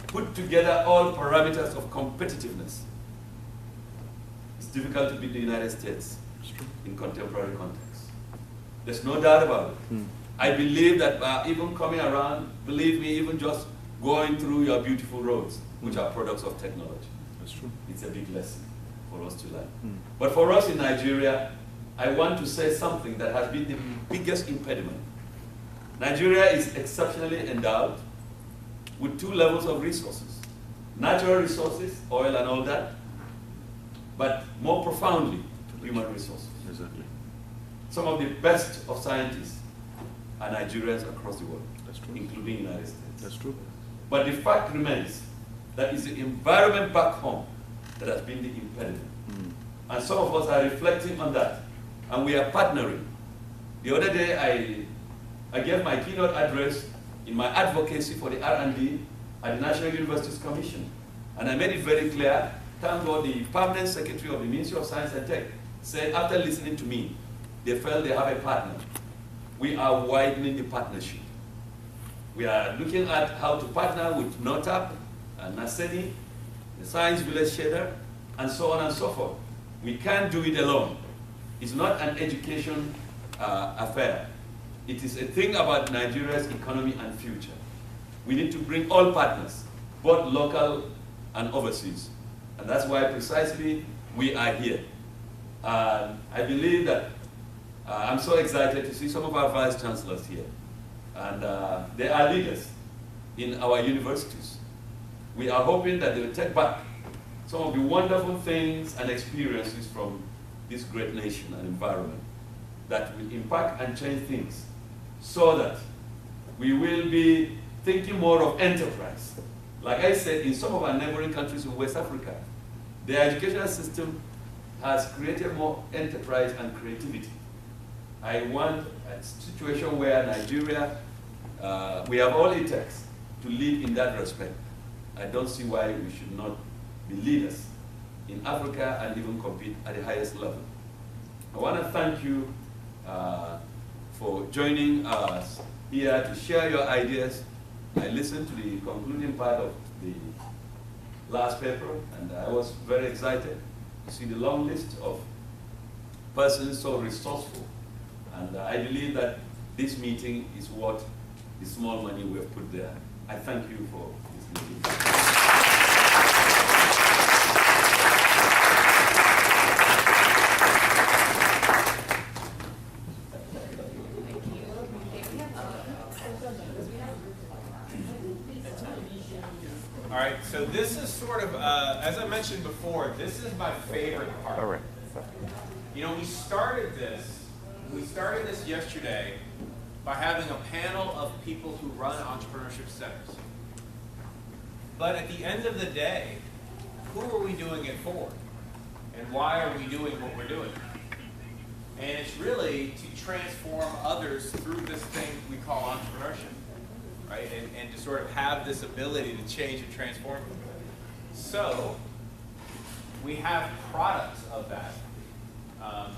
put together all parameters of competitiveness. It's difficult to beat the United States in contemporary context. There's no doubt about it. I believe that even coming around, believe me, even just going through your beautiful roads, which are products of technology. That's true. It's a big lesson for us to learn. But for us in Nigeria, I want to say something that has been the biggest impediment. Nigeria is exceptionally endowed with two levels of resources. Natural resources, oil and all that, but more profoundly, human resources. Exactly. Some of the best of scientists are Nigerians across the world, That's true. including the United States. That's true. But the fact remains that it's the environment back home that has been the impediment. And some of us are reflecting on that, and we are partnering. The other day, I gave my keynote address in my advocacy for the R&D at the National Universities Commission. And I made it very clear, thank God the permanent secretary of the Ministry of Science and Tech said after listening to me, they felt they have a partner. We are widening the partnership. We are looking at how to partner with NOTAP, NASENI, the Science Village Shader, and so on and so forth. We can't do it alone. It's not an education affair. It is a thing about Nigeria's economy and future. We need to bring all partners, both local and overseas. And that's why precisely we are here. I believe that I'm so excited to see some of our vice chancellors here. And they are leaders in our universities. we are hoping that they will take back some of the wonderful things and experiences from this great nation and environment that will impact and change things so that we will be thinking more of enterprise. Like I said, in some of our neighboring countries in West Africa, the educational system has created more enterprise and creativity. I want a situation where Nigeria, we have all it takes to lead in that respect. I don't see why we should not be leaders in Africa and even compete at the highest level. I want to thank you for joining us here to share your ideas. I listened to the concluding part of the last paper, and I was very excited to see the long list of persons so resourceful. And I believe that this meeting is worth the small money we have put there. I thank you for this meeting. All right, so this is sort of, as I mentioned before, this is my favorite part. All right. You know, we started this yesterday by having a panel of people who run entrepreneurship centers. But at the end of the day, who are we doing it for? And why are we doing what we're doing? And it's really to transform others through this thing we call entrepreneurship, right? And to sort of have this ability to change and transform people. So, we have products of that,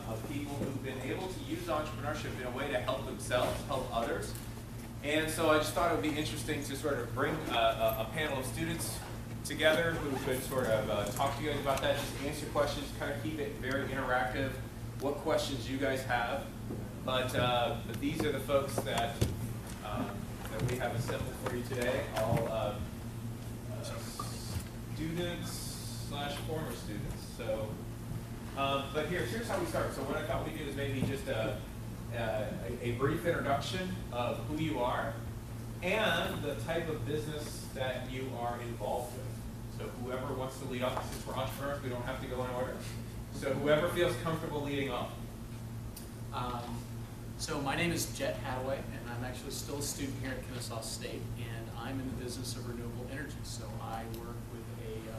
of people who've been able to use entrepreneurship in a way to help themselves, help others. And so I just thought it would be interesting to sort of bring a panel of students together who could sort of talk to you guys about that, just answer questions, kind of keep it very interactive, what questions you guys have. But these are the folks that we have assembled for you today, all students / former students. So, but here's how we start. So what I thought we'd do is maybe just a brief introduction of who you are and the type of business that you are involved with. So whoever wants to lead off, since we're entrepreneurs, we don't have to go in order. So whoever feels comfortable leading off. So my name is Jet Hadaway, and I'm actually still a student here at Kennesaw State, and I'm in the business of renewable energy. So I work with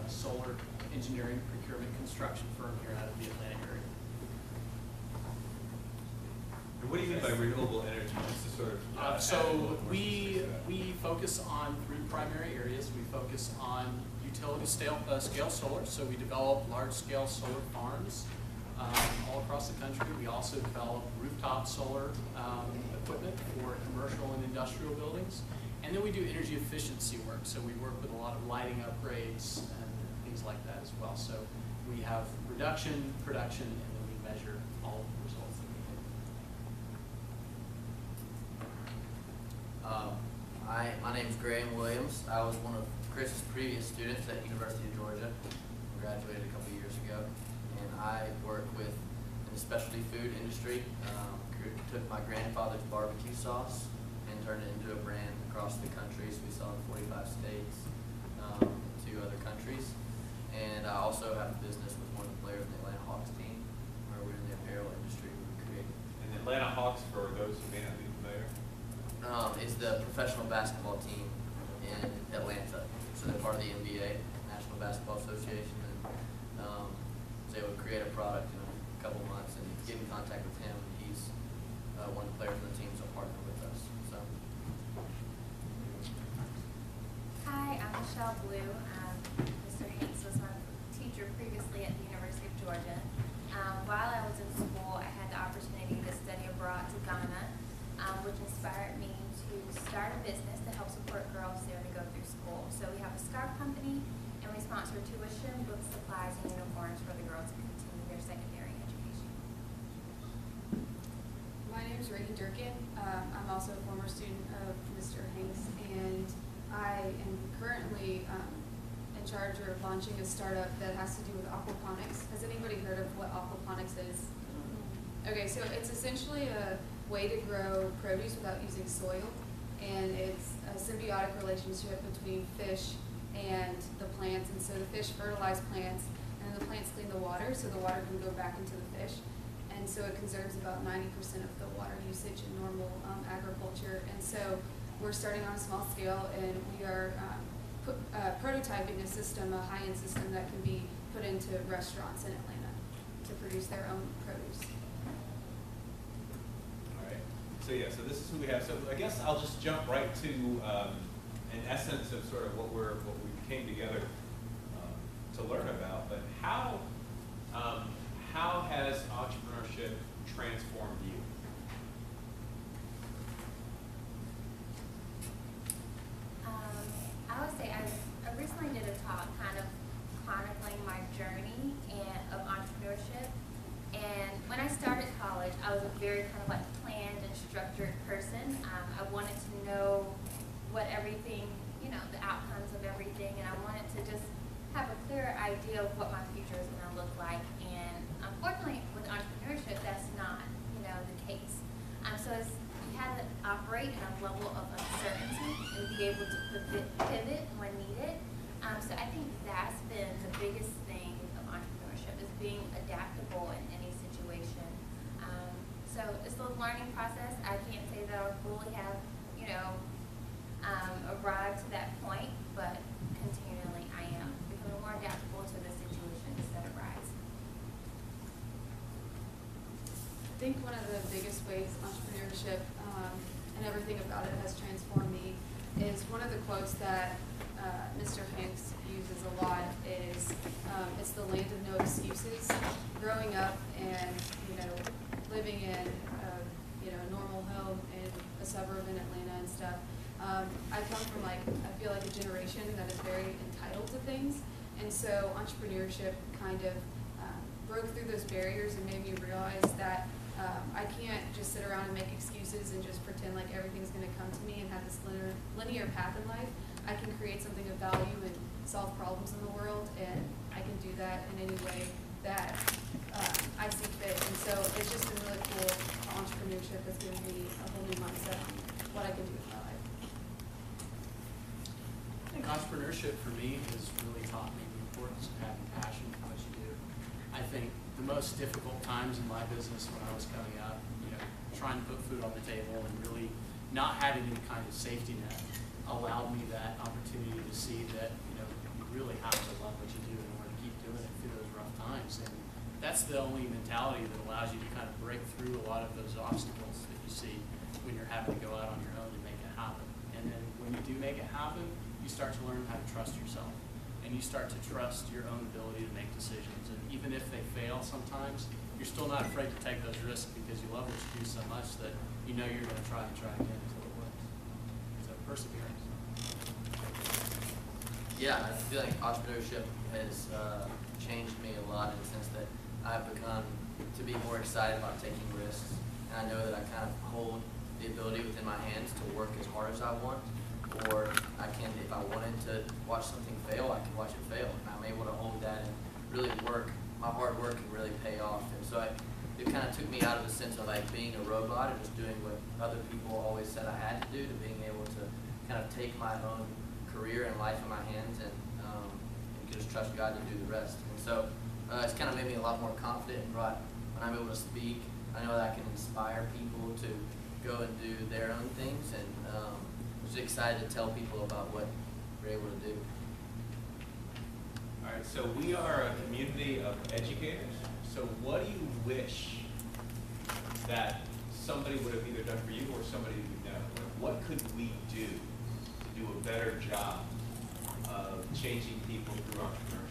a solar engineering, procurement, construction firm here out of the Atlanta area. And what do you mean by renewable energy? Just to sort of so we focus on 3 primary areas. We focus on utility scale solar, so we develop large-scale solar farms all across the country. We also develop rooftop solar equipment for commercial and industrial buildings. And then we do energy efficiency work, so we work with a lot of lighting upgrades and things like that as well. So we have reduction, production, and then we measure all of the results that we get. My name is Graham Williams. I was one of Chris's previous students at University of Georgia. I graduated a couple years ago. And I work in the specialty food industry. Took my grandfather's barbecue sauce and turned it into a brand across the country. So we sell in 45 states, 2 other countries. And I also have a business with one of the players in the Atlanta Hawks team, where we're in the apparel industry. We create. And the Atlanta Hawks, for those who may not be familiar, is the professional basketball team in Atlanta. So they're part of the NBA, National Basketball Association. And so they would create a product in a couple months and get in contact with him. He's one of the players on the team, so partner with us. So. Hi, I'm Michelle Blue. Mr. Hanks was my teacher previously at the University of Georgia. While I was in school, I had the opportunity to study abroad to Ghana, which inspired me to start a business to help support girls there to go through school. So we have a scarf company, and we sponsor tuition, book supplies, and uniforms for the girls to continue their secondary education. My name is Rainey Durkin. I'm also a former student of Mr. Hanks, and I am currently in charge of launching a startup that has to do with aquaponics. Has anybody heard of what aquaponics is? Okay, so it's essentially a way to grow produce without using soil, and it's a symbiotic relationship between fish and the plants, and so the fish fertilize plants, and then the plants clean the water, so the water can go back into the fish. And so it conserves about 90% of the water usage in normal agriculture. And so we're starting on a small scale, and we are prototyping a system, a high-end system that can be put into restaurants in Atlanta to produce their own produce. All right. So yeah, so this is who we have. So I guess I'll just jump right to an essence of sort of what we came together to learn about. But how has entrepreneurship transformed you? I would say I recently did a talk kind of chronicling my journey of entrepreneurship. And when I started college, I was a very kind of like planned and structured person. I wanted to know what everything, the outcomes of everything, and I wanted to just have a clearer idea of what my future is going to look like. And unfortunately, with entrepreneurship, that's not, the case. So you have to operate in a level of uncertainty and be able to pivot when needed. So I think that's been the biggest thing of entrepreneurship, is being adaptable in any situation. So it's a learning process. I can't say that I fully have, arrived to that point, but continually I am becoming more adaptable to the situations that arise. I think one of the biggest ways entrepreneurship and everything about it has transformed me is one of the quotes that Mr. Hanks uses a lot is, it's the land of no excuses. Growing up and, living in a normal home in a suburb in Atlanta and stuff, I come from I feel like a generation that is very entitled to things. And so entrepreneurship kind of broke through those barriers and made me realize that I can't just sit around and make excuses and just pretend like everything's going to come to me and have this linear path in life. I can create something of value and solve problems in the world, and I can do that in any way that I see fit. And so it's just been really cool. Entrepreneurship has given me a whole new mindset on what I can do with my life. I think entrepreneurship for me has really taught me the importance of having passion for what you do. I think the most difficult times in my business when I was coming up, trying to put food on the table and really not having any kind of safety net allowed me that opportunity to see that, you really have to love what you do in order to keep doing it through those rough times. And that's the only mentality that allows you to kind of break through a lot of those obstacles that you see when you're having to go out on your own and make it happen. And then when you do make it happen, you start to learn how to trust yourself. And you start to trust your own ability to make decisions. And even if they fail sometimes, you're still not afraid to take those risks because you love what you do so much that you're going to try and try again until it works. So perseverance. Yeah, I feel like entrepreneurship has changed me a lot in the sense that I've become to be more excited about taking risks. And I know that I kind of hold the ability within my hands to work as hard as I want. Or I can, if I wanted to watch something fail, I can watch it fail. And I'm able to hold that and really work. My hard work can really pay off. And so it kind of took me out of the sense of being a robot or just doing what other people always said I had to do, to being able to kind of take my own career and life in my hands and just trust God to do the rest. And so it's kind of made me a lot more confident and brought, when I'm able to speak, I know that I can inspire people to go and do their own things, and just excited to tell people about what we're able to do. All right, so we are a community of educators. So what do you wish that somebody would have either done for you or somebody you know? What could we do to do a better job of changing people through entrepreneurship?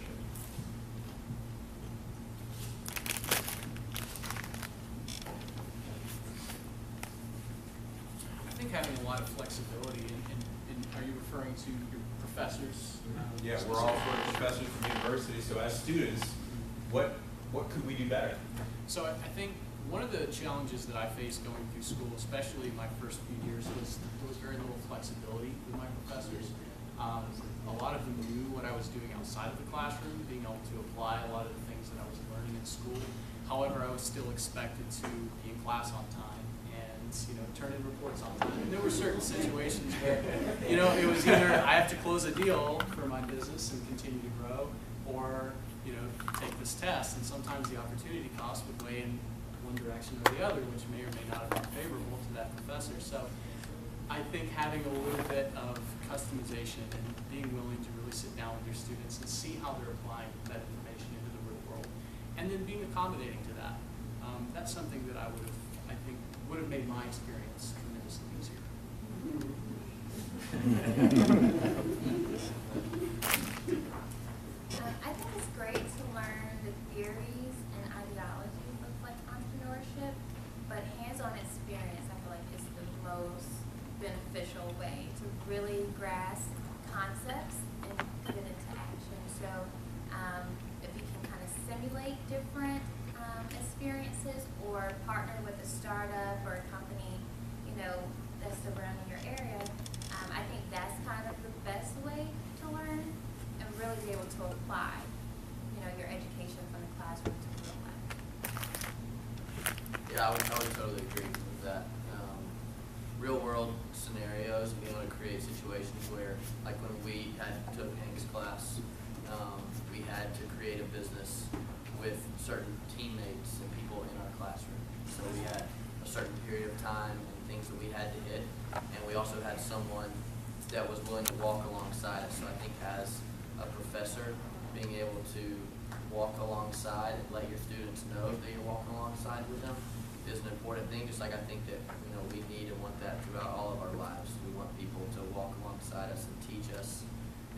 I think having a lot of flexibility, and are you referring to your professors? Yeah, we're all professors from universities, so as students, what could we do better? So I think one of the challenges that I faced going through school, especially my first few years, was there was very little flexibility with my professors. A lot of them knew what I was doing outside of the classroom, being able to apply a lot of the things that I was learning in school. However, I was still expected to be in class on time, and attendance, turn in reports on time. And there were certain situations where, it was either I have to close a deal for my business and continue to grow, or, take this test. And sometimes the opportunity cost would weigh in one direction or the other, which may or may not have been favorable to that professor. So I think having a little bit of customization and being willing to really sit down with your students and see how they're applying that information into the real world, and then being accommodating to that. That's something that I think would have made my experience tremendously easier. I think it's great to learn the theories and ideologies of entrepreneurship, but hands-on experience I feel like is the most beneficial way to really grasp concepts and put it into action. So if you can kind of simulate different experiences or partner with a startup or a company, that's surrounding your area, I think that's kind of the best way to learn and really be able to apply, your education from the classroom to real life. Yeah, I would totally agree with that. Real world scenarios, being able to create situations where, like when we took Hank's class, we had to create a business with certain teammates and people in our classroom. So we had a certain period of time and things that we had to hit, and we also had someone that was willing to walk alongside us. So I think as a professor, being able to walk alongside and let your students know that you're walking alongside with them is an important thing, just like I think that we need and want that throughout all of our lives. We want people to walk alongside us and teach us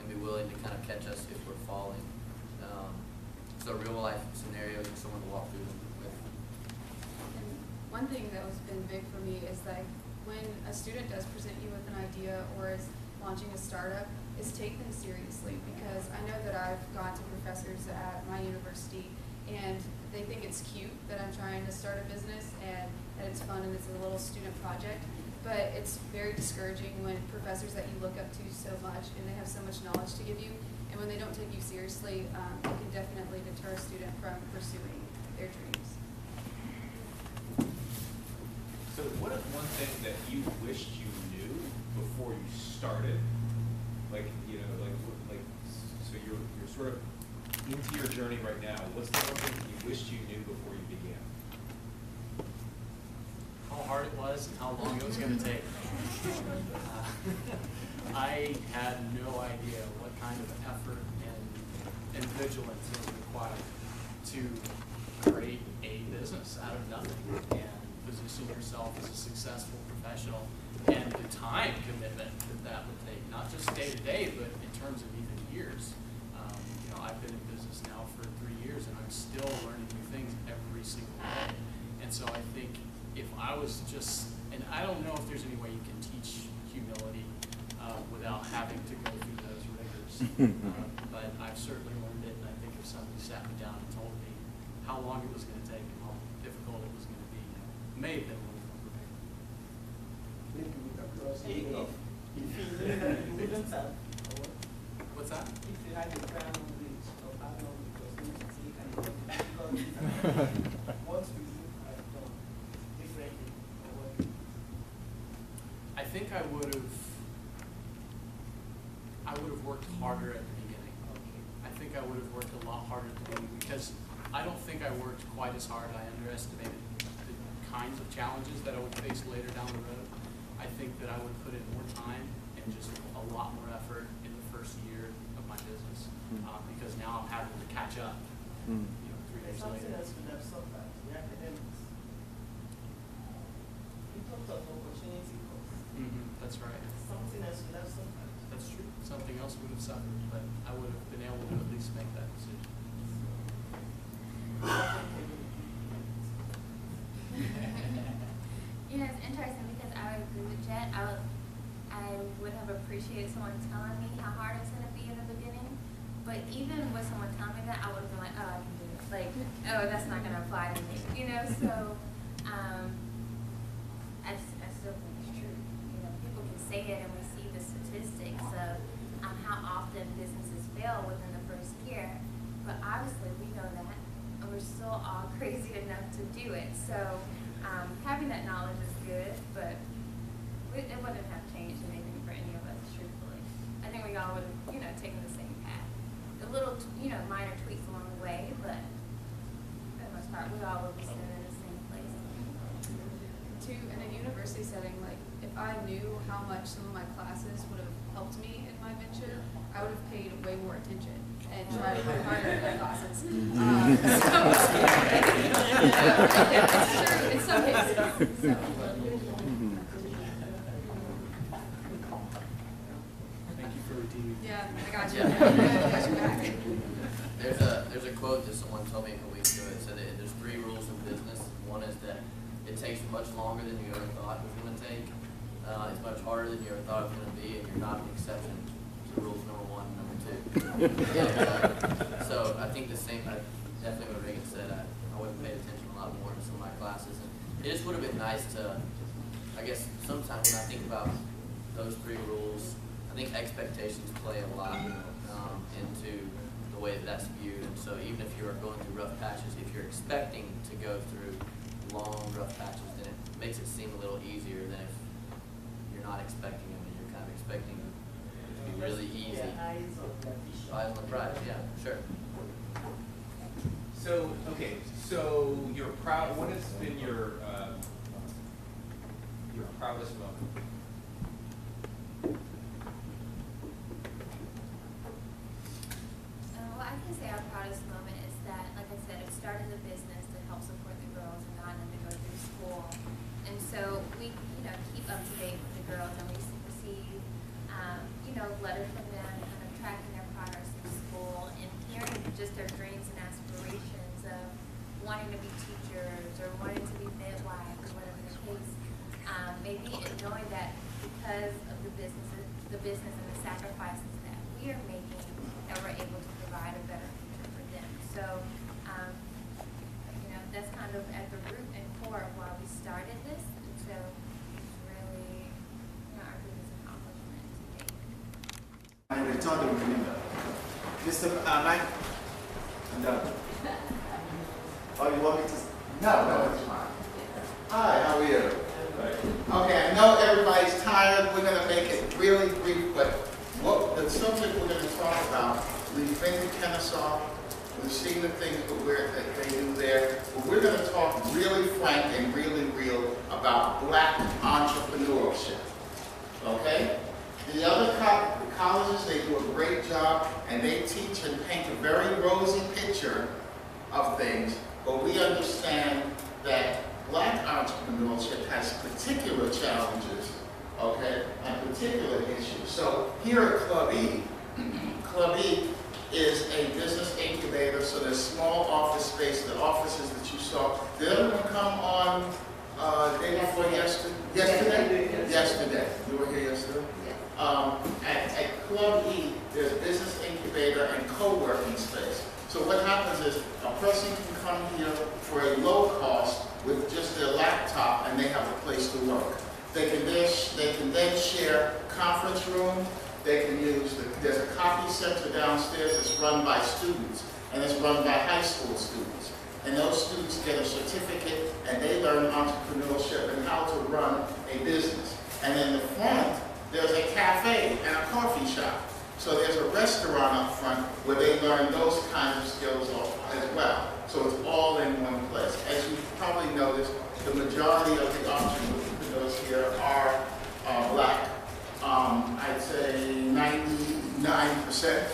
and be willing to kind of catch us if we're falling. So real life scenarios and someone to walk through them with. And one thing that has been big for me is that when a student does present you with an idea or is launching a startup, is take them seriously, because I know that I've gone to professors at my university and they think it's cute that I'm trying to start a business and that it's fun and it's a little student project, but it's very discouraging when professors that you look up to so much and they have so much knowledge to give you, and when they don't take you seriously, it can definitely deter a student from pursuing their dreams. So what is one thing that you wished you knew before you started? So you're sort of into your journey right now. What's the one thing that you wished you knew before you began? How hard it was and how long it was going to take. I had no idea what kind of effort and vigilance was required to create a business out of nothing and position yourself as a successful professional, and the time commitment that would take, not just day to day, but in terms of even years. I've been in business now for 3 years and I'm still learning new things every single day. And so I think if I was just, and I don't know if there's any way you can teach humility without having to go through those rigors, but I've certainly learned it, and I think if somebody sat me down and told me how long it was going to take and how difficult it was going to be, it may have been a little more prepared. What's that? If you had a plan on which or how long it was going to take and what would you have done differently? I think I would have worked harder at the beginning. I think I would have worked a lot harder at the beginning, because I don't think I worked quite as hard. I underestimated the kinds of challenges that I would face later down the road. I think that I would put in more time and just a lot more effort in the first year of my business, because now I'm having to catch up 3 days Something later. else would have suffered, the academics. In terms of opportunity cost. That's right. Something else would have suffered. That's true. Something else would have suffered, but I would have been able to at least make that decision. It's interesting because I would agree with Jet. I would have appreciated someone telling me how hard it's going to be in the beginning, but even with someone telling me that, I would have been like, oh, I can do it. Like, oh, that's not going to apply to me, So, I still think it's true. People can say it, and we see the statistics of how often businesses fail within the first year, but obviously we know that, and we're still all crazy enough to do it. So having that knowledge is good, of taking the same path. The little, minor tweaks along the way, but for the most part, we all will be sitting in the same place. In a university setting, like if I knew how much some of my classes would have helped me in my venture, I would have paid way more attention and tried to work harder in my classes. It's true in some cases. So. Yeah, I got you. I got you back. There's a quote that someone told me a couple weeks ago. It said that there's 3 rules in business. One is that it takes much longer than you ever thought it was going to take. It's much harder than you ever thought it was going to be, and you're not an exception to rules number 1 and number 2. And, so I think the same. Definitely what Reagan said. I would have paid attention a lot more to some of my classes, and it just would have been nice to. I guess sometimes when I think about those 3 rules, I think expectations play a lot into the way that that's viewed. And so even if you are going through rough patches, if you're expecting to go through long rough patches, then it makes it seem a little easier than if you're not expecting them and you're kind of expecting it to be really easy. Eyes on the prize, yeah, sure. So, okay, so you're proud, what has been your proudest moment? Well, I can say our proudest moment is that, like I said, it started a business to help support the girls and not them to go through school. And so we, keep up to date with the girls, and we receive, letters from them, kind of tracking their progress in school and hearing just their dreams and aspirations of wanting to be teachers or wanting to be midwives or whatever the case. Maybe in knowing that because of the business and the sacrifices that we are making, that we're able to provide a better future for them. So, that's kind of at the root and core of why we started this. And so it's really, our biggest accomplishment to date. I return to remember. Mr. Mike, oh, you want me to? No, it's fine. Hi, how are you? Okay, I know everybody's tired. We're going to make it really brief, but the subject we're going to talk about, we've been to Kennesaw, we've seen the things that they do there, but we're going to talk really frank and really real about black entrepreneurship, okay? The other colleges, they do a great job, and they teach and paint a very rosy picture of things, but we understand that black entrepreneurship has particular challenges, okay, and particular issues. So here at Club E, Club E is a business incubator, so there's small office space, the offices that you saw. Did everyone come on day before yesterday? Yesterday. You were here yesterday? At Club E, there's business incubator and co-working space. So what happens is a person can come here for a low cost with just their laptop, and they have a place to work. They can then share conference room. They can use, there's a copy center downstairs that's run by students, and it's run by high school students. And those students get a certificate, and they learn entrepreneurship and how to run a business. And in the front, there's a cafe and a coffee shop. So there's a restaurant up front where they learn those kinds of skills as well. So it's all in one place. As you probably noticed, the majority of the entrepreneurs here are black. I'd say 99%.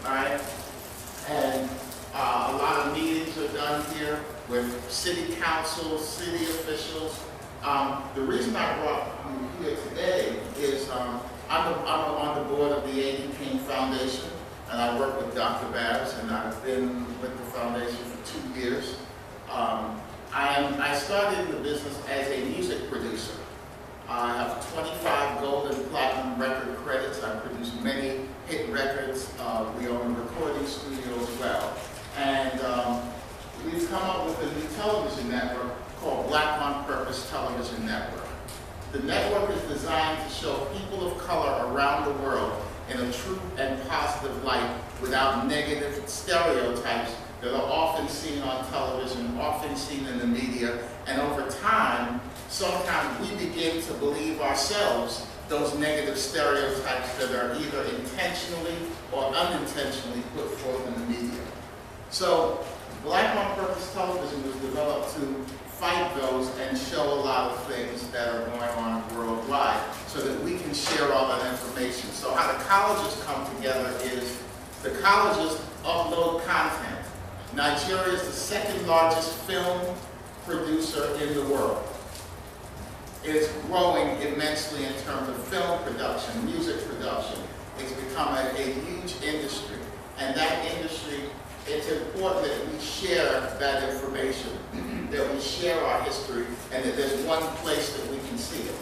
All right? And a lot of meetings are done here with city council, city officials. The reason I brought you here today is I'm on the board of the A.D. King Foundation, and I work with Dr. Babs, and I've been with the foundation for 2 years. I started in the business as a music producer. I have 25 gold and platinum record credits. I produce many hit records. We own a recording studio as well. And we've come up with a new television network called Black on Purpose Television Network. The network is designed to show people of color around the world in a true and positive light without negative stereotypes that are often seen on television, often seen in the media, and over time, sometimes we begin to believe ourselves those negative stereotypes that are either intentionally or unintentionally put forth in the media. So Black on Purpose Television was developed to fight those and show a lot of things that are going on worldwide so that we can share all that information. So how the colleges come together is the colleges upload content. Nigeria is the second largest film producer in the world. It is growing immensely in terms of film production, music production. It's become a huge industry. And that industry, it's important that we share that information, that we share our history, and that there's one place that we can see it.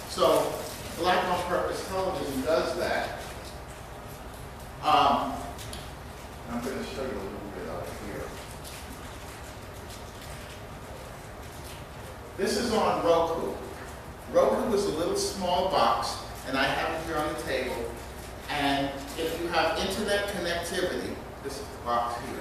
So Black on Purpose Television does that. I'm going to show you a little bit out here. This is on Roku. Roku is a little small box, and I have it here on the table. And if you have internet connectivity, this is the box here.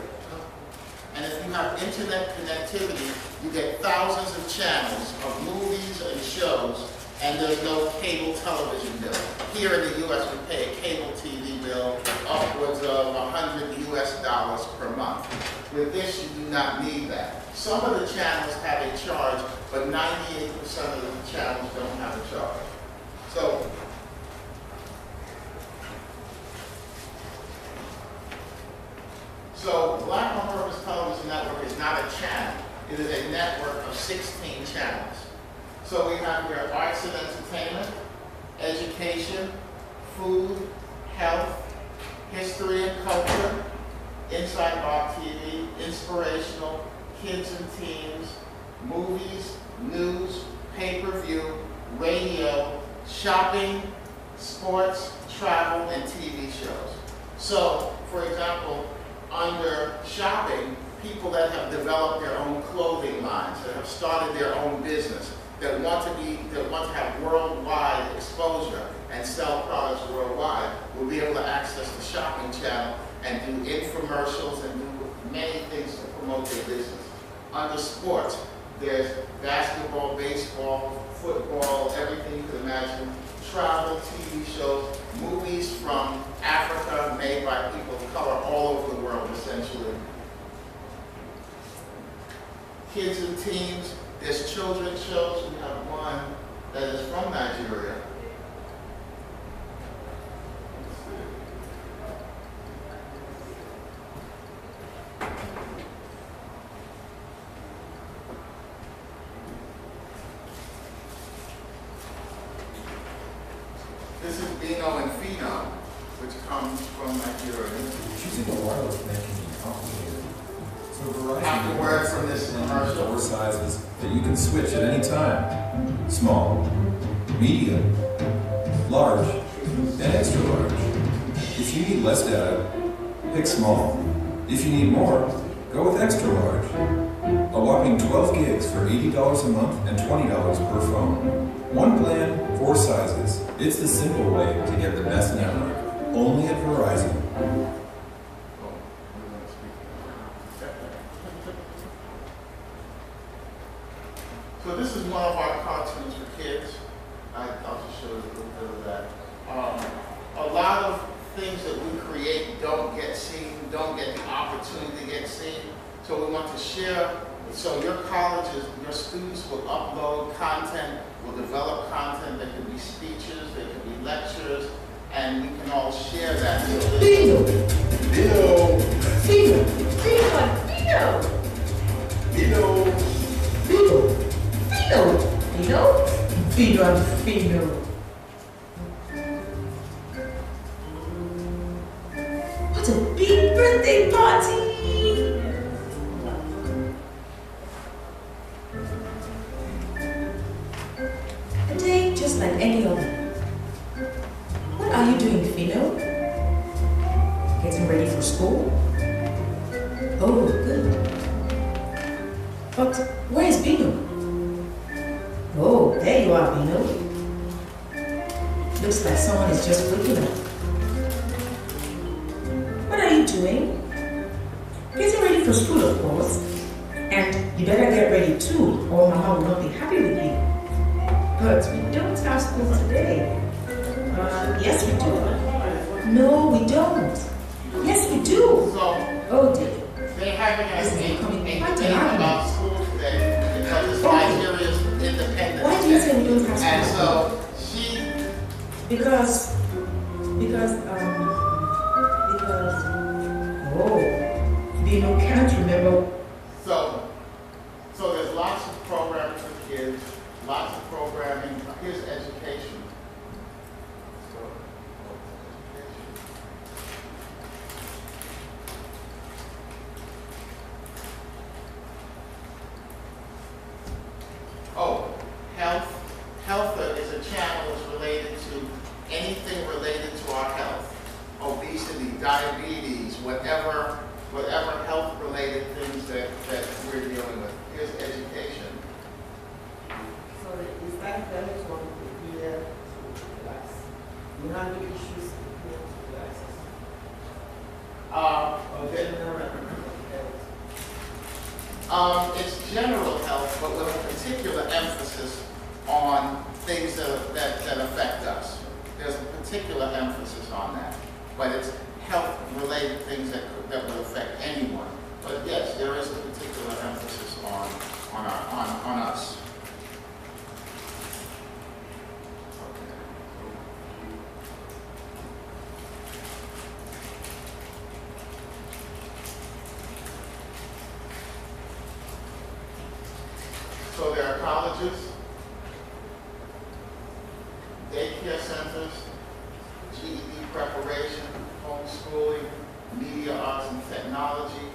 And if you have internet connectivity, you get thousands of channels of movies and shows, and there's no cable television bill. Here in the US, we pay a cable TV bill upwards of $100 US per month. With this, you do not need that. Some of the channels have a charge, but 98% of the channels don't have a charge. So Black on Purpose Television Network is not a channel. It is a network of 16 channels. So we have here arts and entertainment, education, food, health, history and culture, Inside Bar TV, inspirational, kids and teens, movies, news, pay-per-view, radio, shopping, sports, travel, and TV shows. So, for example, under shopping, people that have developed their own clothing lines, that have started their own business, that want to have worldwide exposure and sell products worldwide, will be able to access the shopping channel and do infomercials and do many things to promote their business. Under sports, there's basketball, baseball, football, everything you could imagine, travel, TV shows, movies from Africa made by people of color all over the world, essentially. Kids and teens, there's children's shows. We have one that is from Nigeria. This is Bino and Fino, which comes from Nigeria. Choosing a wireless plan can be complicated. So Verizon Afterwards from this commercial. four sizes that you can switch at any time. Small, medium, large, and extra large. If you need less data, pick small. If you need more, go with extra large. A whopping 12 gigs for $80 a month and $20 per phone. One plan, four sizes. It's the simple way to get the best network. Only at Verizon. So this is one of our cartoons for kids. I'll just show you a little bit of that. A lot of things that we create don't get seen, don't get the opportunity to get seen. So we want to share. So your colleges, your students will upload content, will develop content. There can be speeches, there can be lectures, and we can all share that. Fino! Fino! Fino! Fino! Fino! Fino! Fino! Fino! Fino! What a big birthday party! A day just like any other. What are you doing, Fino? Getting ready for school? Oh, good. But where is Bino? Oh, there you are, Bino. Looks like someone is just waking up. What are you doing? Getting ready for school, of course. And you better get ready too, or Mama will not be happy with you. But we don't have school today. Yes, we do. No, we don't. Yes, we do. So, oh dear. They haven't had a debate about school today because it's Nigeria's independence. Why do you say we don't have school? And so she, because you know, can't remember. So there's lots of programming for kids, lots of programming. Here's education. Oh, health. Health is a channel that's related to anything related to our health. Obesity, diabetes, whatever health-related things that we're dealing with. Here's education. So is that parents want to hear to class? You handle issues here to classes? It's general health, but with a particular emphasis on things that affect us. There's a particular emphasis on that, but it's health-related things that would affect anyone. But yes, there is a particular emphasis on us. So there are colleges, daycare centers, GED preparation, homeschooling, media arts and technology,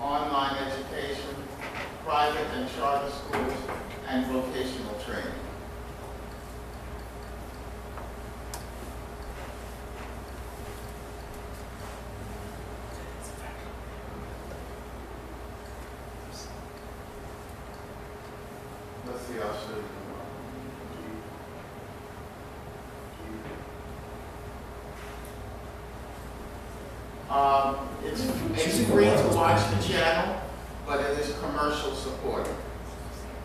online education, private and charter schools, and vocational training. Let's see, I'll show you. It's free to watch the channel, but it is commercial supported.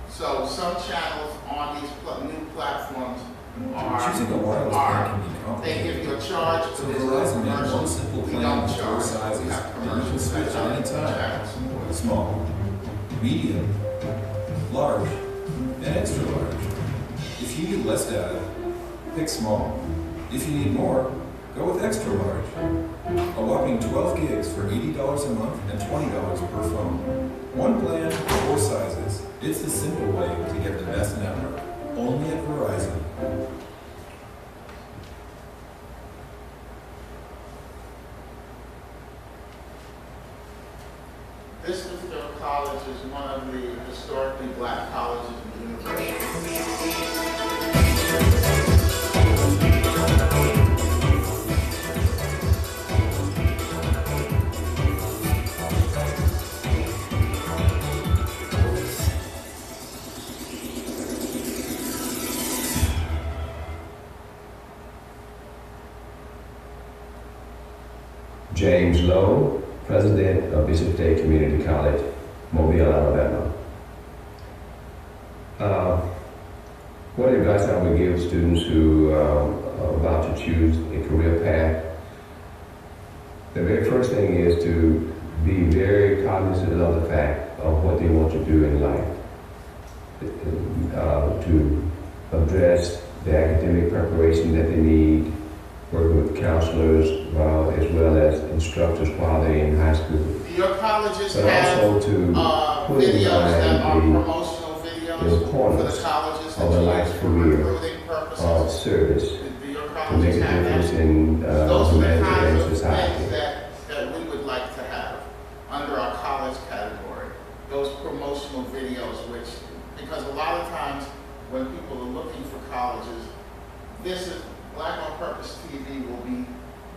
So some channels on these new platforms Choosing a wireless plan can be complicated. they give you a charge, So but there's no Verizon made one commercials. simple We plan don't with four charge. sizes We have that you can commercials. switch That's at how any the time. channel supported. Small, medium, large, and extra large. If you need less data, pick small. If you need more, go with extra large. A whopping 12 gigs for $80 a month and $20 per phone. One plan, four sizes. It's the simple way to get the best network. Only at Verizon. This particular college is one of the historically black colleges and universities. James Lowe, President of Bishop Day Community College, Mobile, Alabama. What advice I would give students who are about to choose a career path? The very first thing is to be very cognizant of the fact of what they want to do in life. To address the academic preparation that they need, working with counselors as well as instructors while they're in high school. Your colleges But have also to put in videos that are mind promotional the videos for importance the colleges of a that you life use for career recruiting purposes. of service Do your to make colleges a have difference that? in Those are the humanity kinds and of society. things that we would like to have under our college category. Those promotional videos, which, because a lot of times when people are looking for colleges, this is, Black on Purpose TV will be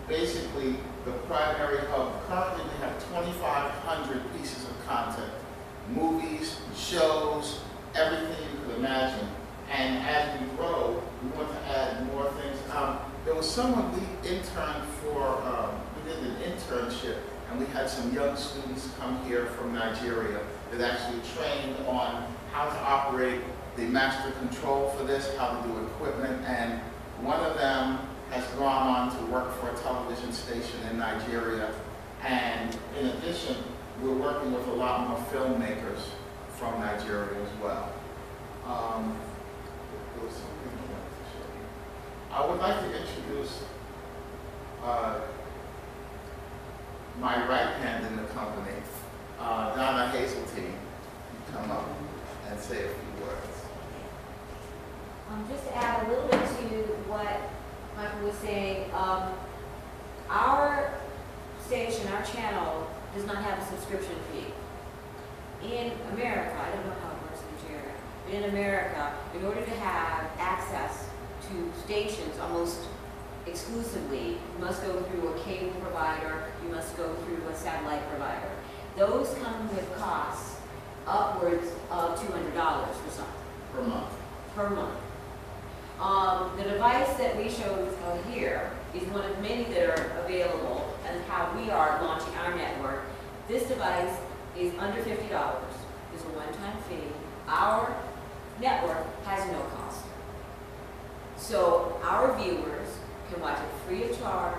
basically the primary hub. Currently we have 2,500 pieces of content, movies, shows, everything you could imagine. And as we grow, we want to add more things. There was someone we interned for, we did an internship, and we had some young students come here from Nigeria that actually trained on how to operate the master control for this, how to do equipment, and one of them has gone on to work for a television station in Nigeria. And in addition, we're working with a lot more filmmakers from Nigeria as well. There was something I wanted to show you. I would like to introduce my right hand in the company, Donna Hazeltine. Come up and say a few words. Just to add a little bit to what Michael was saying, our station, our channel, does not have a subscription fee. In America, I don't know how it works in Nigeria, but in America, in order to have access to stations almost exclusively, you must go through a cable provider, you must go through a satellite provider. Those come with costs upwards of $200 for some. Per month. Per month. The device that we showed here is one of many that are available and how we are launching our network. This device is under $50. It's a one-time fee. Our network has no cost. So our viewers can watch it free of charge.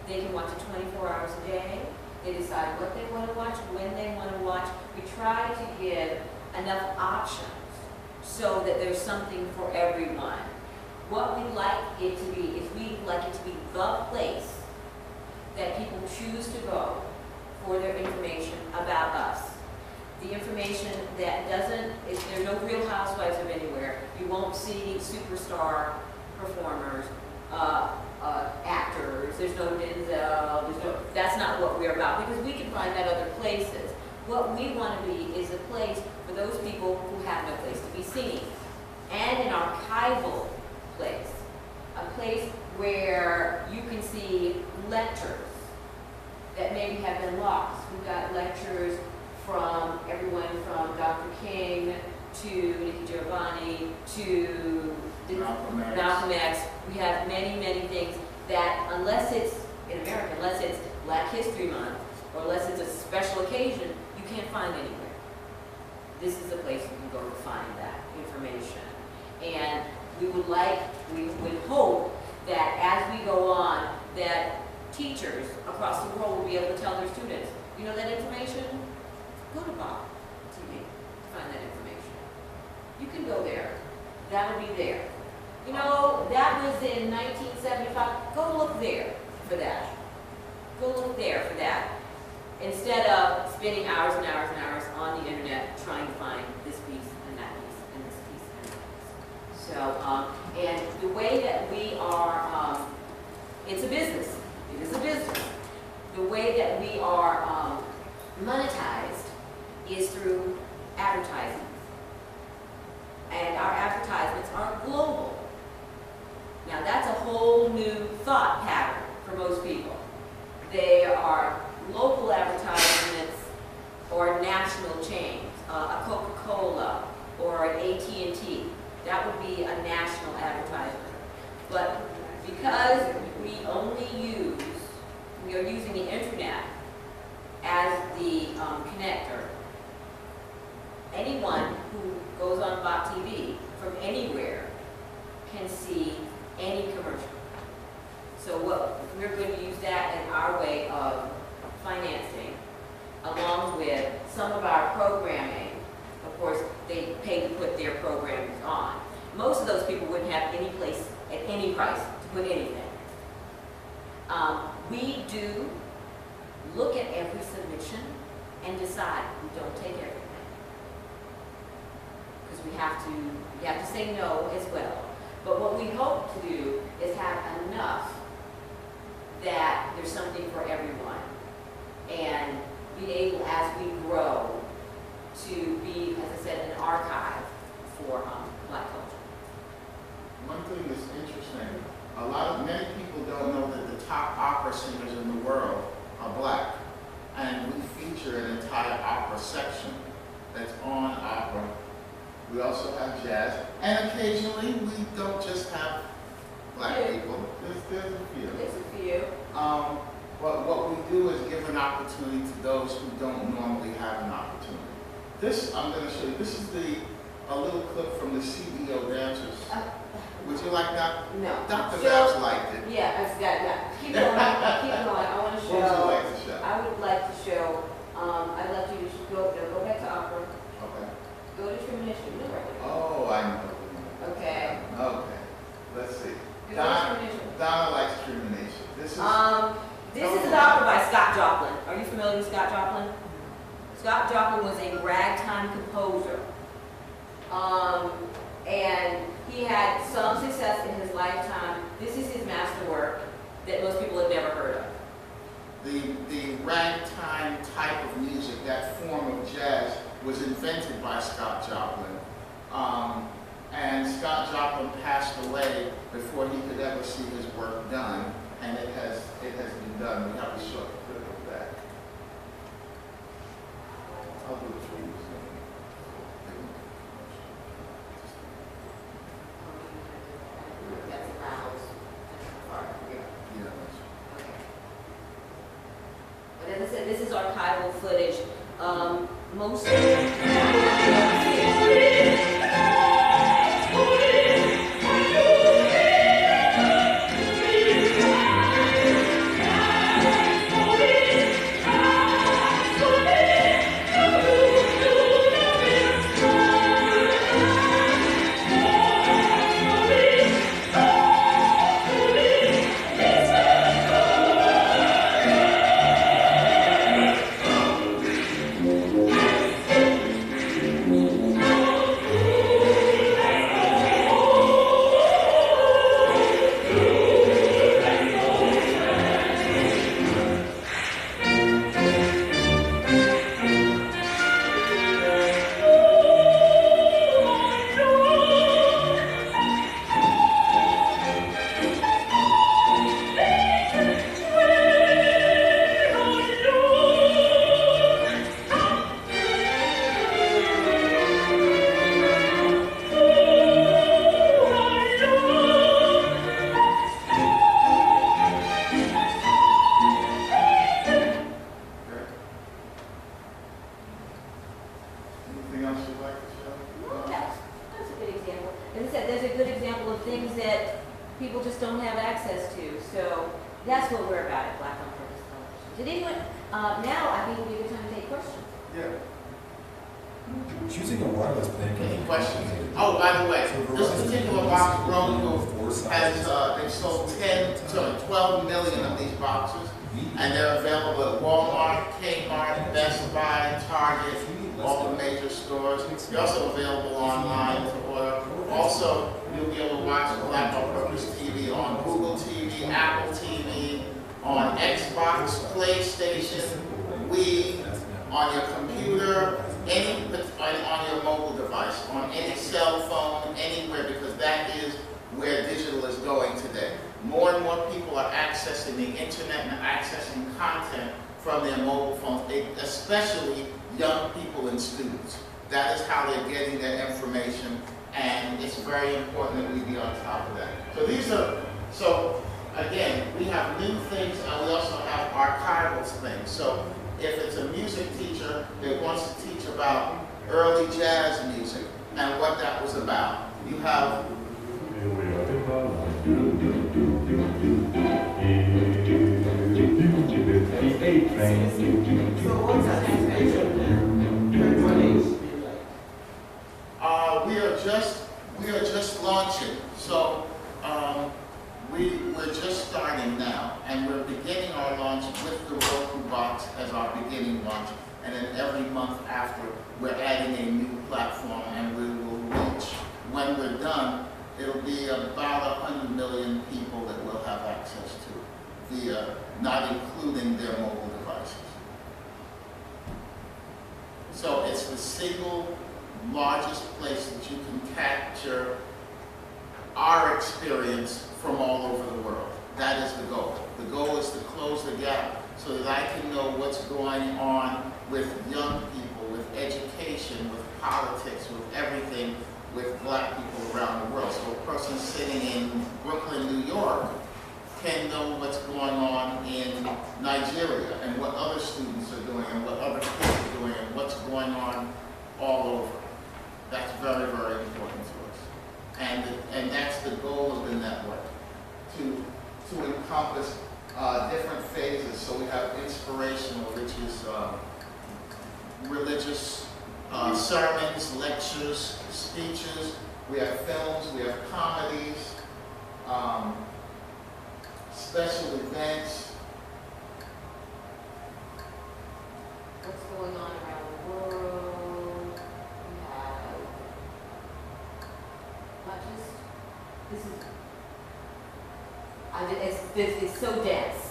They can watch it 24 hours a day. They decide what they want to watch, when they want to watch. We try to give enough options so that there's something for everyone. What we'd like it to be is we'd like it to be the place that people choose to go for their information about us. The information that doesn't, there's no Real Housewives of anywhere. You won't see superstar performers, actors, there's no Denzel, that's not what we're about, because we can find that other places. What we want to be is a place for those people who have no place to be seen, and an archival place, a place where you can see lectures that maybe have been lost. We've got lectures from everyone from Dr. King to Nikki Giovanni to Malcolm X. We have many, many things that, unless it's, in America, unless it's Black History Month, or unless it's a special occasion, you can't find anywhere. This is the place you can go to find that information. And we would hope that as we go on, that teachers across the world will be able to tell their students, you know that information? Go to Bob TV to find that information. You can go there. That'll be there. You know, that was in 1975. Go look there for that. Go look there for that. Instead of spending hours and hours and hours on the internet trying to find this piece and that piece and this piece and that piece. So, and the way that we are, it's a business. It is a business. The way that we are monetized is through advertisements. And our advertisements are global. Now that's a whole new thought pattern for most people. They are local advertisements or national chains, a Coca-Cola or an AT&T. That would be a national advertisement. But because we are using the internet as the connector, anyone who goes on Bot TV from anywhere can see any commercial. So we're going to use that in our way of financing, along with some of our programming. Of course, they pay to put their programs on. Most of those people wouldn't have any place at any price to put anything. We do look at every submission and decide. We don't take everything, because we have to say no as well. But what we hope to do is have enough that there's something for everyone, and be able, as we grow, to be, as I said, an archive for Black culture. One thing that's interesting, many people don't know that the top opera singers in the world are Black, and we feature an entire opera section that's on opera. We also have jazz, and occasionally we don't just have Black people. There's a few. There's a few. But what we do is give an opportunity to those who don't normally have an opportunity. This, I'm going to show you, this is a little clip from the CEO Dancers Would you like that? No. Dr. So- Babs liked it. Yeah, I've got, yeah. Keep going, keep going. I want to show. What would you like to show? I would like to show, I'd like you to go back to opera, Okay. go to Tremontian, no, right? Oh, I know. Okay. Okay. Let's see. Go to Donna, Tremontian. Donna likes Tremontian. This is. This is an opera by Scott Joplin. Are you familiar with Scott Joplin? Scott Joplin was a ragtime composer. And he had some success in his lifetime. This is his masterwork that most people have never heard of. The ragtime type of music, that form of jazz, was invented by Scott Joplin. And Scott Joplin passed away before he could ever see his work done, and it has been done. We have a short clip of that. I'll do it for you. That's a mouse. Yeah, But as I said, this is archival footage. Most anything else you'd like to show? That's a good example. As I said, there's a good example of things that people just don't have access to. So that's what we're about at Black on Purpose Television. Did anyone, now I think would be a good time to take questions. Yeah. Choosing a wireless plan can Any be questions? complicated. Oh, by the way, So this Verizon particular can box, use Grown one Group, of four has, sizes. they've sold 12 million of these boxes, and they're available at Walmart, Kmart, Best Buy, Target, all the major stores. They're also available online to order. Also, you'll be able to watch Black on Purpose TV on Google TV, Apple TV, on Xbox, PlayStation, Wii, on your computer, on your mobile device, on any cell phone, anywhere, because that is where digital is going today. More and more people are accessing the internet and accessing content from their mobile phones, especially young people and students. That is how they're getting their information, and it's very important that we be on top of that. So again, we have new things, and we also have archival things. So if it's a music teacher that wants to teach about early jazz music and what that was about, you have we are just launching. So we're just starting now, and we're beginning our launch with the Roku box as our beginning launch, and then every month after we're adding a new platform, and we will reach, when we're done, it'll be about 100 million people that we'll have access to via, not including their mobile devices. So it's the single largest place that you can capture our experience from all over the world. That is the goal. The goal is to close the gap so that I can know what's going on with young people, with education, with politics, with everything, with black people around the world. So a person sitting in Brooklyn, New York, can know what's going on in Nigeria and what other students are doing and what other kids are doing and what's going on all over. That's very, very important to us. And that's the goal of the network, to encompass different phases. So we have inspirational, which is religious sermons, lectures, speeches. We have films, we have comedies, special events. What's going on around the world? We have not just, it's so dense.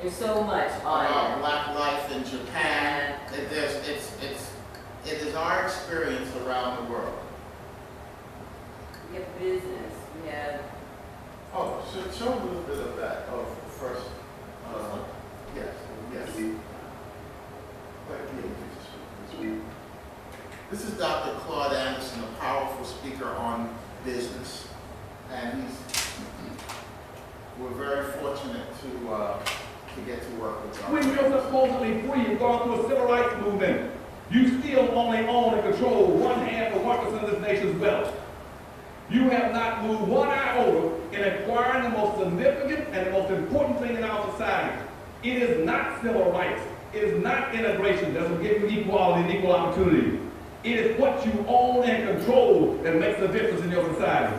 There's so much on it. Black life in Japan. It is our experience around the world. We have business. We have. Oh, show a little bit of that. Oh, first. Yes. This is Dr. Claude Anderson, a powerful speaker on business, and we're very fortunate to get to work with him. When you're supposedly free, you've gone through a civil rights movement. You still only own and control 1/2 of 1% of this nation's wealth. You have not moved one iota in acquiring the most significant and the most important thing in our society. It is not civil rights. It is not integration that will give you equality and equal opportunity. It is what you own and control that makes a difference in your society.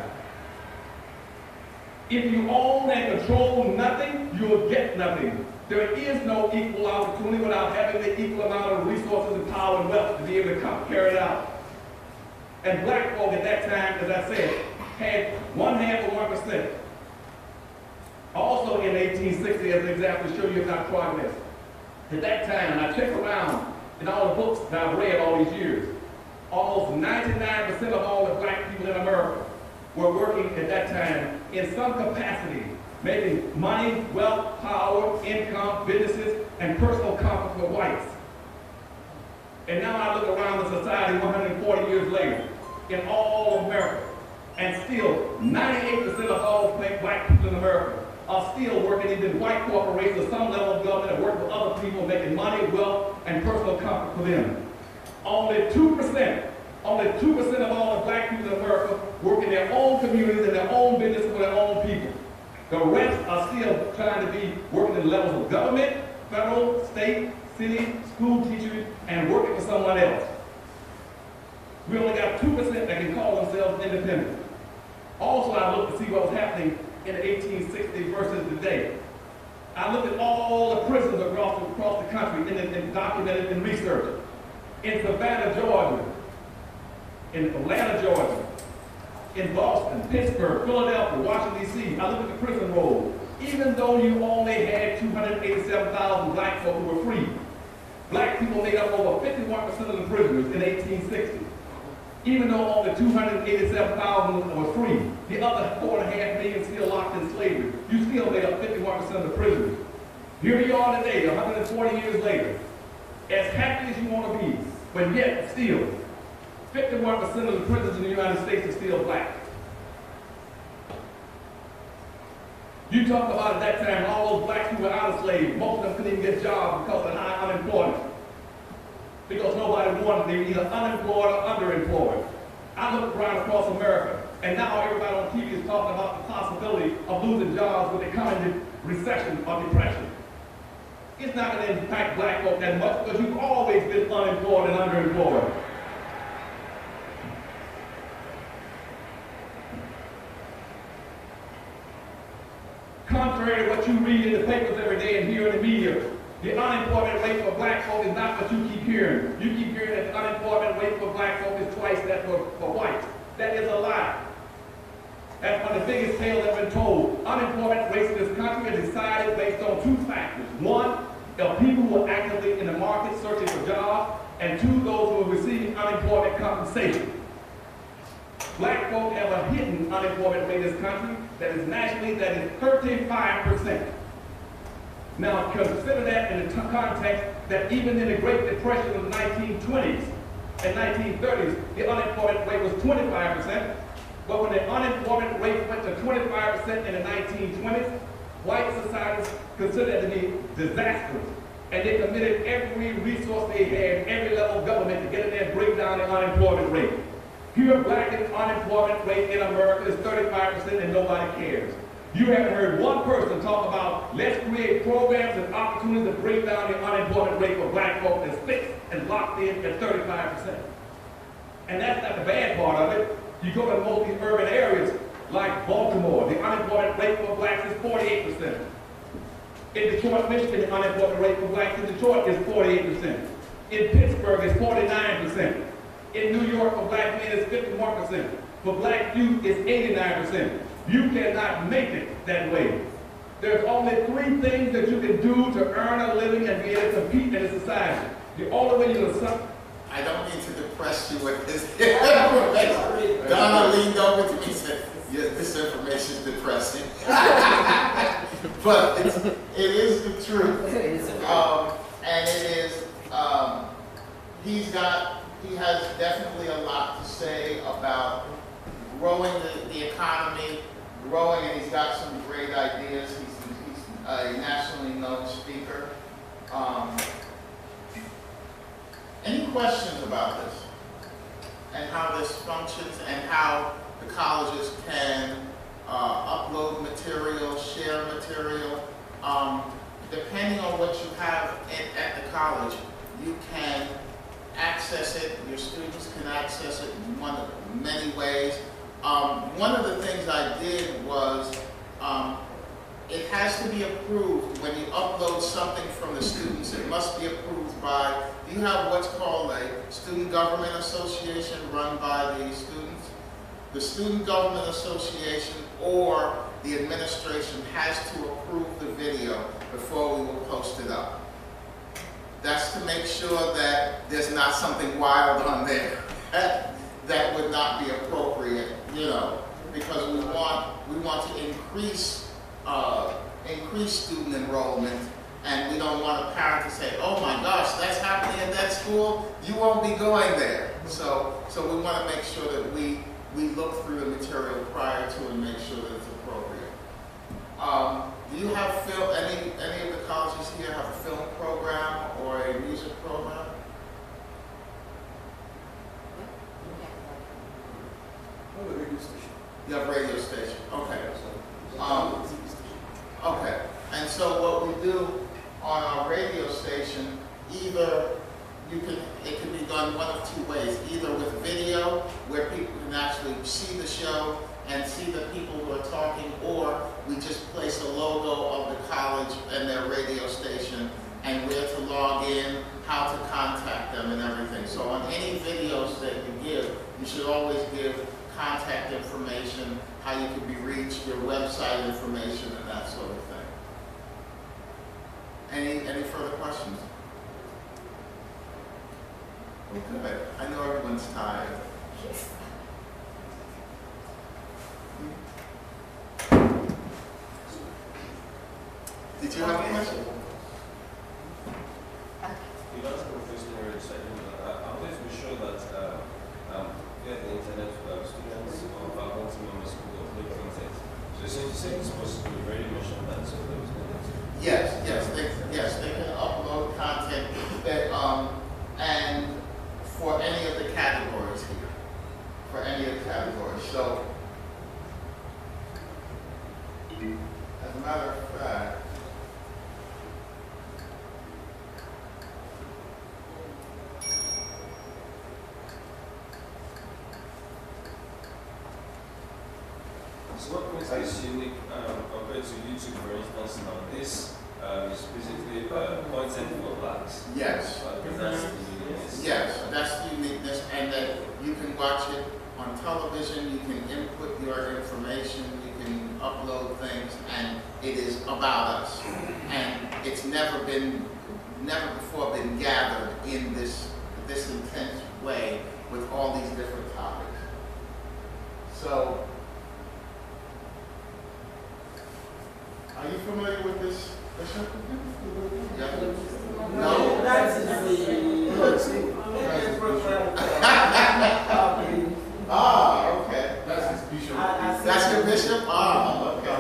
If you own and control nothing, you'll get nothing. There is no equal opportunity without having the equal amount of resources and power and wealth to be able to carry it out. And black folk at that time, as I said, had 1/2 of 1%. Also in 1860, as an example to show you about progress. At that time, and I check around in all the books that I've read all these years, almost 99% of all the black people in America were working at that time in some capacity, making money, wealth, power, income, businesses, and personal comfort for whites. And now I look around the society 140 years later, in all of America, and still 98% of all black people in America are still working in white corporations or some level of government that work with other people, making money, wealth, and personal comfort for them. Only 2% of all the black people in America work in their own communities and their own business for their own people. The rest are still trying to be working in levels of government, federal, state, city, school teachers, and working for someone else. We only got 2% that can call themselves independent. Also, I looked to see what was happening in the 1860s versus today. I looked at all the prisons across the country and documented and researched. In Savannah, Georgia, in Atlanta, Georgia, in Boston, Pittsburgh, Philadelphia, Washington, D.C., I looked at the prison roll. Even though you only had 287,000 black folk who were free, black people made up over 51% of the prisoners in 1860. Even though only 287,000 were free, the other 4.5 million still locked in slavery. You still made up 51% of the prisoners. Here we are today, 140 years later, as happy as you want to be, but yet still, 51% of the prisoners in the United States are still black. You talked about at that time, all those blacks who were out of slavery, most of them couldn't even get jobs because of high unemployment. Because nobody wanted them, either unemployed or underemployed. I look around across America, and now everybody on TV is talking about the possibility of losing jobs when they come into recession or depression. It's not going to impact black folk that much because you've always been unemployed and underemployed. Contrary to what you read in the papers every day and hear in the media, the unemployment rate for black folk is not what you keep hearing. You keep hearing that the unemployment rate for black folk is twice that for whites. That is a lie. That's one of the biggest tales that have been told. Unemployment rates in this country are decided based on 2 factors. 1, are people who are actively in the market searching for jobs, and 2, those who are receiving unemployment compensation. Black folk have a hidden unemployment rate in this country that is nationally, that is 35%. Now consider that in the context that even in the Great Depression of the 1920s and 1930s, the unemployment rate was 25%. But when the unemployment rate went to 25% in the 1920s, white societies considered that to be disastrous. And they committed every resource they had, every level of government to get in there and bring down the unemployment rate. Pure black unemployment rate in America is 35% and nobody cares. You haven't heard one person talk about let's create programs and opportunities to break down the unemployment rate for black folks that's fixed and locked in at 35%. And that's not the bad part of it. You go to most of these urban areas like Baltimore, the unemployment rate for blacks is 48%. In Detroit, Michigan, the unemployment rate for blacks in Detroit is 48%. In Pittsburgh, it's 49%. In New York, for black men, it's 51%. For black youth, it's 89%. You cannot make it that way. There's only 3 things that you can do to earn a living and be able to compete in a society. The only way you'll I don't mean to depress you with this information. Donna leaned over to me and said, yeah, this information is depressing. But it is the truth. And it is, he has definitely a lot to say about growing the economy, growing, and he's got some great ideas. He's a nationally known speaker. Any questions about this and how this functions and how the colleges can upload material, share material? Depending on what you have at the college, you can access it, your students can access it in many ways. One of the things I did was it has to be approved when you upload something from the students. It must be approved by, you have what's called a Student Government Association run by the students. The Student Government Association or the administration has to approve the video before we will post it up. That's to make sure that there's not something wild on there that would not be appropriate, you know, because we want to increase student enrollment, and we don't want a parent to say, oh my gosh, that's happening in that school, you won't be going there. So we want to make sure that we look through the material prior to and make sure that it's appropriate. Do you have film, any of the colleges here have a film program or a music program? Oh, the radio station. You have a radio station, okay. Okay, and so what we do on our radio station, either it can be done one of 2 ways, either with video, where people can actually see the show and see the people who are talking, or we just place a logo of the college and their radio station and where to log in, how to contact them and everything. So on any videos that you give, you should always give contact information, how you can be reached, your website information, and that sort of thing. Any further questions? Well, good. I know everyone's tired. Did you have a question? You guys are professional researching. I always be sure that via the internet students or faculty members could upload content. So since it's possible, you already mentioned that, so there was no Yes, they can upload content that, and for any of the categories here, for any of the categories. So, as a matter of fact, so what makes this unique compared to YouTube, for instance? Now this is basically content for blacks. yes. That's the uniqueness. Yes, that's the uniqueness, and that you can watch it on television, you can input your information, you can upload things, and it is about us. And it's never before been gathered in this intense way with all these different topics. So, are you familiar with this, Bishop? Yeah. No? Ah, okay. That's his bishop. That's your bishop? Ah, okay.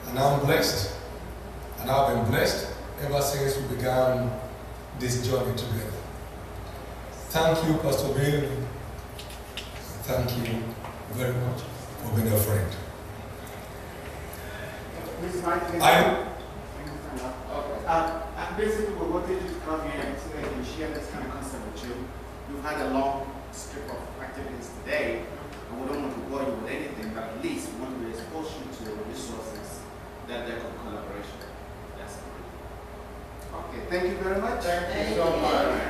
And I'm blessed, and I've been blessed ever since we began this journey together. Thank you, Pastor Bill. Thank you very much for being a friend. Ms. Martin, basically we wanted you to come here and so that you can share this kind of concept with you. You've had a long strip of activities today, and we don't want to bore you with anything, but at least we want to expose you to the resources that there could collaboration. That's it. Okay, thank you very much. Thank you so much.